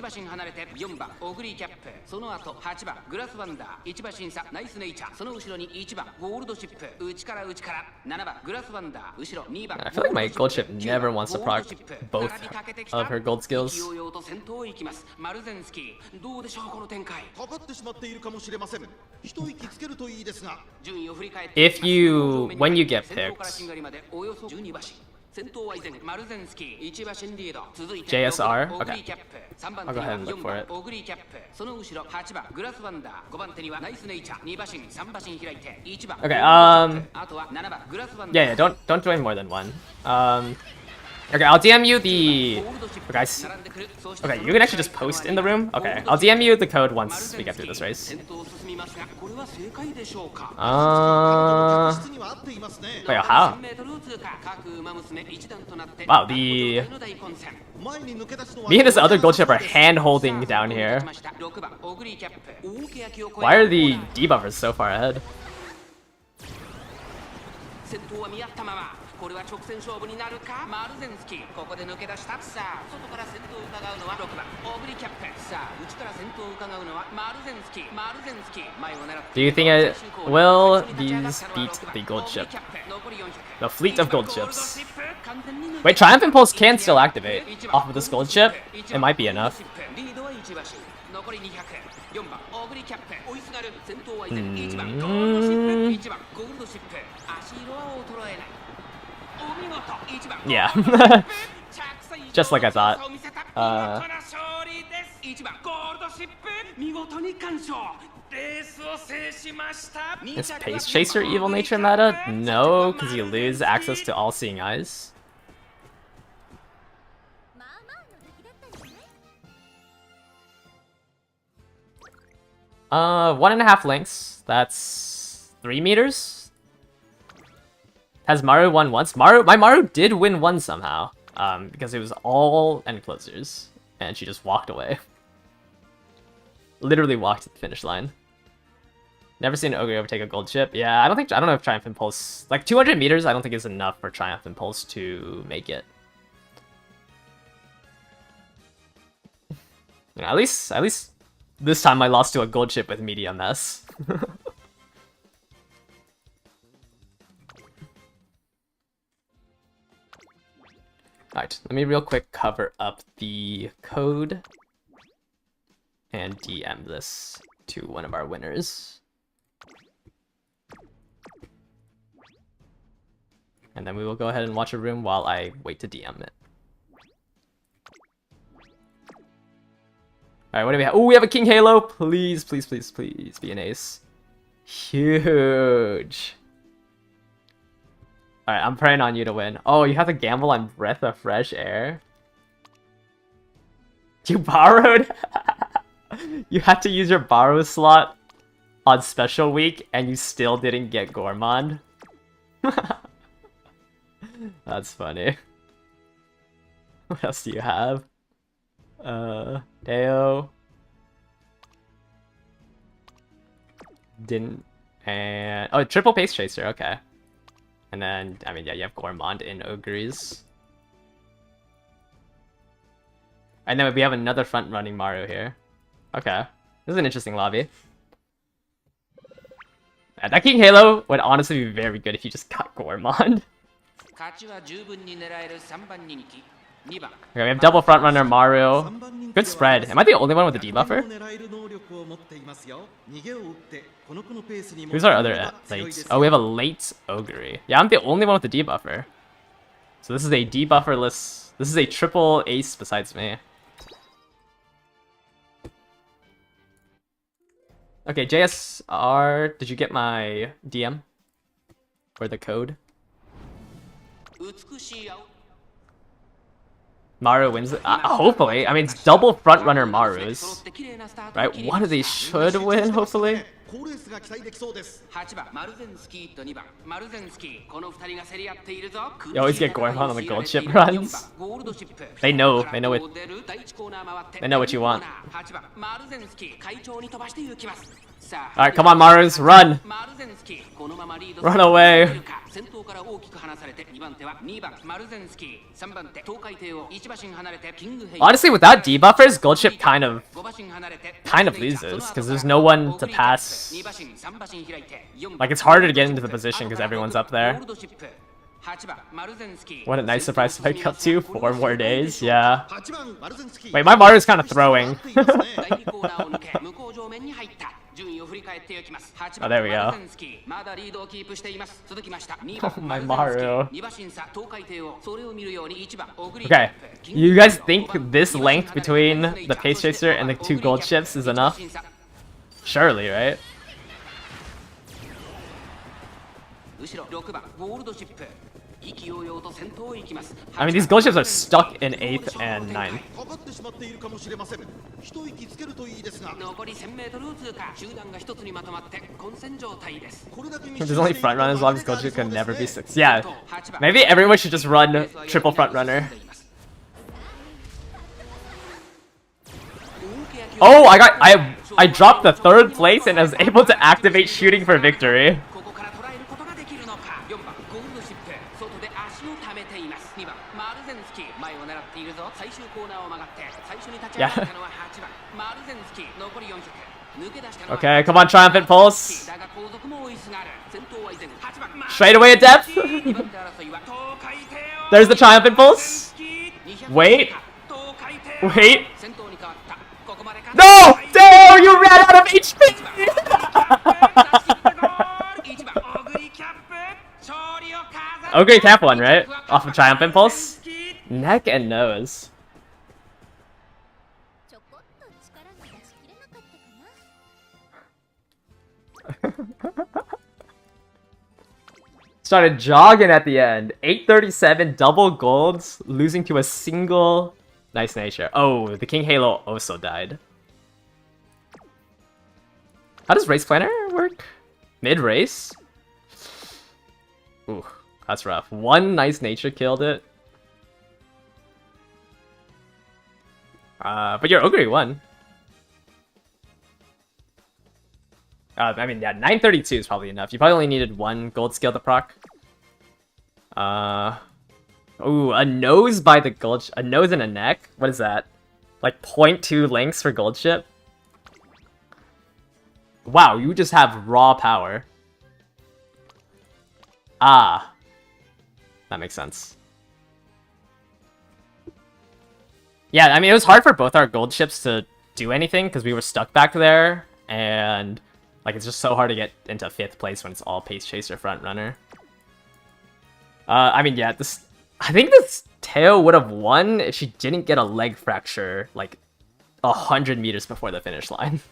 feel like my gold chip never wants to proc both of her gold skills. When you get picked, JSR? Okay. I'll go ahead and look for it. Okay, yeah, don't join more than one. Okay, I'll DM you the... Okay, you can actually just post in the room? Okay, I'll DM you the code once we get through this race. Wait, how? Wow, me and this other gold chip are hand-holding down here. Why are the debuffers so far ahead? 先頭は見合ったままこれは直線勝負になるかマルゼンスキここで抜け出したさあ外から先頭を伺うのは6番オグリキャップさあ内から先頭を伺うのはマルゼンスキ前を狙って Do you think will these beat the gold ship? The fleet of gold ships. Wait, Triumph Impulse can still activate off of this gold ship. It might be enough. 残り200 4番オグリキャップ追いすがる先頭は依然1番ゴールドシップ1番ゴールドシップ足色は衰えないお見事1番 Yeah. Just like I thought. 1番ゴールドシップ見事に完勝レースを制しました Is Pace Chaser Evil Nature meta? No, because you lose access to All Seeing Eyes. One and a half lengths. That's 3 meters. Has Maru won once? My Maru did win one somehow. Because it was all end closers, and she just walked away. Literally walked to the finish line. Never seen an Ogre overtake a gold ship. Yeah, I don't know if Triumph Impulse, like 200 meters, I don't think is enough for Triumph Impulse to make it. You know, at least this time I lost to a gold ship with medium S. Alright, let me real quick cover up the code and DM this to one of our winners. And then we will go ahead and watch a room while I wait to DM it. Alright, what do we have? Oh, we have a King Halo! Please, please, please, please be an ace. Huge. Alright, I'm praying on you to win. Oh, you have to gamble on Breath of Fresh Air? You borrowed? You had to use your borrow slot on special week and you still didn't get Gourmand? That's funny. What else do you have? Deo. Didn't. And. Oh, triple Pace Chaser, okay. And then, I mean, yeah, you have Gourmand in Ogres. And then we have another front-running Maru here. Okay. This is an interesting lobby. That King Halo would honestly be very good if you just got Gourmand. Okay, we have double frontrunner Maru. Good spread. Am I the only one with a debuffer? Who's our other late? Oh, we have a late Ogre. Yeah, I'm the only one with the debuffer. So this is a debufferless. This is a triple ace besides me. Okay, JSR, did you get my DM? Or the code? Maru wins it. Hopefully. I mean, it's double frontrunner Marus. Right? One of these should win, hopefully. You always get Gourmand on the gold ship runs. They know what you want. Alright, come on, Marus, run! Run away! Honestly, without debuffers, gold ship kind of loses, because there's no one to pass. Like, it's harder to get into the position because everyone's up there. What a nice surprise to wake up to. 4 more days, yeah. Wait, my Maru's kind of throwing. Oh, there we go. Oh, my Maru. Okay, you guys think this length between the Pace Chaser and the 2 gold ships is enough? Surely, right? I mean, these gold ships are stuck in 8th and 9th. There's only front runners, lobbies gold ship can never be 6. Yeah, maybe everyone should just run triple front runner. Oh, I dropped the 3rd place and I was able to activate shooting for victory. Yeah. Okay, come on, Triumphant Pulse. Straight away at depth. There's the Triumphant Pulse. Wait. Wait. No! No! You ran out of HP! Ogre cap one, right? Off of Triumphant Pulse? Neck and nose. Started jogging at the end. 837 double golds, losing to a single nice nature. Oh, the King Halo also died. How does race planner work? Mid race? Ooh, that's rough. One nice nature killed it. But your Ogre won. I mean, yeah, 932 is probably enough. You probably only needed one gold skill to proc. Ooh, a nose by the gold... A nose and a neck? What is that? Like 0.2 links for gold ship? Wow, you just have raw power. Ah. That makes sense. Yeah, I mean, it was hard for both our gold ships to do anything because we were stuck back there, and... Like, it's just so hard to get into 5th place when it's all Pace Chaser front runner. I mean, yeah, this... I think this Teo would have won if she didn't get a leg fracture, like, 100 meters before the finish line.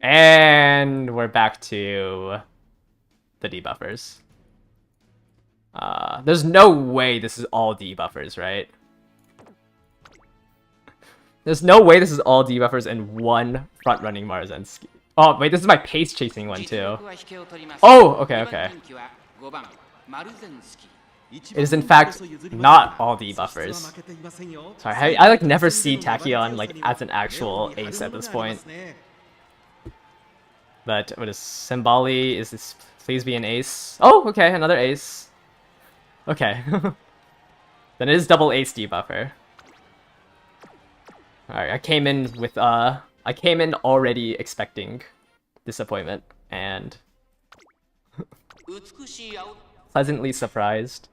And we're back to the debuffers. There's no way this is all debuffers, right? There's no way this is all debuffers and one front-running Marzensky. Oh, wait, this is my pace chasing one too. Oh, okay, okay. It is in fact not all debuffers. Sorry, I like never see Tachyon like as an actual ace at this point. But what is Symboli? Is this please be an ace? Oh, okay, another ace. Okay. Then it is double ace debuffer. Alright, I came in already expecting disappointment and pleasantly surprised.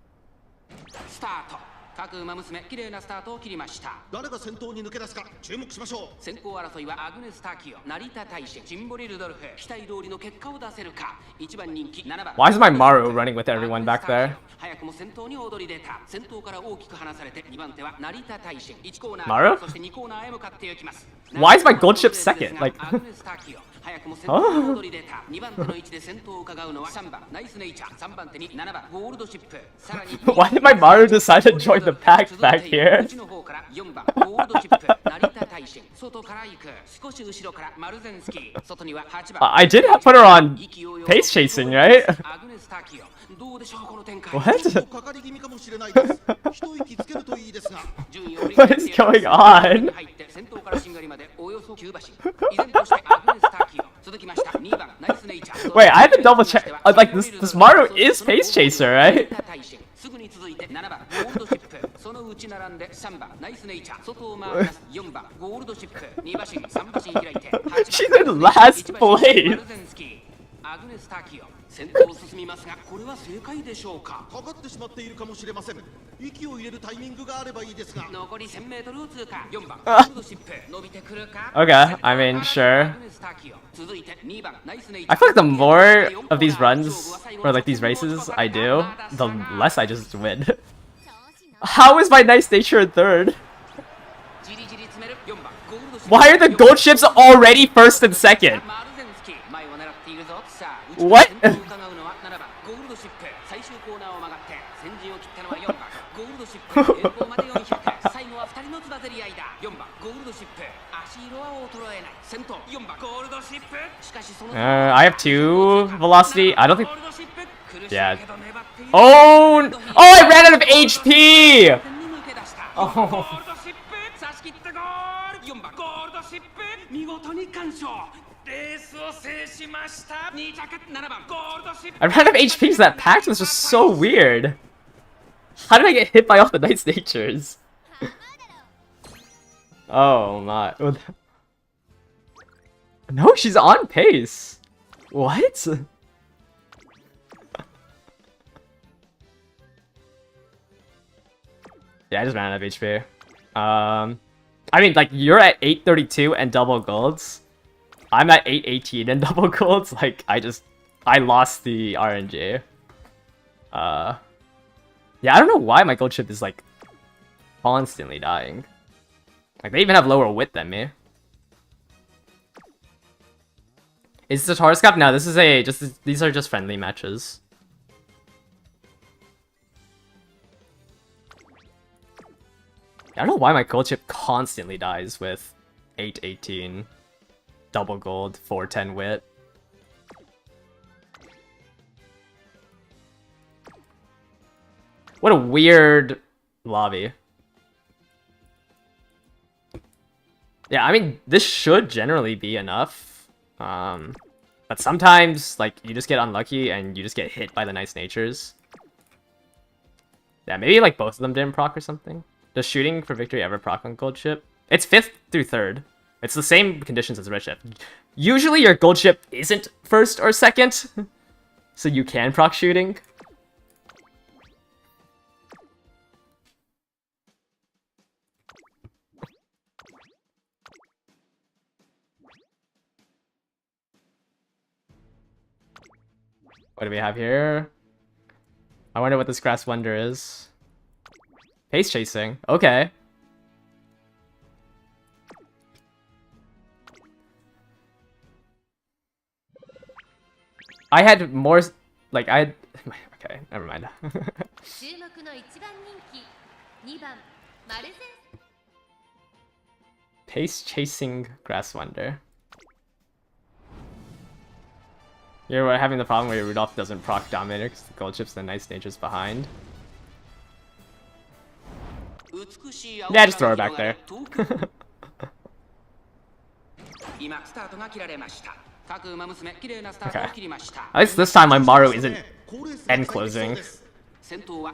各馬娘綺麗なスタートを切りました。誰が先頭に抜け出すか注目しましょう。先行争いはアグネス・タキオ、成田大使、ジンボリ・ルドルフ。期待通りの結果を出せるか。1番人気7番。Why is my Maru running with everyone back there? 早くも先頭に躍り出た。先頭から大きく離されて2番手は成田大使。1コーナー、Maru? そして2コーナーへ向かっていきます。Why is my gold ship second? Like. アグネス・タキオ。早くも先頭に躍り出た。2番手の位置で先頭を伺うのは3番ナイスネイチャー。3番手に7番ゴールドシップ。さらに Why did my Maru decide to join the pack back here? I did put her on pace chasing, right? What? What is going on? Wait, I have to double check. Like this Maru is pace chaser, right? She's in last place. 先頭を進みますが、これは正解でしょうか。かかってしまっているかもしれません。息を入れるタイミングがあればいいですが。残り 1000m を通過。4番ゴールドシップ伸びてくるか。Okay, I mean, sure. I feel like the more of these runs or like these races I do, the less I just win. How is my nice nature in third? Why are the gold ships already first and second? What? I have 2 velocity. I don't think. Yeah. Oh! Oh! I ran out of HP. Oh. ールドシップ見事に完勝レースを制しました2着7番ゴールドシップ I ran out of HP, so that pact was just so weird. How did I get hit by all the Knight's Natures? Oh my. No, she's on pace. What? Yeah, I just ran out of HP. I mean, like, you're at 832 and double golds. I'm at 818 and double golds. Like, I lost the RNG. Yeah, I don't know why my gold chip is, like, constantly dying. Like, they even have lower wit than me. Is this a Taurus Cup? No, this is these are just friendly matches. I don't know why my gold chip constantly dies with 818, double gold, 410 wit. What a weird lobby. Yeah, I mean, this should generally be enough. But sometimes, like, you just get unlucky and you just get hit by the nice natures. Yeah, maybe, like, both of them didn't proc or something. Does shooting for victory ever proc on gold chip? It's 5th through 3rd. It's the same conditions as red chip. Usually your gold chip isn't 1st or 2nd, so you can proc shooting. What do we have here? I wonder what this Grass Wonder is. Pace chasing. Okay. I had more... Like, I had... Okay, never mind. Pace chasing Grass Wonder. You're having the problem where Rudolph doesn't proc Dominator because the gold chip's the nice natures behind. Yeah, just throw her back there. Okay. At least this time my Maru isn't end closing. Could you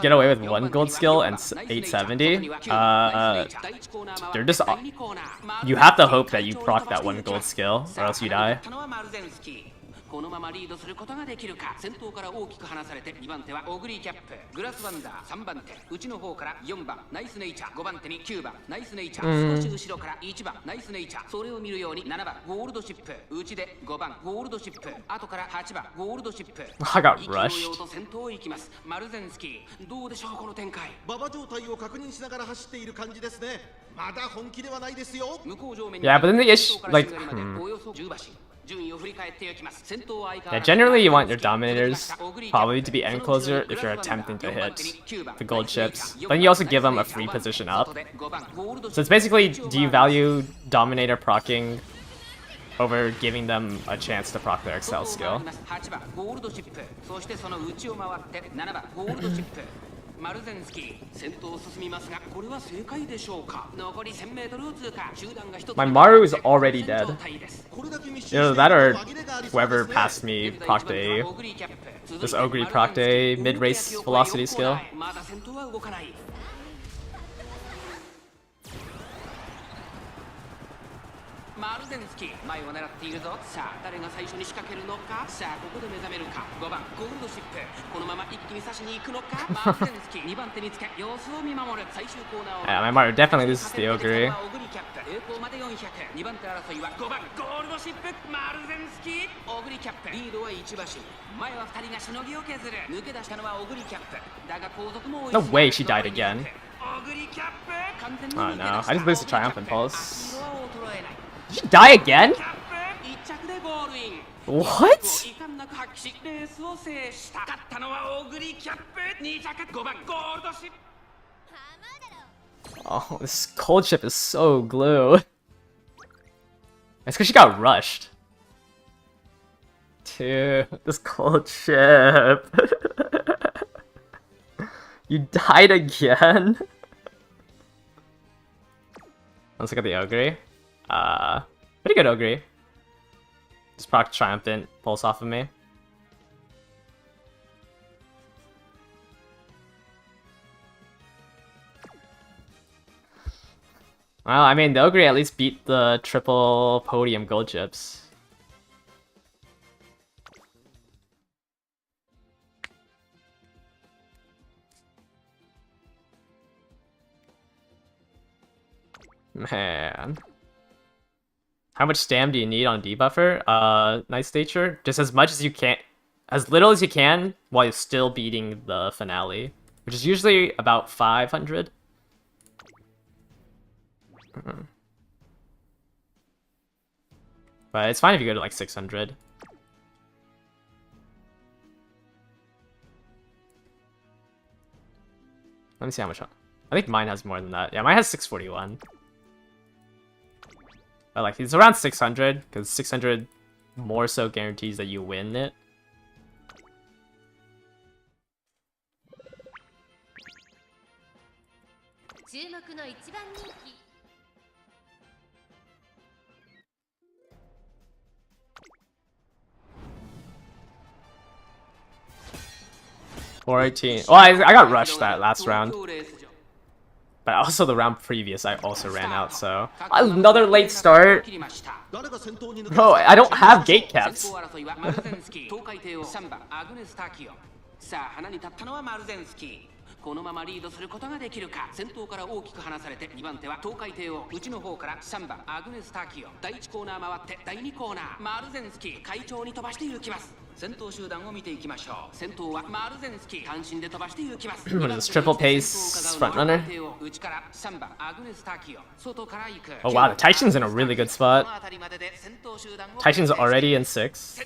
get away with 1 gold skill and 870? They're just... You have to hope that you proc that 1 gold skill, or else you die. このままリードすることができるか先頭から大きく離されて2番手はオグリーキャップグラスワンダー3番手内の方から4番ナイスネイチャー5番手に9番ナイスネイチャー少し後ろから1番ナイスネイチャーそれを見るように7番ゴールドシップ内で5番ゴールドシップ後から8番ゴールドシップ I got rushed と先頭を行きますマルゼンスキーどうでしょうこの展開馬場状態を確認しながら走っている感じですねまだ本気ではないですよ向こう上面に Yeah, but then the issue like Yeah, generally you want your Dominators probably to be end closer if you're attempting to hit the gold chips. Then you also give them a free position up. So it's basically, do you value Dominator procking over giving them a chance to proc their Excel skill? マルゼンスキー先頭を進みますがこれは正解でしょうか残り 1000m を通過集団が1つ My Maru is already dead. Either that or whoever passed me procced a this Ogre procced a mid-race velocity skill. まだ先頭は動かないマルゼンスキー前を狙っているぞさあ誰が最初に仕掛けるのかさあここで目覚めるか5番ゴールドシップこのまま一気に差しに行くのかマルゼンスキー2番手につけ様子を見守る最終コーナーを Yeah, my Maru definitely loses the Ogre. オグリキャップ栄光まで400 2番手争いは5番ゴールドシップマルゼンスキーオグリキャップリードは1馬身前は2人がしのぎを削る抜け出したのはオグリキャップだが後続も No way she died again. Oh no, I just lose the Triumphant Pulse. Did she die again? What? Oh, this cold chip is so glue. It's because she got rushed. Dude, this cold chip. You died again? Let's look at the Ogre. Pretty good Ogre. Just proc Triumphant pulse off of me. Well, I mean, the Ogre at least beat the triple podium gold chips. Man. How much stam do you need on debuffer? Nice nature? Just as much as you can, as little as you can, while you're still beating the finale, which is usually about 500. But it's fine if you go to like 600. Let me see how much. I think mine has more than that. Yeah, mine has 641. But like, it's around 600, because 600 more so guarantees that you win it. Or 18. Well, I got rushed that last round. But also the round previous, I also ran out, so... Another late start! Bro, I don't have gate caps. このままリードすることができるか。先頭から大きく離されて2番手は東海帝王、内の方から3番アグネスターキオ。第1コーナー回って第2コーナーマルゼンスキー快調に飛ばして行きます。先頭集団を見ていきましょう。先頭はマルゼンスキー単身で飛ばして行きます。What is this, triple pace front runner? 内から3番アグネスターキオ。外から行く。 Oh wow, the Taishin's in a really good spot. Taishin's already in 6th.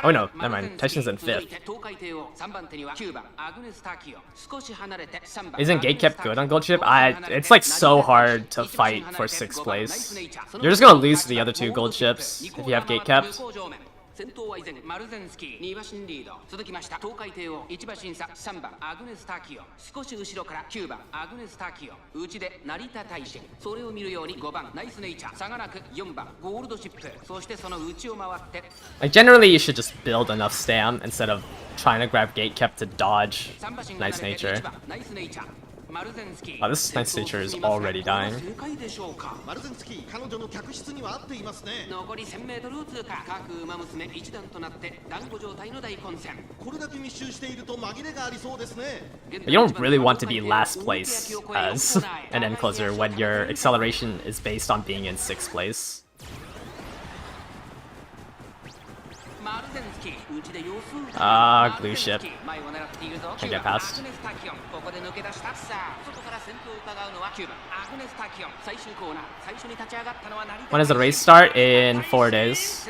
Oh no, never mind. Taishin's in 5th. 東海帝王3番手には9番アグネスターキオ。少し離れて3番 Isn't gate kept good on gold chip? It's like so hard to fight for 6th place. You're just gonna lose to the other 2 gold chips if you have gate kept. 先頭は依然マルゼンスキー2馬身リード。続きました東海帝王1馬身差3番アグネスターキオ。少し後ろから9番アグネスターキオ。内で成田大臣。それを見るように5番ナイスネイチャー。差がなく4番ゴールドシップ。そしてその内を回って Like generally you should just build enough stam instead of trying to grab gate kept to dodge nice nature. Oh, this nice nature is already dying. 残り 1000m を通過。各馬娘一段となって団子状態の大混戦。これだけ密集していると紛れがありそうですね。 But you don't really want to be last place as an end closer when your acceleration is based on being in 6th place. Glue ship. Can't get past. When does the race start? In 4 days.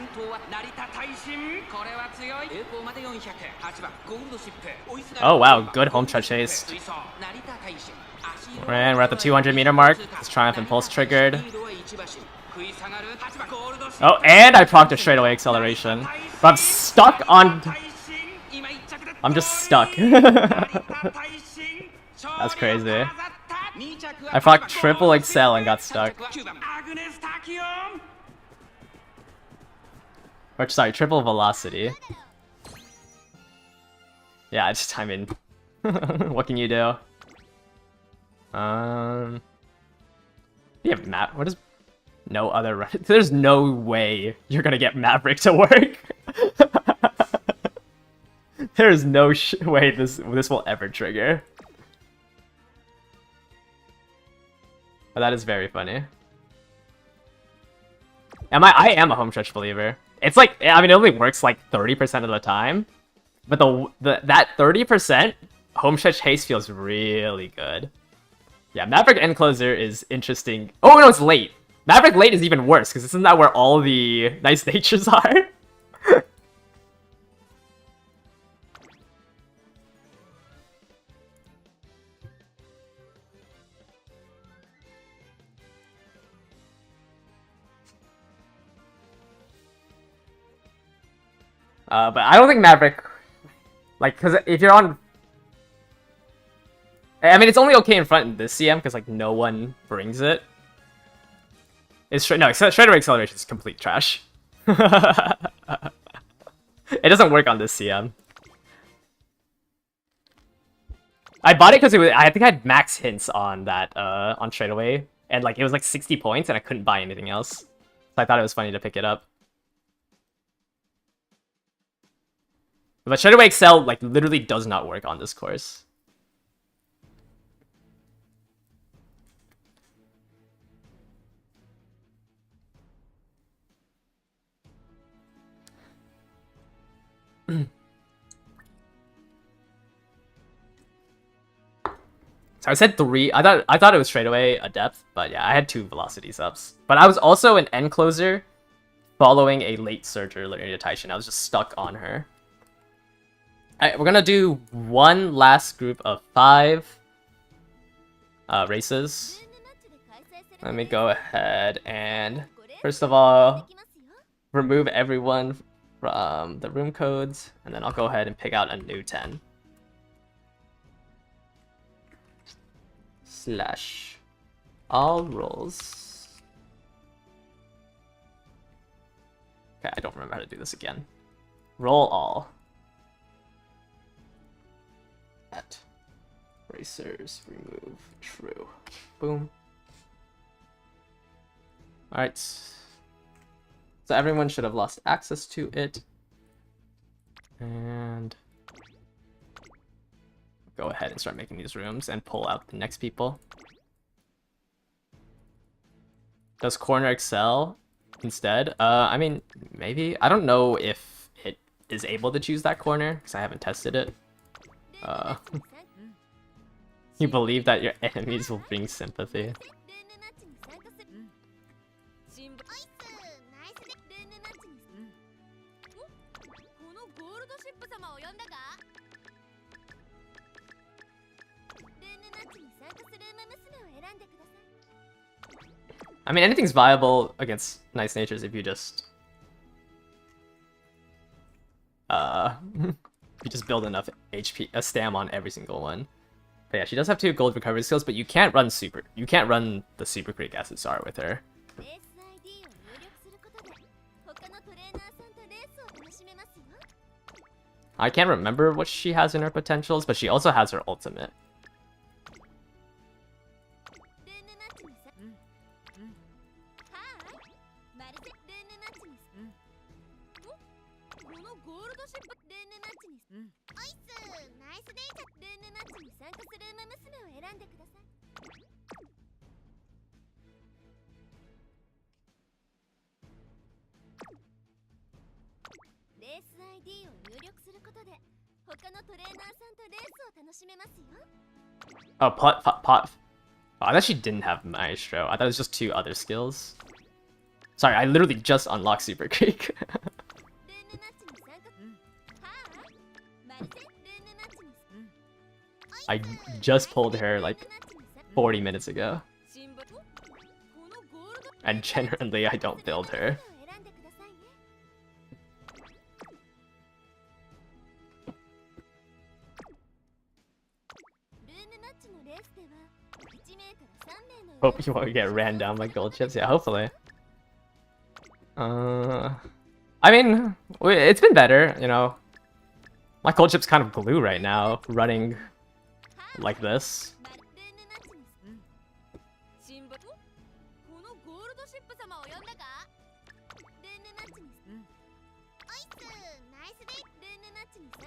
Oh wow, good home stretch haste. And we're at the 200 meter mark. This Triumph Impulse triggered. Oh, and I procced a straightaway acceleration. But I'm stuck on... I'm just stuck. That's crazy. I procced triple excel and got stuck. Or sorry, triple velocity. Yeah, I mean... what can you do? You have map. What is? No other. There's no way you're gonna get Maverick to work. There is no way this will ever trigger. But that is very funny. I am a home stretch believer. It's like, I mean, it only works like 30% of the time, but that 30% home stretch haste feels really good. Yeah, Maverick end closer is interesting. Oh no, it's late. Maverick late is even worse, because isn't that where all the nice natures are? But I don't think Maverick... Like, because if you're on... I mean, it's only okay in front in this CM because like no one brings it. It's straightaway acceleration is complete trash. It doesn't work on this CM. I bought it because I think I had max hints on that on straightaway, and like it was like 60 points, and I couldn't buy anything else. So I thought it was funny to pick it up. But straightaway excel like literally does not work on this course. So I said 3. I thought it was straightaway a depth, but yeah, I had 2 velocity subs. But I was also an end closer following a late surger Linear Taishin. I was just stuck on her. Alright, we're gonna do one last group of 5 races. Let me go ahead and first of all remove everyone from the room codes, and then I'll go ahead and pick out a new 10. Slash all roles. Okay, I don't remember how to do this again. Roll all. At racers remove true. Boom. Alright. So everyone should have lost access to it. And go ahead and start making these rooms and pull out the next people. Does corner excel instead? I mean, maybe. I don't know if it is able to choose that corner because I haven't tested it. You believe that your enemies will bring sympathy. I mean, anything's viable against Nice Natures if you just you just build enough HP, a stam on every single one. But yeah, she does have 2 gold recovery skills, but you can't run the Super Creek Acid Star with her. I can't remember what she has in her potentials, but she also has her ultimate. Oh, pot. Oh, I thought she didn't have Maestro. I thought it was just 2 other skills. Sorry, I literally just unlocked Super Creek. I just pulled her like 40 minutes ago. And generally, I don't build her. Hope you won't get ran down by gold chips. Yeah, hopefully. I mean, it's been better, you know. My gold chip's kind of glue right now, running like this.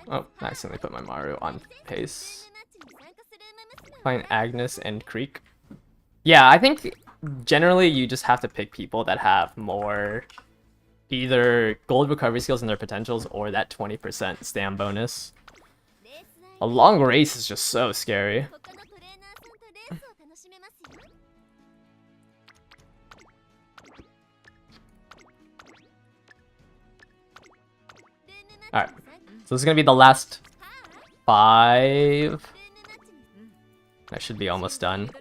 Oh, I accidentally put my Maru on pace. Playing Agnes and Creek. Yeah, I think generally you just have to pick people that have more either gold recovery skills in their potentials or that 20% stam bonus. A long race is just so scary. Alright, so this is gonna be the last 5. I should be almost done.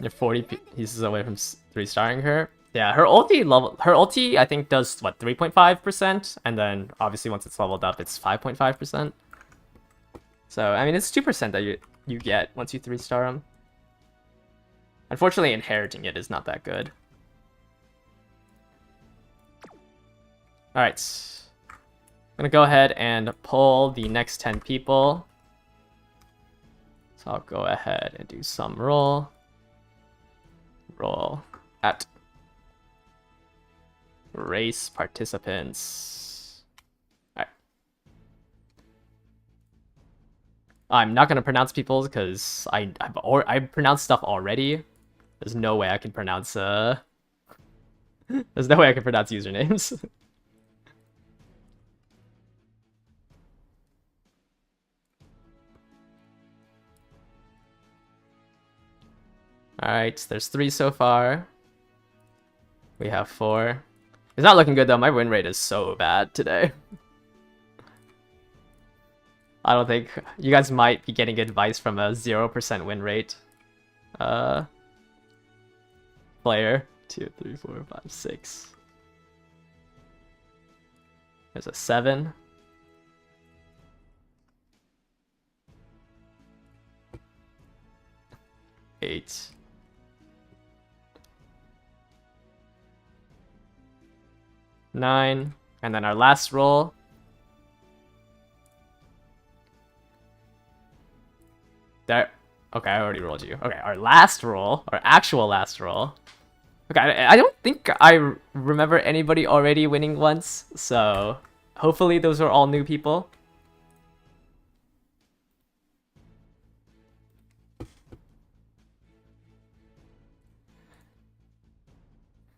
You're 40 pieces away from 3-starring her. Yeah, her ulti I think does what 3.5%, and then obviously once it's leveled up, it's 5.5%. So I mean, it's 2% that you get once you 3-star them. Unfortunately, inheriting it is not that good. All right, I'm gonna go ahead and pull the next 10 people. So I'll go ahead and do some roll at race participants. All right. I'm not gonna pronounce people's because I pronounced stuff already. There's no way I can pronounce there's no way I can pronounce usernames. Alright, there's 3 so far. We have 4. It's not looking good though, my win rate is so bad today. I don't think... You guys might be getting advice from a 0% win rate player. 2, 3, 4, 5, 6. There's a 7. Eight. 9, and then our last roll. There. Okay, I already rolled you. Okay, our last roll, our actual last roll. Okay, I don't think I remember anybody already winning once, so hopefully those are all new people.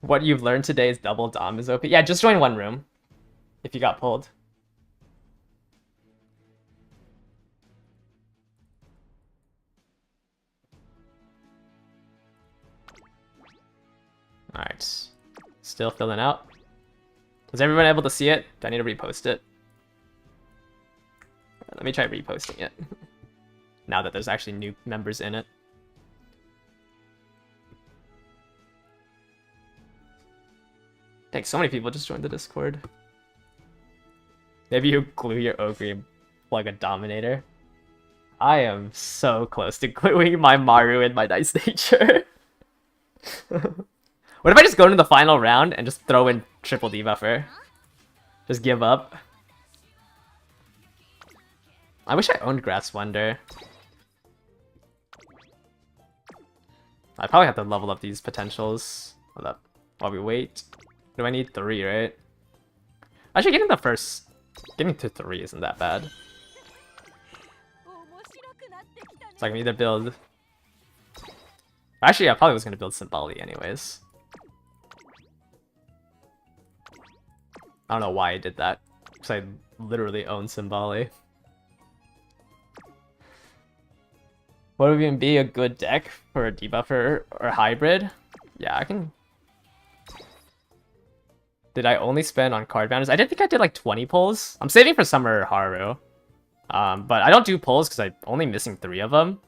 What you've learned today is double dom is OP. Yeah, just join one room if you got pulled. Alright. Still filling out. Was everyone able to see it? Do I need to repost it? Let me try reposting it. Now that there's actually new members in it. Dang, so many people just joined the Discord. Maybe you glue your Ogre and plug a Dominator. I am so close to gluing my Maru in my Nice Nature. What if I just go into the final round and just throw in triple debuffer? Just give up. I wish I owned Grass Wonder. I probably have to level up these potentials. Hold up. While we wait. Do I need 3, right? Actually, getting to 3 isn't that bad. So I can either build... Actually, I probably was going to build Symboli anyways. I don't know why I did that, because I literally own Symboli. What would even be a good deck for a debuffer or hybrid? Yeah, I can... Did I only spend on card banners? I did think I did like 20 pulls. I'm saving for Summer Haru. But I don't do pulls because I'm only missing 3 of them.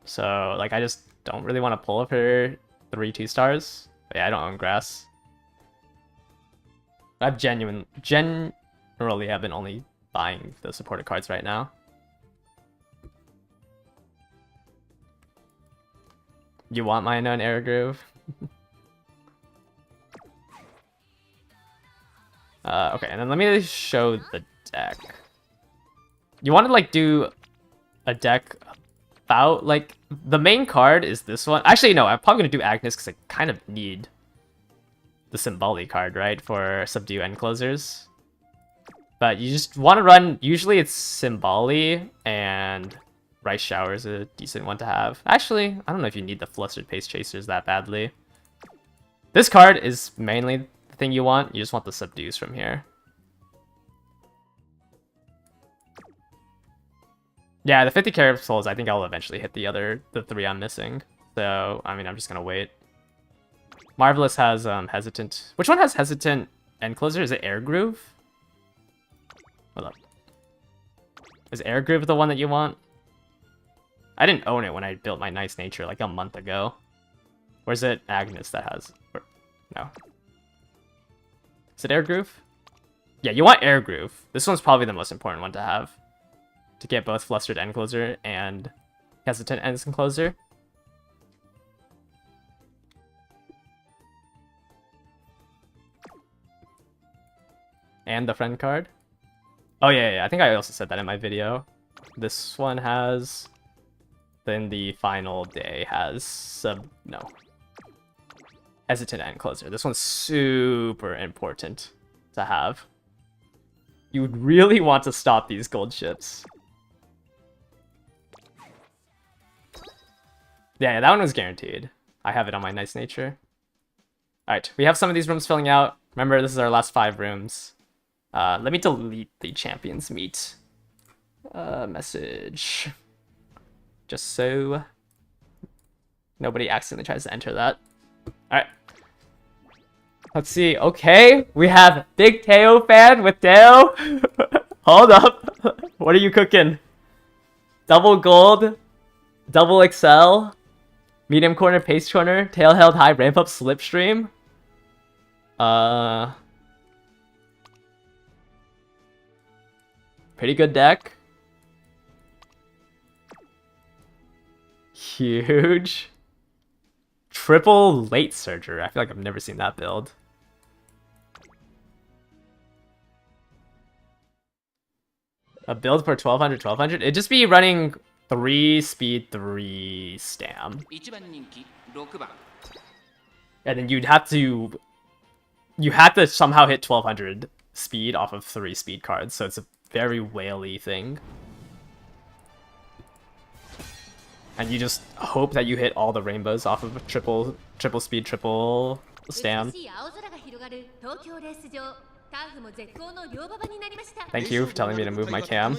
So, like, I just don't really want to pull for 3 2-stars. But yeah, I don't own Grass. I've generally have been only buying the supported cards right now. You want my unknown Air Groove? Okay, and then let me show the deck. You want to like do a deck about like the main card is this one. Actually, no, I'm probably gonna do Agnes because I kind of need the Symboli card, right, for subdue end closers. But you just want to run. Usually, it's Symboli and Rice Shower is a decent one to have. Actually, I don't know if you need the Flustered Pace Chasers that badly. This card is mainly the thing you want. You just want the subdues from here. Yeah, the 50 Carib Souls, I think I'll eventually hit the 3 I'm missing. So, I mean, I'm just gonna wait. Marvelous has Hesitant. Which one has Hesitant end closer? Is it Air Groove? Hold up. Is Air Groove the one that you want? I didn't own it when I built my Nice Nature like a month ago. Or is it Agnes that has? Or No. Is it Air Groove? Yeah, you want Air Groove. This one's probably the most important one to have. To get both Flustered End Closer and Hesitant End Closer. And the friend card. Oh yeah, I think I also said that in my video. This one has... Then the final day has... no. Hesitant End Closer. This one's super important to have. You would really want to stop these gold ships. Yeah, that one was guaranteed. I have it on my nice nature. Alright, we have some of these rooms filling out. Remember, this is our last 5 rooms. Let me delete the Champions Meet message. Just so nobody accidentally tries to enter that. Alright. Let's see. Okay, we have Big Teo fan with Teo. Hold up. What are you cooking? Double gold, double XL, medium corner, paste corner, tail held high, ramp up, slipstream. Pretty good deck. Huge. Triple late surger. I feel like I've never seen that build. A build for 1200, 1200? It'd just be running 3 speed, 3 stam. And then you'd have to... You had to somehow hit 1200 speed off of 3 speed cards, so it's a very whaley thing. And you just hope that you hit all the rainbows off of triple speed, triple stam. Thank you for telling me to move my cam.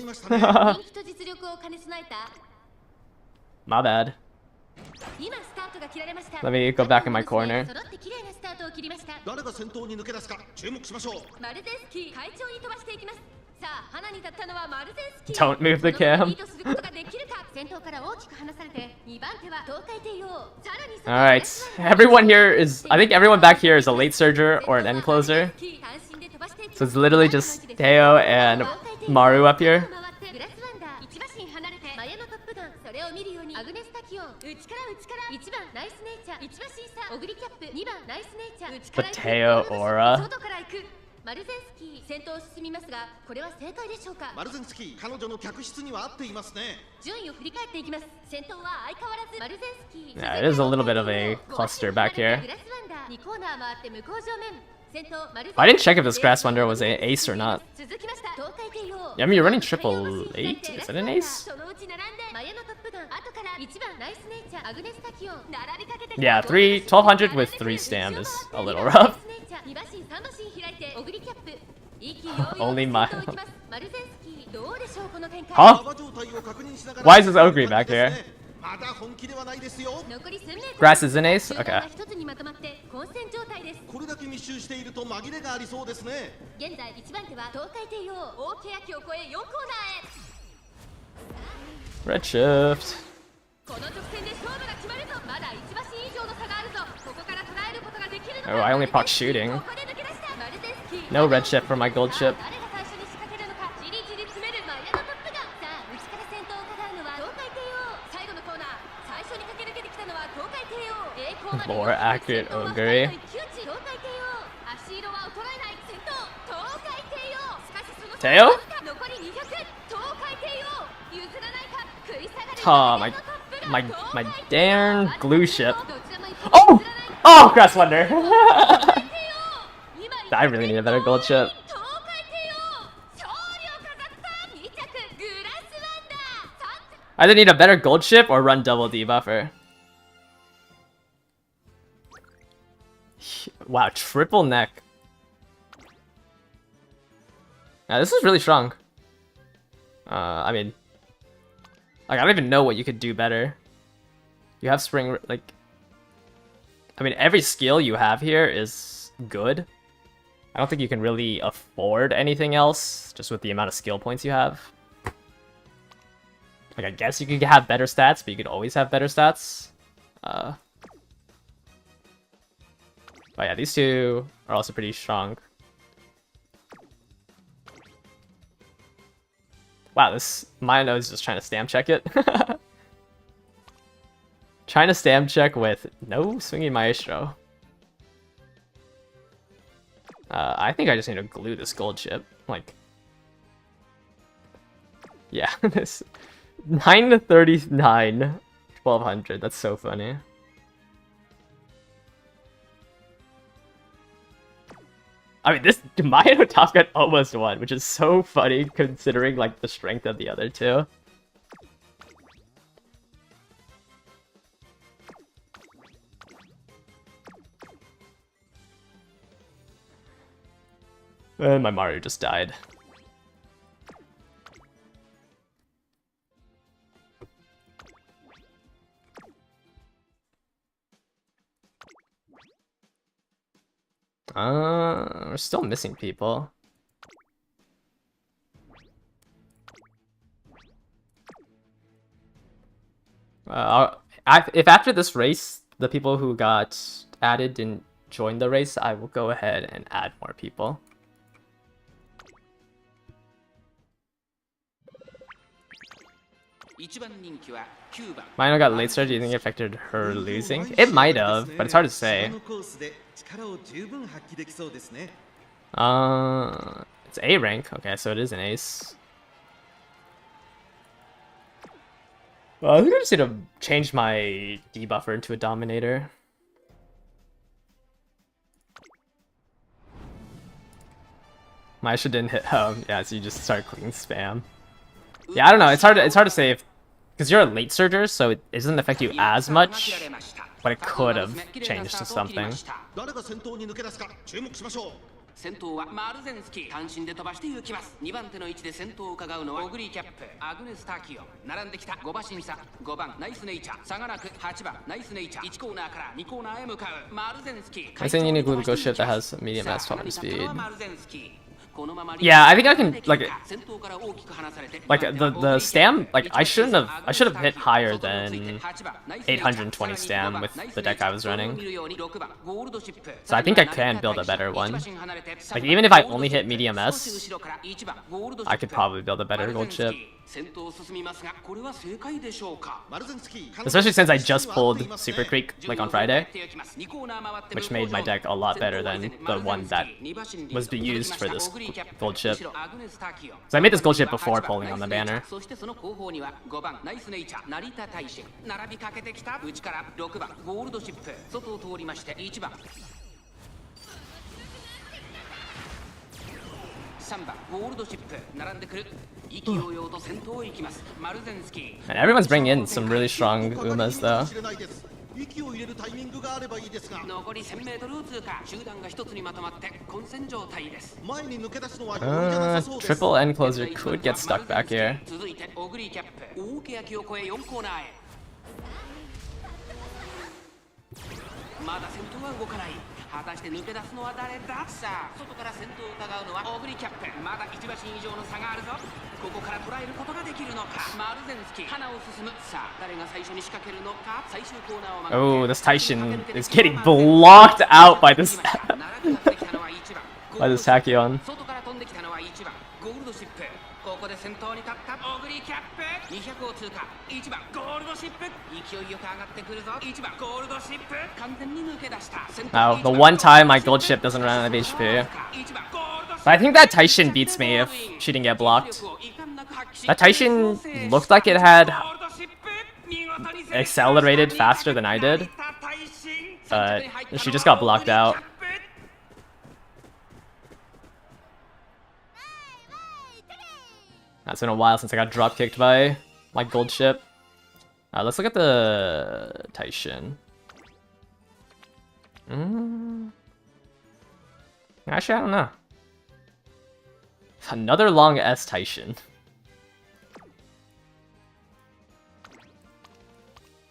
My bad. Let me go back in my corner. Don't move the cam. Alright, everyone here is... I think everyone back here is a late surger or an end closer. So it's literally just Teo and Maru up here. The Teo aura. Yeah, it is a little bit of a cluster back here. I didn't check if this Grass Wonder was an ace or not. Yeah, I mean, you're running triple 8? Is it an ace? Yeah, 1200 with 3 stam is a little rough. Only my... Huh? Why is this Ogre back here? Grass is an ace? Okay. Redshift. Oh, I only proc shooting. No redshift for my gold chip. More accurate Ogre. Teo? Oh, my darn glue ship. Oh! Oh, Grass Wonder! I really need a better gold chip. Either need a better gold chip or run double debuffer. Wow, triple neck. Now this is really strong. I mean, like, I don't even know what you could do better. You have spring, like, I mean, every skill you have here is good. I don't think you can really afford anything else, just with the amount of skill points you have. Like, I guess you could have better stats, but you could always have better stats. But yeah, these two are also pretty strong. Wow, this Mino is just trying to stamp check it. Trying to stamp check with no swinging Maestro. I think I just need to glue this gold chip. Like, yeah, this 9 to 39, 1200. That's so funny. I mean, this Mayo top gun almost won, which is so funny considering like the strength of the other two. And my Mario just died. We're still missing people. If after this race, the people who got added didn't join the race, I will go ahead and add more people. Mino got late start. Do you think it affected her losing? It might have, but it's hard to say. It's A rank. Okay, so it is an ace. Well, I think I just need to change my debuffer into a dominator. Maisha didn't hit home. Yeah, so you just start clicking spam. Yeah, I don't know. It's hard to say if because you're a late surger, so it doesn't affect you as much, but it could have changed to something. 先頭はマルゼンスキー単身で飛ばして行きます2番手の位置で先頭を伺うのはオグリーキャップアグネス・ターキオ並んできた5馬身差5番ナイスネイチャー差がなく8番ナイスネイチャー1コーナーから2コーナーへ向かうマルゼンスキー I think you need to go ship that has medium S top speed. Yeah, I think I can like the stam like I should have hit higher than 820 stam with the deck I was running. So I think I can build a better one. Like even if I only hit medium S, I could probably build a better gold chip. Especially since I just pulled Super Creek like on Friday, which made my deck a lot better than the one that was used for this gold chip. So I made this gold chip before pulling on the banner. And everyone's bringing in some really strong Umas though. Triple end closer could get stuck back here. Oh, this Taishin is getting blocked out by this by this Tachyon. Wow, the one time my gold chip doesn't run out of HP. But I think that Taishin beats me if she didn't get blocked. That Taishin looked like it had accelerated faster than I did, but she just got blocked out. It's been a while since I got drop kicked by my gold chip. Let's look at the Taishin. Actually, I don't know. Another long S Taishin.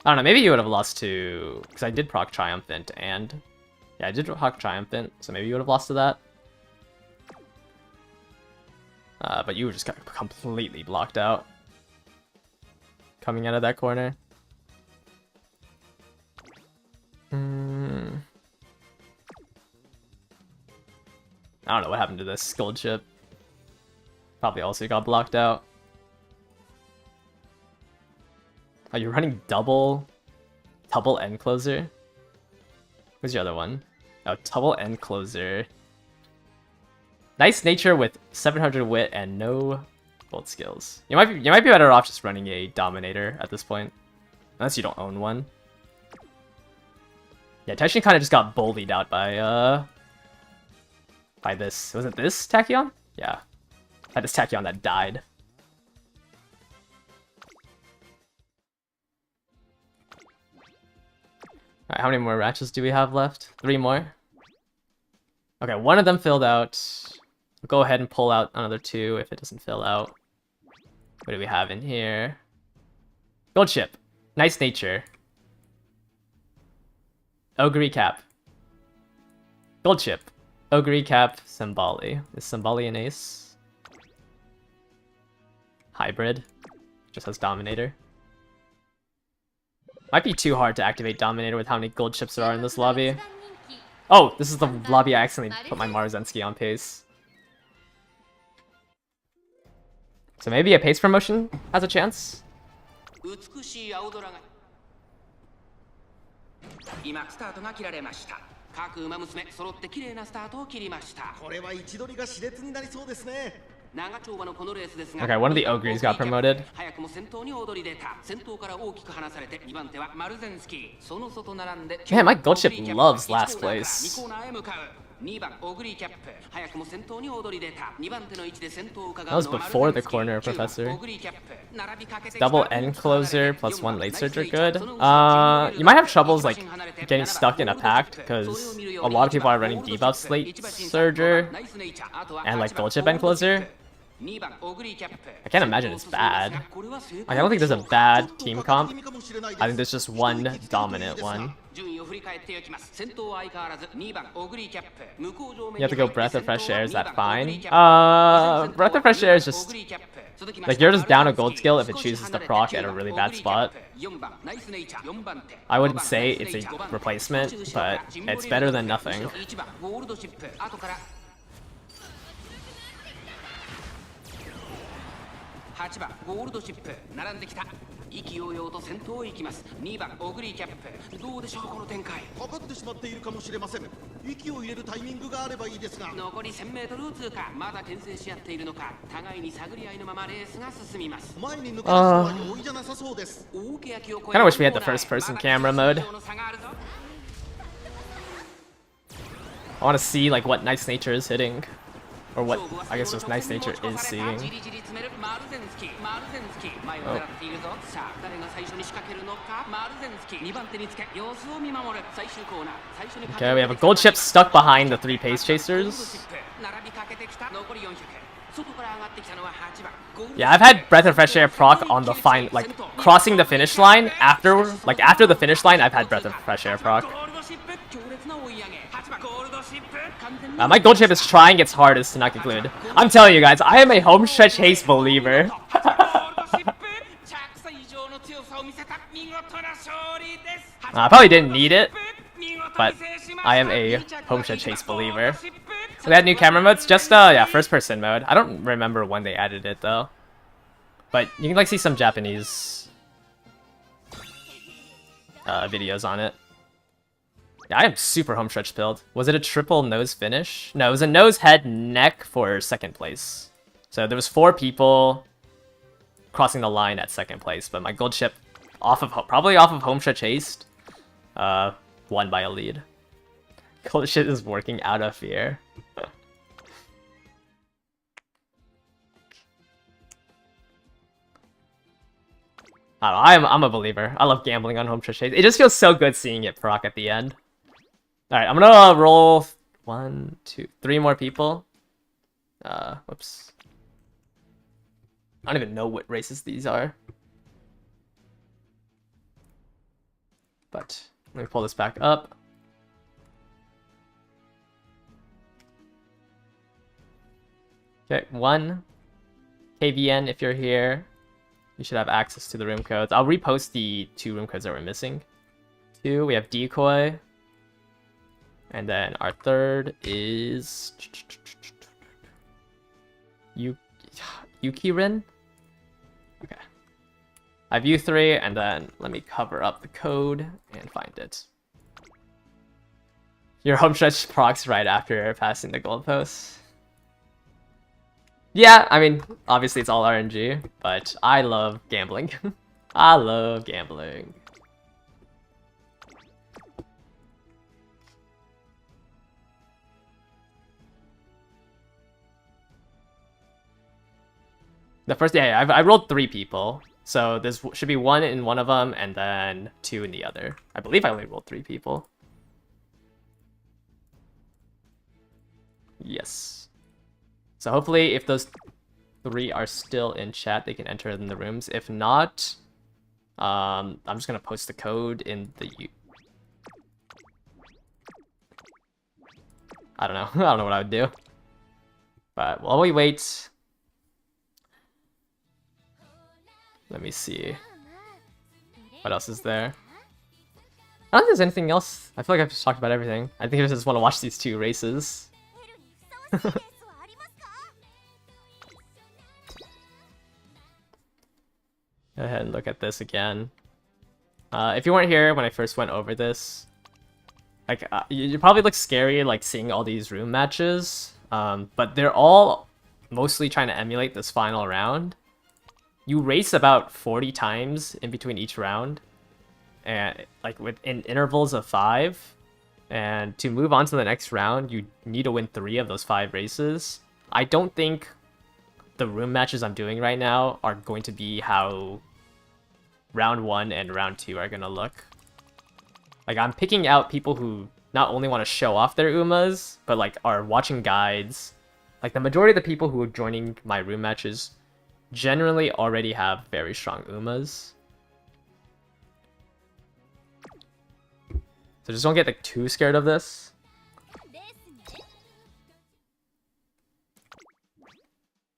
I don't know, maybe you would have lost to... Because I did proc Triumphant and... Yeah, I did proc Triumphant, so maybe you would have lost to that. But you just got completely blocked out. Coming out of that corner. I don't know what happened to this gold chip. Probably also got blocked out. Oh, you're running double end closer? Where's your other one? Oh, double end closer. Nice nature with 700 wit and no gold skills. You might be better off just running a dominator at this point. Unless you don't own one. Yeah, Taishin kind of just got bullied out by this. Was it this Tachyon? Yeah. By this Tachyon that died. Alright, how many more ratchets do we have left? 3 more? Okay, one of them filled out. We'll go ahead and pull out another 2 if it doesn't fill out. What do we have in here? Gold chip. Nice nature. Ogre cap. Gold chip. Ogre cap. Symboli. Is Symboli an ace? Hybrid. Just has Dominator. Might be too hard to activate Dominator with how many gold chips there are in this lobby. Oh, this is the lobby I accidentally put my Marzensky on pace. So maybe a pace promotion has a chance? 今スタートが切られました。各馬娘揃って綺麗なスタートを切りました。これは位置取りが熾烈になりそうですね。長丁場のこのレースですが、 Okay, one of the ogres got promoted. 早くも先頭に躍り出た。先頭から大きく離されて2番手はマルゼンスキー。その外並んで Man, my gold chip loves last place. 2コーナーへ向かう。2番オグリーキャップ早くも先頭に躍り出た2番手の位置で先頭を伺う That was before the corner, Professor. Double end closer plus 1 late surge are good. You might have troubles like getting stuck in a pact because a lot of people are running debuffs late surger and like gold chip end closer. I can't imagine it's bad. Like, I don't think there's a bad team comp. I think there's just one dominant one. You have to go Breath of Fresh Air, is that fine? Breath of Fresh Air is just... Like, you're just down a gold skill if it chooses to proc at a really bad spot. I wouldn't say it's a replacement, but it's better than nothing. 8番ゴールドチップ並んできた意気揚々と先頭を行きます2番オグリーキャップどうでしょうこの展開かかってしまっているかもしれません息を入れるタイミングがあればいいですが残り 1000m を通過まだ牽制し合っているのか互いに探り合いのままレースが進みます前に抜け出すのは容易じゃなさそうです Kinda wish we had the first person camera mode. I want to see like what Nice Nature is hitting. Or what, I guess just Nice Nature is seeing. Oh. Okay, we have a gold chip stuck behind the 3 pace chasers. Yeah, I've had Breath of Fresh Air proc on the like crossing the finish line after the finish line. I've had Breath of Fresh Air proc. My gold chip is trying its hardest to not get glued. I'm telling you guys, I am a home stretch haste believer. I probably didn't need it, but I am a home stretch haste believer. So they had new camera modes, just yeah, first person mode. I don't remember when they added it though, but you can like see some Japanese videos on it. Yeah, I am super home stretch build. Was it a triple nose finish? No, it was a nose, head, neck for 2nd place. So there was 4 people crossing the line at 2nd place, but my gold chip probably off of home stretch haste won by a lead. Gold chip is working out of fear. I don't know, I'm a believer. I love gambling on home stretch haste. It just feels so good seeing it proc at the end. Alright, I'm gonna roll 1, 2, 3 more people. Whoops. I don't even know what races these are. But let me pull this back up. Okay, 1. KVN, if you're here, you should have access to the room codes. I'll repost the 2 room codes that we're missing. 2, we have Decoy. And then our 3rd is Yukirin? Okay. I have U3, and then let me cover up the code and find it. Your home stretch procs right after passing the goalpost. Yeah, I mean, obviously it's all RNG, but I love gambling. I love gambling. The first, yeah, I rolled 3 people. So there should be 1 in one of them and then 2 in the other. I believe I only rolled 3 people. Yes. So hopefully if those 3 are still in chat, they can enter in the rooms. If not, I'm just gonna post the code in the... I don't know. I don't know what I would do. But while we wait... Let me see. What else is there? I don't think there's anything else. I feel like I've just talked about everything. I think I just want to watch these 2 races. Go ahead and look at this again. If you weren't here when I first went over this, like you probably look scary like seeing all these room matches, but they're all mostly trying to emulate this final round. You race about 40 times in between each round, and like within intervals of 5. And to move on to the next round, you need to win 3 of those 5 races. I don't think the room matches I'm doing right now are going to be how round 1 and round 2 are gonna look. Like I'm picking out people who not only want to show off their Umas, but like are watching guides. Like the majority of the people who are joining my room matches generally already have very strong Umas. So just don't get like too scared of this.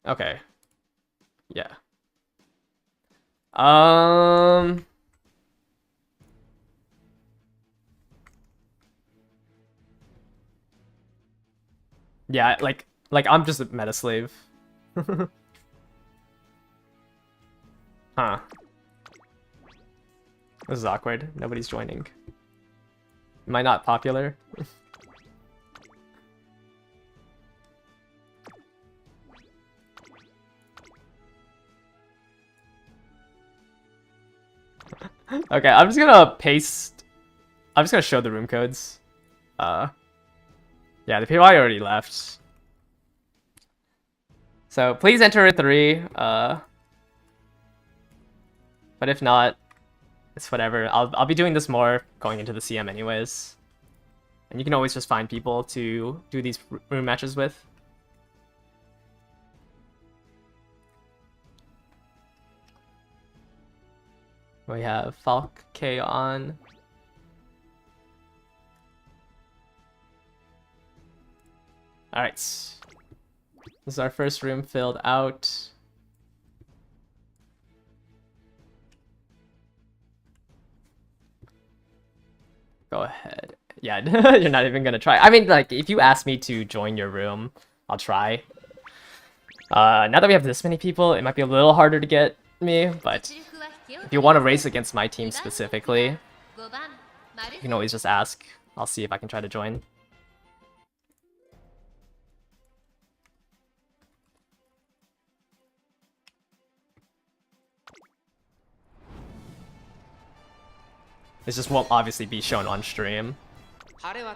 Okay. Yeah. Yeah, like I'm just a meta slave. Huh. This is awkward. Nobody's joining. Am I not popular? Okay, I'm just gonna paste... I'm just gonna show the room codes. Yeah, the PY already left. So please enter 3. But if not, it's whatever. I'll be doing this more going into the CM anyways. And you can always just find people to do these room matches with. We have Falk K on. Alright. This is our first room filled out. Go ahead. Yeah, you're not even gonna try. I mean, like, if you ask me to join your room, I'll try. Now that we have this many people, it might be a little harder to get me, but if you want to race against my team specifically, you can always just ask. I'll see if I can try to join. This just won't obviously be shown on stream. Alright,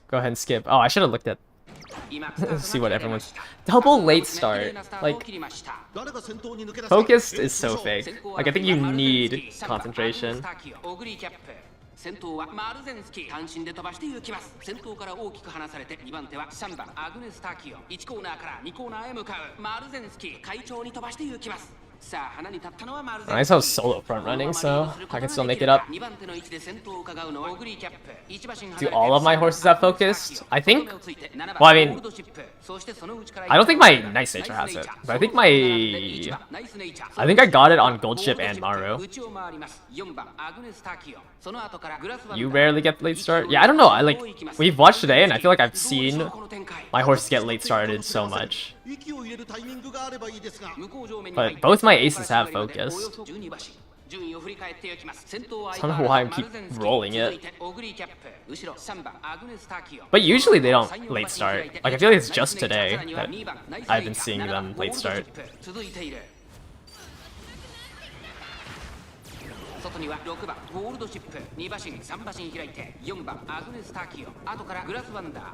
go ahead and skip. Oh, I should have looked at... see what everyone's... Double late start. Like, focused is so fake. Like, I think you need concentration. 先頭はマルゼンスキー単身で飛ばして行きます。先頭から大きく離されて2番手は3番アグネス・タキオ。1コーナーから2コーナーへ向かうマルゼンスキー快調に飛ばして行きます。 I just have solo front running, so I can still make it up. Do all of my horses have focused? I think. Well, I mean, I don't think my Nice Nature has it, but I think I got it on Gold Ship and Maru. You rarely get late start? Yeah, I don't know. We've watched today and I feel like I've seen my horses get late started so much. But both my aces have focus. I don't know why I keep rolling it. But usually they don't late start. Like, I feel like it's just today that I've been seeing them late start. 外には6番ゴールドシップ、2馬身3馬身開いて4番アグネス・ターキオ、後からグラスワンダー、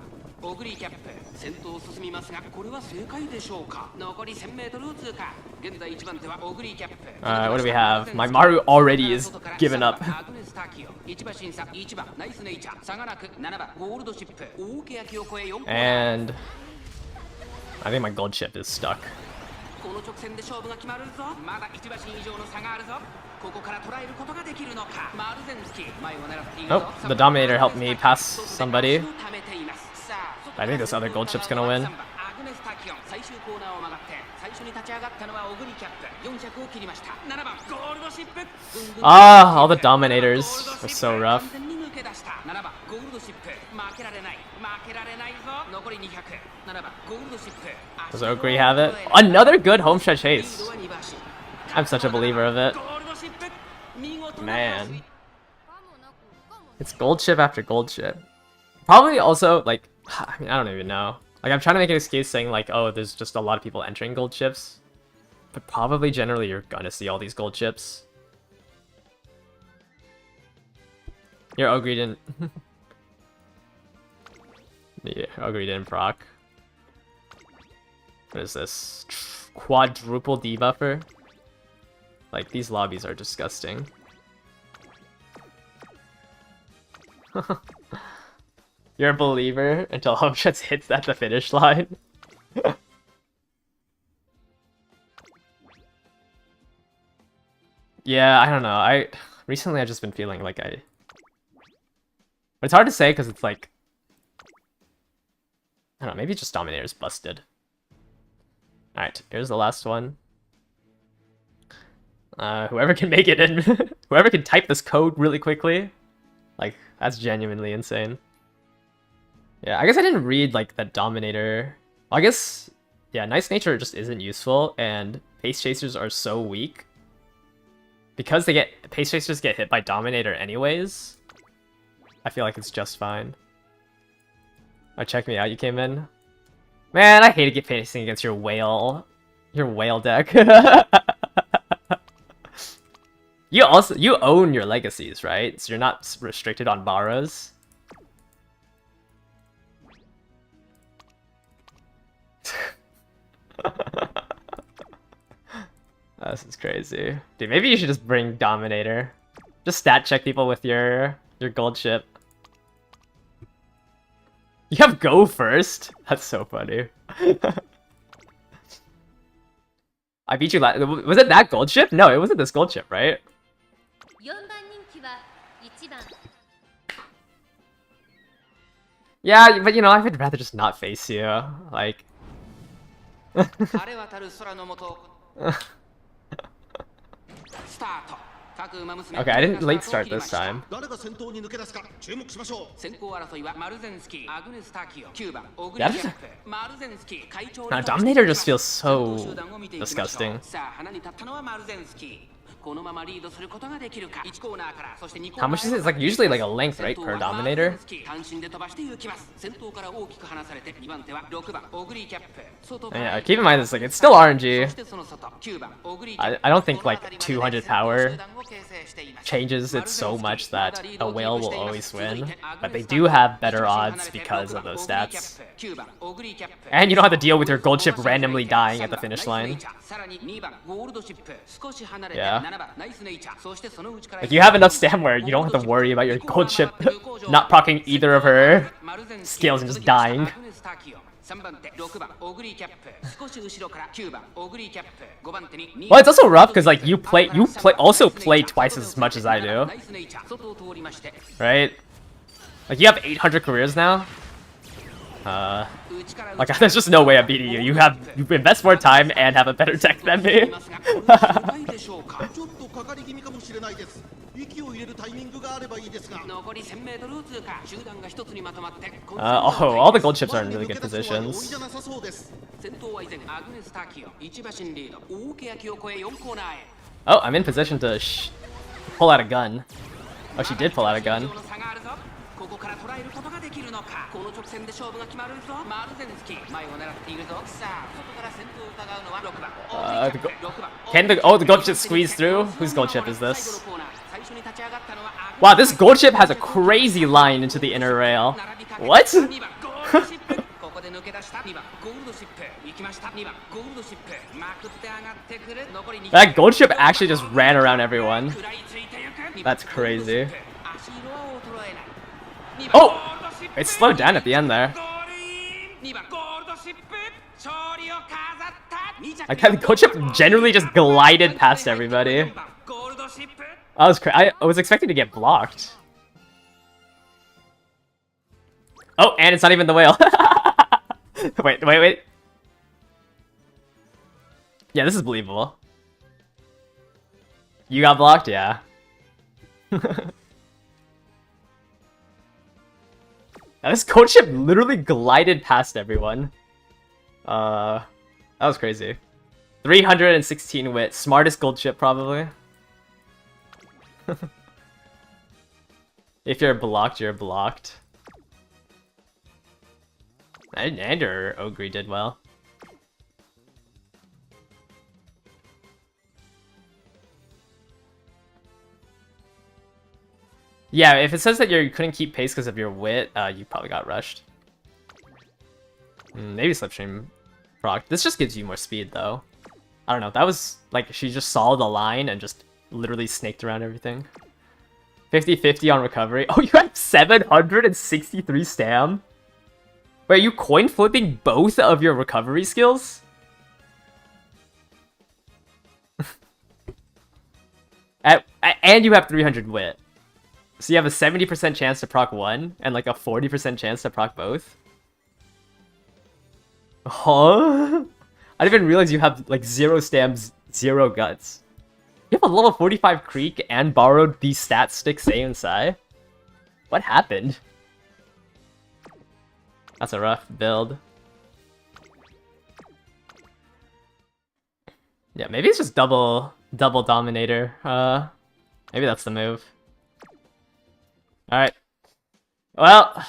オグリーキャップ、先頭を進みますがこれは正解でしょうか。残り 1000m を通過。現在1番手はオグリーキャップ。What do we have? My Maru already is given up. アグネス・ターキオ、1馬身差1番ナイスネイチャー、差がなく7番ゴールドシップ、大けやきを超え4。And I think my gold chip is stuck. この直線で勝負が決まるぞ。まだ1馬身以上の差があるぞ。 ここから捉えることができるのか。マルゼンスキー前を狙っているぞ。 Oh, the Dominator helped me pass somebody. I think this other gold chip's gonna win. 最終コーナーを曲がって最初に立ち上がったのはオグリキャップ。400を切りました。7番ゴールドシップ。Ah, all the Dominators are so rough. 7番ゴールドシップ。負けられない負けられないぞ。残り200。7番ゴールドシップ。 Does Ogre have it? Another good home stretch ace. I'm such a believer of it. Man. It's gold chip after gold chip. Probably also, like, I mean, I don't even know. Like, I'm trying to make an excuse saying, like, oh, there's just a lot of people entering gold chips. But probably, generally, you're gonna see all these gold chips. Your Ogre didn't... yeah, Ogre didn't proc. What is this? Quadruple debuffer? Like, these lobbies are disgusting. You're a believer until Homeshets hits at the finish line. Yeah, I don't know. Recently I've just been feeling like but it's hard to say because it's like, I don't know, maybe just Dominator's busted. Alright, here's the last one. Whoever can make it in, whoever can type this code really quickly, like, that's genuinely insane. Yeah, I guess I didn't read, like, the Dominator. I guess, yeah, Nice Nature just isn't useful, and Pace Chasers are so weak. Because Pace Chasers get hit by Dominator anyways, I feel like it's just fine. Oh, check me out, you came in. Man, I hate to get facing against your whale deck. You own your legacies, right? So you're not restricted on Baras. This is crazy. Dude, maybe you should just bring Dominator. Just stat check people with your gold chip. You have go first? That's so funny. I beat you last. Was it that gold chip? No, it wasn't this gold chip, right? Yeah, but you know, I would rather just not face you. Like. Okay, I didn't late start this time. Yeah, Dominator just feels so disgusting. How much is it? It's like usually like a length, right, per Dominator? Yeah, keep in mind this, like, it's still RNG. I don't think like 200 power changes it so much that a whale will always win, but they do have better odds because of those stats. And you don't have to deal with your gold chip randomly dying at the finish line. Yeah. Like, you have enough stam where you don't have to worry about your gold chip not proccing either of her skills and just dying. Well, it's also rough because like you also play twice as much as I do, right? Like, you have 800 careers now. Like, there's just no way I'm beating you. You invest more time and have a better deck than me. Oh, all the gold chips are in really good positions. Oh, I'm in position to pull out a gun. Oh, she did pull out a gun. The gold chip squeeze through? Whose gold chip is this? Wow, this gold chip has a crazy line into the inner rail. What? That gold chip actually just ran around everyone. That's crazy. Oh! It slowed down at the end there. The gold chip generally just glided past everybody. I was expecting to get blocked. Oh, and it's not even the whale. Wait. Yeah, this is believable. You got blocked? Yeah. Now, this gold chip literally glided past everyone. That was crazy. 316 wit. Smartest gold chip, probably. If you're blocked, you're blocked. And your Ogre did well. Yeah, if it says that you couldn't keep pace because of your wit, you probably got rushed. Maybe Slipstream proc. This just gives you more speed, though. I don't know. That was, like, she just saw the line and just literally snaked around everything. 50-50 on recovery. Oh, you have 763 stam? Wait, are you coin flipping both of your recovery skills? And you have 300 wit. So you have a 70% chance to proc one, and like a 40% chance to proc both? Huh? I didn't even realize you have like 0 stams, 0 guts. You have a level 45 Creek and borrowed the stat stick Saiyan Sai? What happened? That's a rough build. Yeah, maybe it's just double Dominator. Maybe that's the move. Alright. Well,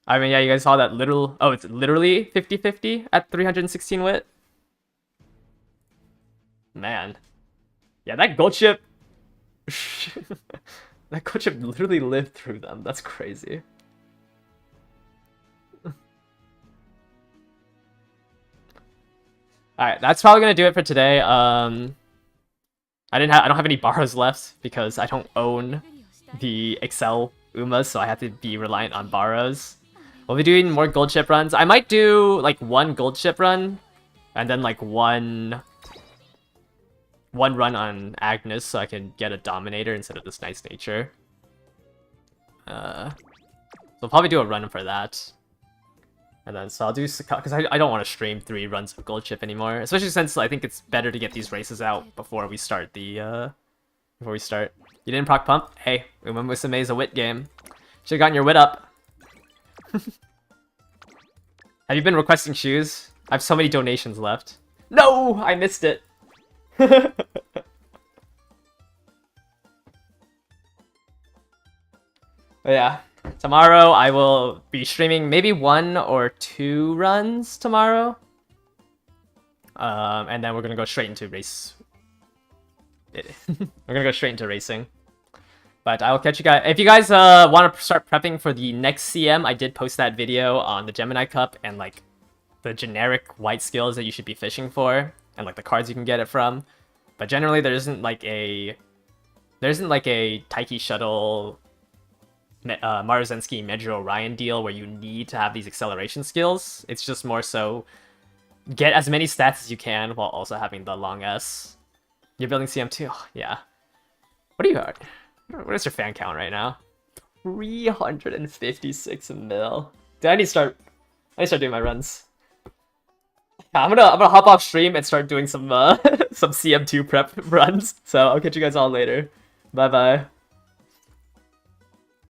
I mean, yeah, you guys saw that little... Oh, it's literally 50-50 at 316 wit? Man. Yeah, that gold chip... that gold chip literally lived through them. That's crazy. Alright, that's probably gonna do it for today. I don't have any borrows left because I don't own the Excel Umas, so I have to be reliant on borrows. We'll be doing more gold chip runs. I might do like one gold chip run and then like one run on Agnes so I can get a Dominator instead of this Nice Nature. So I'll probably do a run for that. And then so I'll do, because I don't want to stream 3 runs of gold chip anymore, especially since I think it's better to get these races out before we start the You didn't proc pump? Hey, Uma Musume is a wit game. Should've gotten your wit up. Have you been requesting shoes? I have so many donations left. No! I missed it! But yeah, tomorrow I will be streaming maybe 1 or 2 runs tomorrow. And then we're gonna go straight into race. We're gonna go straight into racing. But I will catch you guys. If you guys want to start prepping for the next CM, I did post that video on the Gemini Cup and like the generic white skills that you should be fishing for and like the cards you can get it from. But generally, there isn't like a Taiki Shuttle, Maruzensky, Medro Orion deal where you need to have these acceleration skills. It's just more so get as many stats as you can while also having the long S. You're building CM2? Oh, yeah. What are you at? What is your fan count right now? 356 mil. Dude, I need to start doing my runs. I'm gonna hop off stream and start doing some some CM2 prep runs. So I'll catch you guys all later. Bye bye.